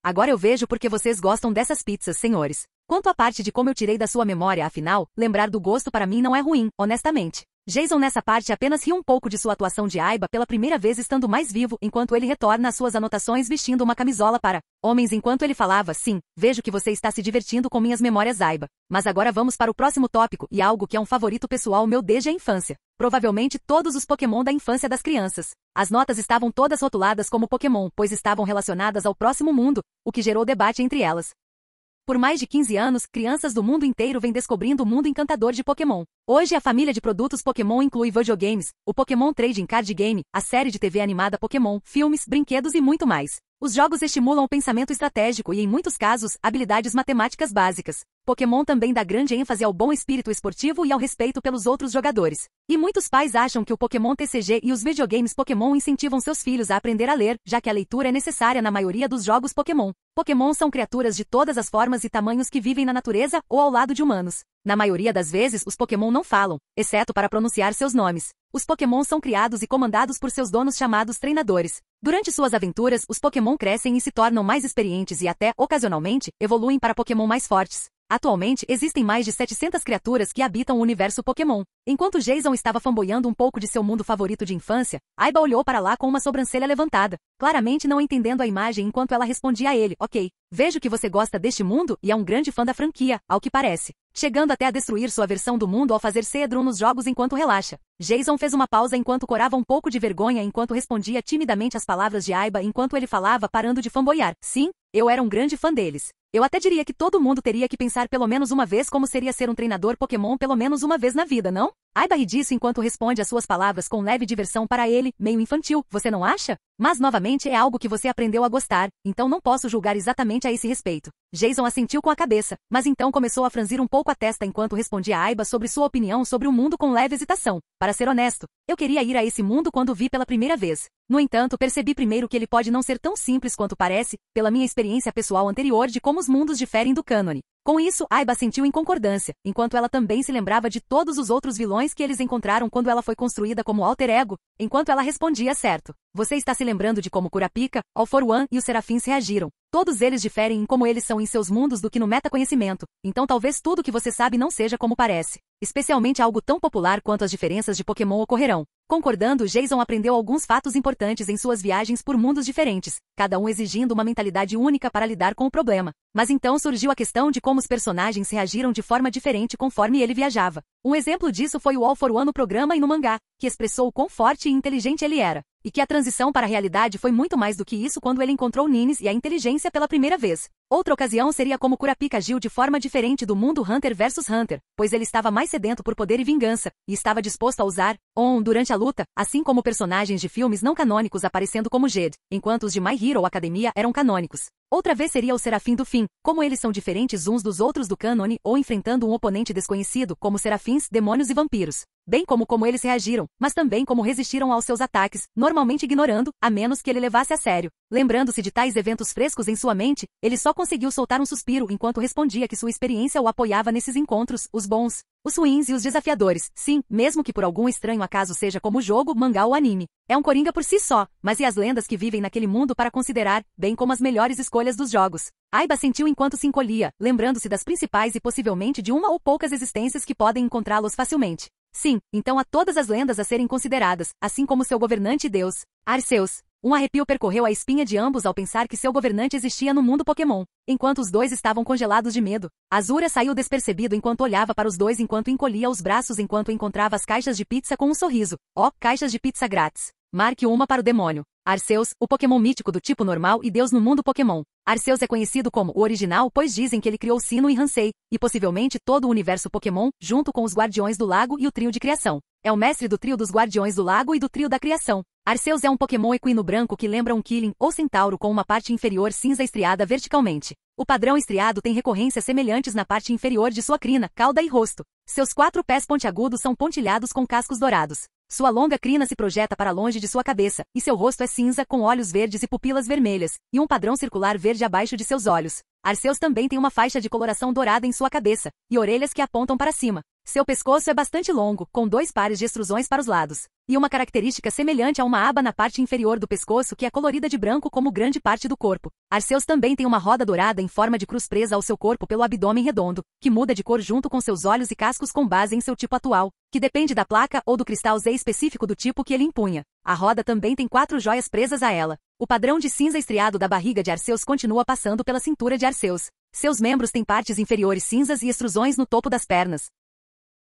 Agora eu vejo porque vocês gostam dessas pizzas, senhores. Quanto à parte de como eu tirei da sua memória, afinal, lembrar do gosto para mim não é ruim, honestamente. Jason nessa parte apenas riu um pouco de sua atuação de Aiba pela primeira vez estando mais vivo enquanto ele retorna às suas anotações vestindo uma camisola para homens enquanto ele falava, sim, vejo que você está se divertindo com minhas memórias Aiba. Mas agora vamos para o próximo tópico e algo que é um favorito pessoal meu desde a infância. Provavelmente todos os Pokémon da infância das crianças. As notas estavam todas rotuladas como Pokémon, pois estavam relacionadas ao próximo mundo, o que gerou debate entre elas. Por mais de 15 anos, crianças do mundo inteiro vêm descobrindo o mundo encantador de Pokémon. Hoje a família de produtos Pokémon inclui videogames, o Pokémon Trading Card Game, a série de TV animada Pokémon, filmes, brinquedos e muito mais. Os jogos estimulam o pensamento estratégico e, em muitos casos, habilidades matemáticas básicas. Pokémon também dá grande ênfase ao bom espírito esportivo e ao respeito pelos outros jogadores. E muitos pais acham que o Pokémon TCG e os videogames Pokémon incentivam seus filhos a aprender a ler, já que a leitura é necessária na maioria dos jogos Pokémon. Pokémon são criaturas de todas as formas e tamanhos que vivem na natureza ou ao lado de humanos. Na maioria das vezes, os Pokémon não falam, exceto para pronunciar seus nomes. Os Pokémon são criados e comandados por seus donos chamados treinadores. Durante suas aventuras, os Pokémon crescem e se tornam mais experientes e até, ocasionalmente, evoluem para Pokémon mais fortes. Atualmente, existem mais de 700 criaturas que habitam o universo Pokémon. Enquanto Jason estava fanboyando um pouco de seu mundo favorito de infância, Aiba olhou para lá com uma sobrancelha levantada, claramente não entendendo a imagem enquanto ela respondia a ele, ok. Vejo que você gosta deste mundo e é um grande fã da franquia, ao que parece. Chegando até a destruir sua versão do mundo ao fazer Cedrum nos jogos enquanto relaxa. Jason fez uma pausa enquanto corava um pouco de vergonha enquanto respondia timidamente as palavras de Aiba enquanto ele falava parando de fanboyar. Sim, eu era um grande fã deles. Eu até diria que todo mundo teria que pensar pelo menos uma vez como seria ser um treinador Pokémon pelo menos uma vez na vida, não? Aiba ri disso enquanto responde às suas palavras com leve diversão para ele, meio infantil, você não acha? Mas novamente é algo que você aprendeu a gostar, então não posso julgar exatamente a esse respeito. Jason assentiu com a cabeça, mas então começou a franzir um pouco a testa enquanto respondia a Aiba sobre sua opinião sobre o mundo com leve hesitação. Para ser honesto, eu queria ir a esse mundo quando o vi pela primeira vez. No entanto, percebi primeiro que ele pode não ser tão simples quanto parece, pela minha experiência pessoal anterior de como os mundos diferem do cânone. Com isso, Aiba sentiu em concordância, enquanto ela também se lembrava de todos os outros vilões que eles encontraram quando ela foi construída como alter ego, enquanto ela respondia certo. Você está se lembrando de como Kurapika, All for One e os Serafins reagiram. Todos eles diferem em como eles são em seus mundos do que no metaconhecimento, então talvez tudo que você sabe não seja como parece. Especialmente algo tão popular quanto as diferenças de Pokémon ocorrerão. Concordando, Jason aprendeu alguns fatos importantes em suas viagens por mundos diferentes, cada um exigindo uma mentalidade única para lidar com o problema. Mas então surgiu a questão de como os personagens reagiram de forma diferente conforme ele viajava. Um exemplo disso foi o All for One no programa e no mangá, que expressou o quão forte e inteligente ele era. E que a transição para a realidade foi muito mais do que isso quando ele encontrou Nines e a inteligência pela primeira vez. Outra ocasião seria como Kurapika agiu de forma diferente do mundo Hunter vs Hunter, pois ele estava mais sedento por poder e vingança, e estava disposto a usar durante a luta, assim como personagens de filmes não canônicos aparecendo como Jed, enquanto os de My Hero Academia eram canônicos. Outra vez seria o Serafim do fim, como eles são diferentes uns dos outros do cânone ou enfrentando um oponente desconhecido como serafins, demônios e vampiros. Bem como eles reagiram, mas também como resistiram aos seus ataques, normalmente ignorando, a menos que ele levasse a sério. Lembrando-se de tais eventos frescos em sua mente, ele só conseguiu soltar um suspiro enquanto respondia que sua experiência o apoiava nesses encontros, os bons, os ruins e os desafiadores. Sim, mesmo que por algum estranho acaso seja como jogo, mangá ou anime. É um coringa por si só, mas e as lendas que vivem naquele mundo para considerar, bem como as melhores escolhas dos jogos. Aiba sentiu enquanto se encolhia, lembrando-se das principais e possivelmente de uma ou poucas existências que podem encontrá-los facilmente. Sim, então há todas as lendas a serem consideradas, assim como seu governante Deus, Arceus. Um arrepio percorreu a espinha de ambos ao pensar que seu governante existia no mundo Pokémon. Enquanto os dois estavam congelados de medo, Azura saiu despercebido enquanto olhava para os dois enquanto encolhia os braços enquanto encontrava as caixas de pizza com um sorriso. Oh, caixas de pizza grátis. Marque uma para o demônio. Arceus, o Pokémon mítico do tipo normal e Deus no mundo Pokémon. Arceus é conhecido como o original pois dizem que ele criou Sinnoh e Hansei, e possivelmente todo o universo Pokémon, junto com os Guardiões do Lago e o trio de criação. É o mestre do trio dos Guardiões do Lago e do trio da criação. Arceus é um Pokémon equino branco que lembra um Killing ou Centauro com uma parte inferior cinza estriada verticalmente. O padrão estriado tem recorrências semelhantes na parte inferior de sua crina, cauda e rosto. Seus 4 pés pontiagudos são pontilhados com cascos dourados. Sua longa crina se projeta para longe de sua cabeça, e seu rosto é cinza com olhos verdes e pupilas vermelhas, e um padrão circular verde abaixo de seus olhos. Arceus também tem uma faixa de coloração dourada em sua cabeça, e orelhas que apontam para cima. Seu pescoço é bastante longo, com 2 pares de extrusões para os lados, e uma característica semelhante a uma aba na parte inferior do pescoço que é colorida de branco como grande parte do corpo. Arceus também tem uma roda dourada em forma de cruz presa ao seu corpo pelo abdômen redondo, que muda de cor junto com seus olhos e cascos com base em seu tipo atual, que depende da placa ou do cristal Z específico do tipo que ele empunha. A roda também tem 4 joias presas a ela. O padrão de cinza estriado da barriga de Arceus continua passando pela cintura de Arceus. Seus membros têm partes inferiores cinzas e extrusões no topo das pernas.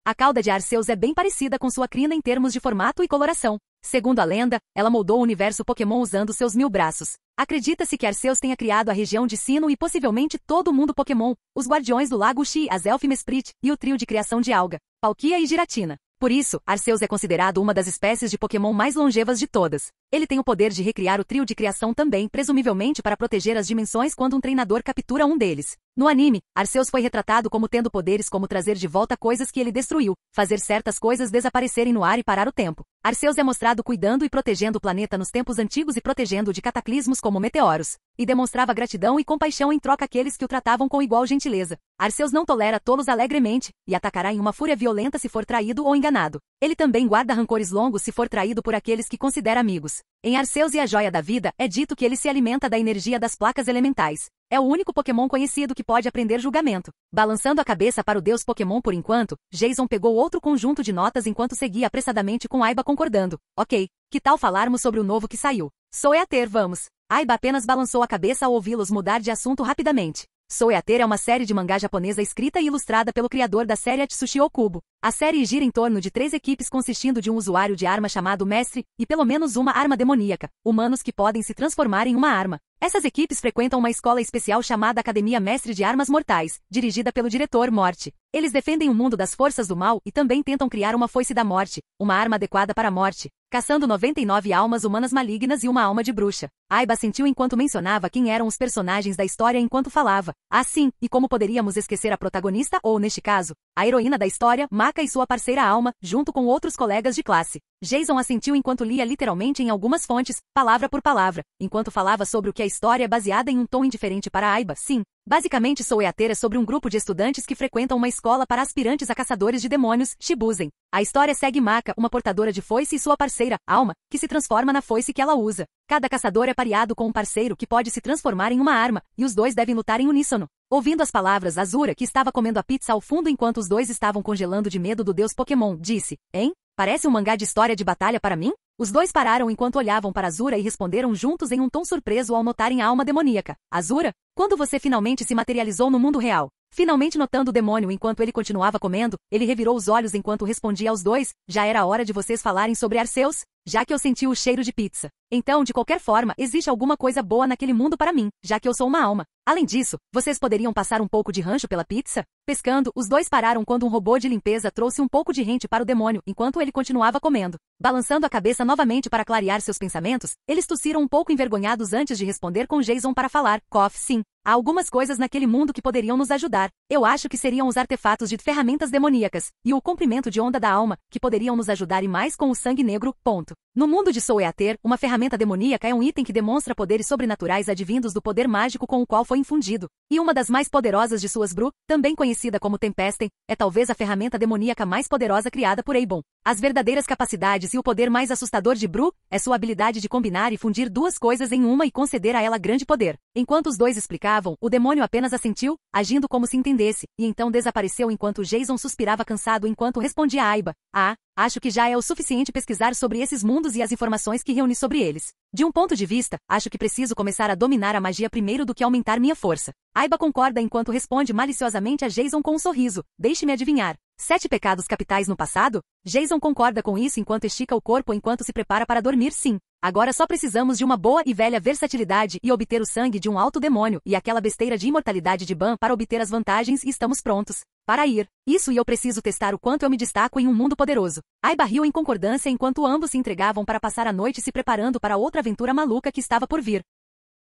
A cauda de Arceus é bem parecida com sua crina em termos de formato e coloração. Segundo a lenda, ela moldou o universo Pokémon usando seus 1000 braços. Acredita-se que Arceus tenha criado a região de Sinnoh e possivelmente todo o mundo Pokémon, os Guardiões do Lago Uxie, as Elfimesprit e o trio de criação de Alga, Palkia e Giratina. Por isso, Arceus é considerado uma das espécies de Pokémon mais longevas de todas. Ele tem o poder de recriar o trio de criação também, presumivelmente para proteger as dimensões quando um treinador captura um deles. No anime, Arceus foi retratado como tendo poderes como trazer de volta coisas que ele destruiu, fazer certas coisas desaparecerem no ar e parar o tempo. Arceus é mostrado cuidando e protegendo o planeta nos tempos antigos e protegendo-o de cataclismos como meteoros. e demonstrava gratidão e compaixão em troca àqueles que o tratavam com igual gentileza. Arceus não tolera tolos alegremente, e atacará em uma fúria violenta se for traído ou enganado. Ele também guarda rancores longos se for traído por aqueles que considera amigos. Em Arceus e a Joia da Vida, é dito que ele se alimenta da energia das placas elementais. É o único Pokémon conhecido que pode aprender julgamento. Balançando a cabeça para o deus Pokémon por enquanto, Jason pegou outro conjunto de notas enquanto seguia apressadamente com Aiba concordando. Ok, que tal falarmos sobre o novo que saiu? Soeater, vamos. Aiba apenas balançou a cabeça ao ouvi-los mudar de assunto rapidamente. Soeater é uma série de mangá japonesa escrita e ilustrada pelo criador da série Atsushi Okubo. A série gira em torno de 3 equipes consistindo de um usuário de arma chamado Mestre, e pelo menos uma arma demoníaca, humanos que podem se transformar em uma arma. Essas equipes frequentam uma escola especial chamada Academia Mestre de Armas Mortais, dirigida pelo diretor Morte. Eles defendem o mundo das forças do mal e também tentam criar uma foice da morte, uma arma adequada para a morte, caçando 99 almas humanas malignas e uma alma de bruxa. Aiba sentiu enquanto mencionava quem eram os personagens da história enquanto falava. Ah, sim, e como poderíamos esquecer a protagonista ou, neste caso, a heroína da história, Maka e sua parceira Alma, junto com outros colegas de classe. Jason assentiu enquanto lia literalmente em algumas fontes, palavra por palavra, enquanto falava sobre o que a história é baseada em um tom indiferente para Aiba. Sim, basicamente Soeater é sobre um grupo de estudantes que frequentam uma escola para aspirantes a caçadores de demônios, Shibuzen. A história segue Maka, uma portadora de foice e sua parceira, Alma, que se transforma na foice que ela usa. Cada caçador é pareado com um parceiro que pode se transformar em uma arma, e os dois devem lutar em uníssono. Ouvindo as palavras, Azura, que estava comendo a pizza ao fundo enquanto os dois estavam congelando de medo do deus Pokémon, disse, hein? Parece um mangá de história de batalha para mim? Os dois pararam enquanto olhavam para Azura e responderam juntos em um tom surpreso ao notarem a alma demoníaca. Azura, quando você finalmente se materializou no mundo real? Finalmente notando o demônio enquanto ele continuava comendo, ele revirou os olhos enquanto respondia aos dois, já era hora de vocês falarem sobre Arceus? Já que eu senti o cheiro de pizza. Então, de qualquer forma, existe alguma coisa boa naquele mundo para mim, já que eu sou uma alma. Além disso, vocês poderiam passar um pouco de rancho pela pizza? Pescando, os dois pararam quando um robô de limpeza trouxe um pouco de rente para o demônio enquanto ele continuava comendo. Balançando a cabeça novamente para clarear seus pensamentos, eles tossiram um pouco envergonhados antes de responder com Jason para falar. Cough, sim. Há algumas coisas naquele mundo que poderiam nos ajudar. Eu acho que seriam os artefatos de ferramentas demoníacas, e o comprimento de onda da alma, que poderiam nos ajudar e mais com o sangue negro, ponto. No mundo de Soeater, uma ferramenta demoníaca é um item que demonstra poderes sobrenaturais advindos do poder mágico com o qual foi infundido. E uma das mais poderosas de suas Bru, também conhecida como Tempesten, é talvez a ferramenta demoníaca mais poderosa criada por Eibon. As verdadeiras capacidades e o poder mais assustador de Bru é sua habilidade de combinar e fundir duas coisas em uma e conceder a ela grande poder. Enquanto os dois explicavam, o demônio apenas assentiu, agindo como se entendesse, e então desapareceu enquanto Jason suspirava cansado enquanto respondia a Aiba. Ah, acho que já é o suficiente pesquisar sobre esses mundos e as informações que reuni sobre eles. De um ponto de vista, acho que preciso começar a dominar a magia primeiro do que aumentar minha força. Aiba concorda enquanto responde maliciosamente a Jason com um sorriso. Deixe-me adivinhar. 7 pecados capitais no passado? Jason concorda com isso enquanto estica o corpo enquanto se prepara para dormir. Sim. Agora só precisamos de uma boa e velha versatilidade e obter o sangue de um alto demônio e aquela besteira de imortalidade de Ban para obter as vantagens e estamos prontos para ir. Isso, e eu preciso testar o quanto eu me destaco em um mundo poderoso. Aiba riu em concordância enquanto ambos se entregavam para passar a noite se preparando para outra aventura maluca que estava por vir.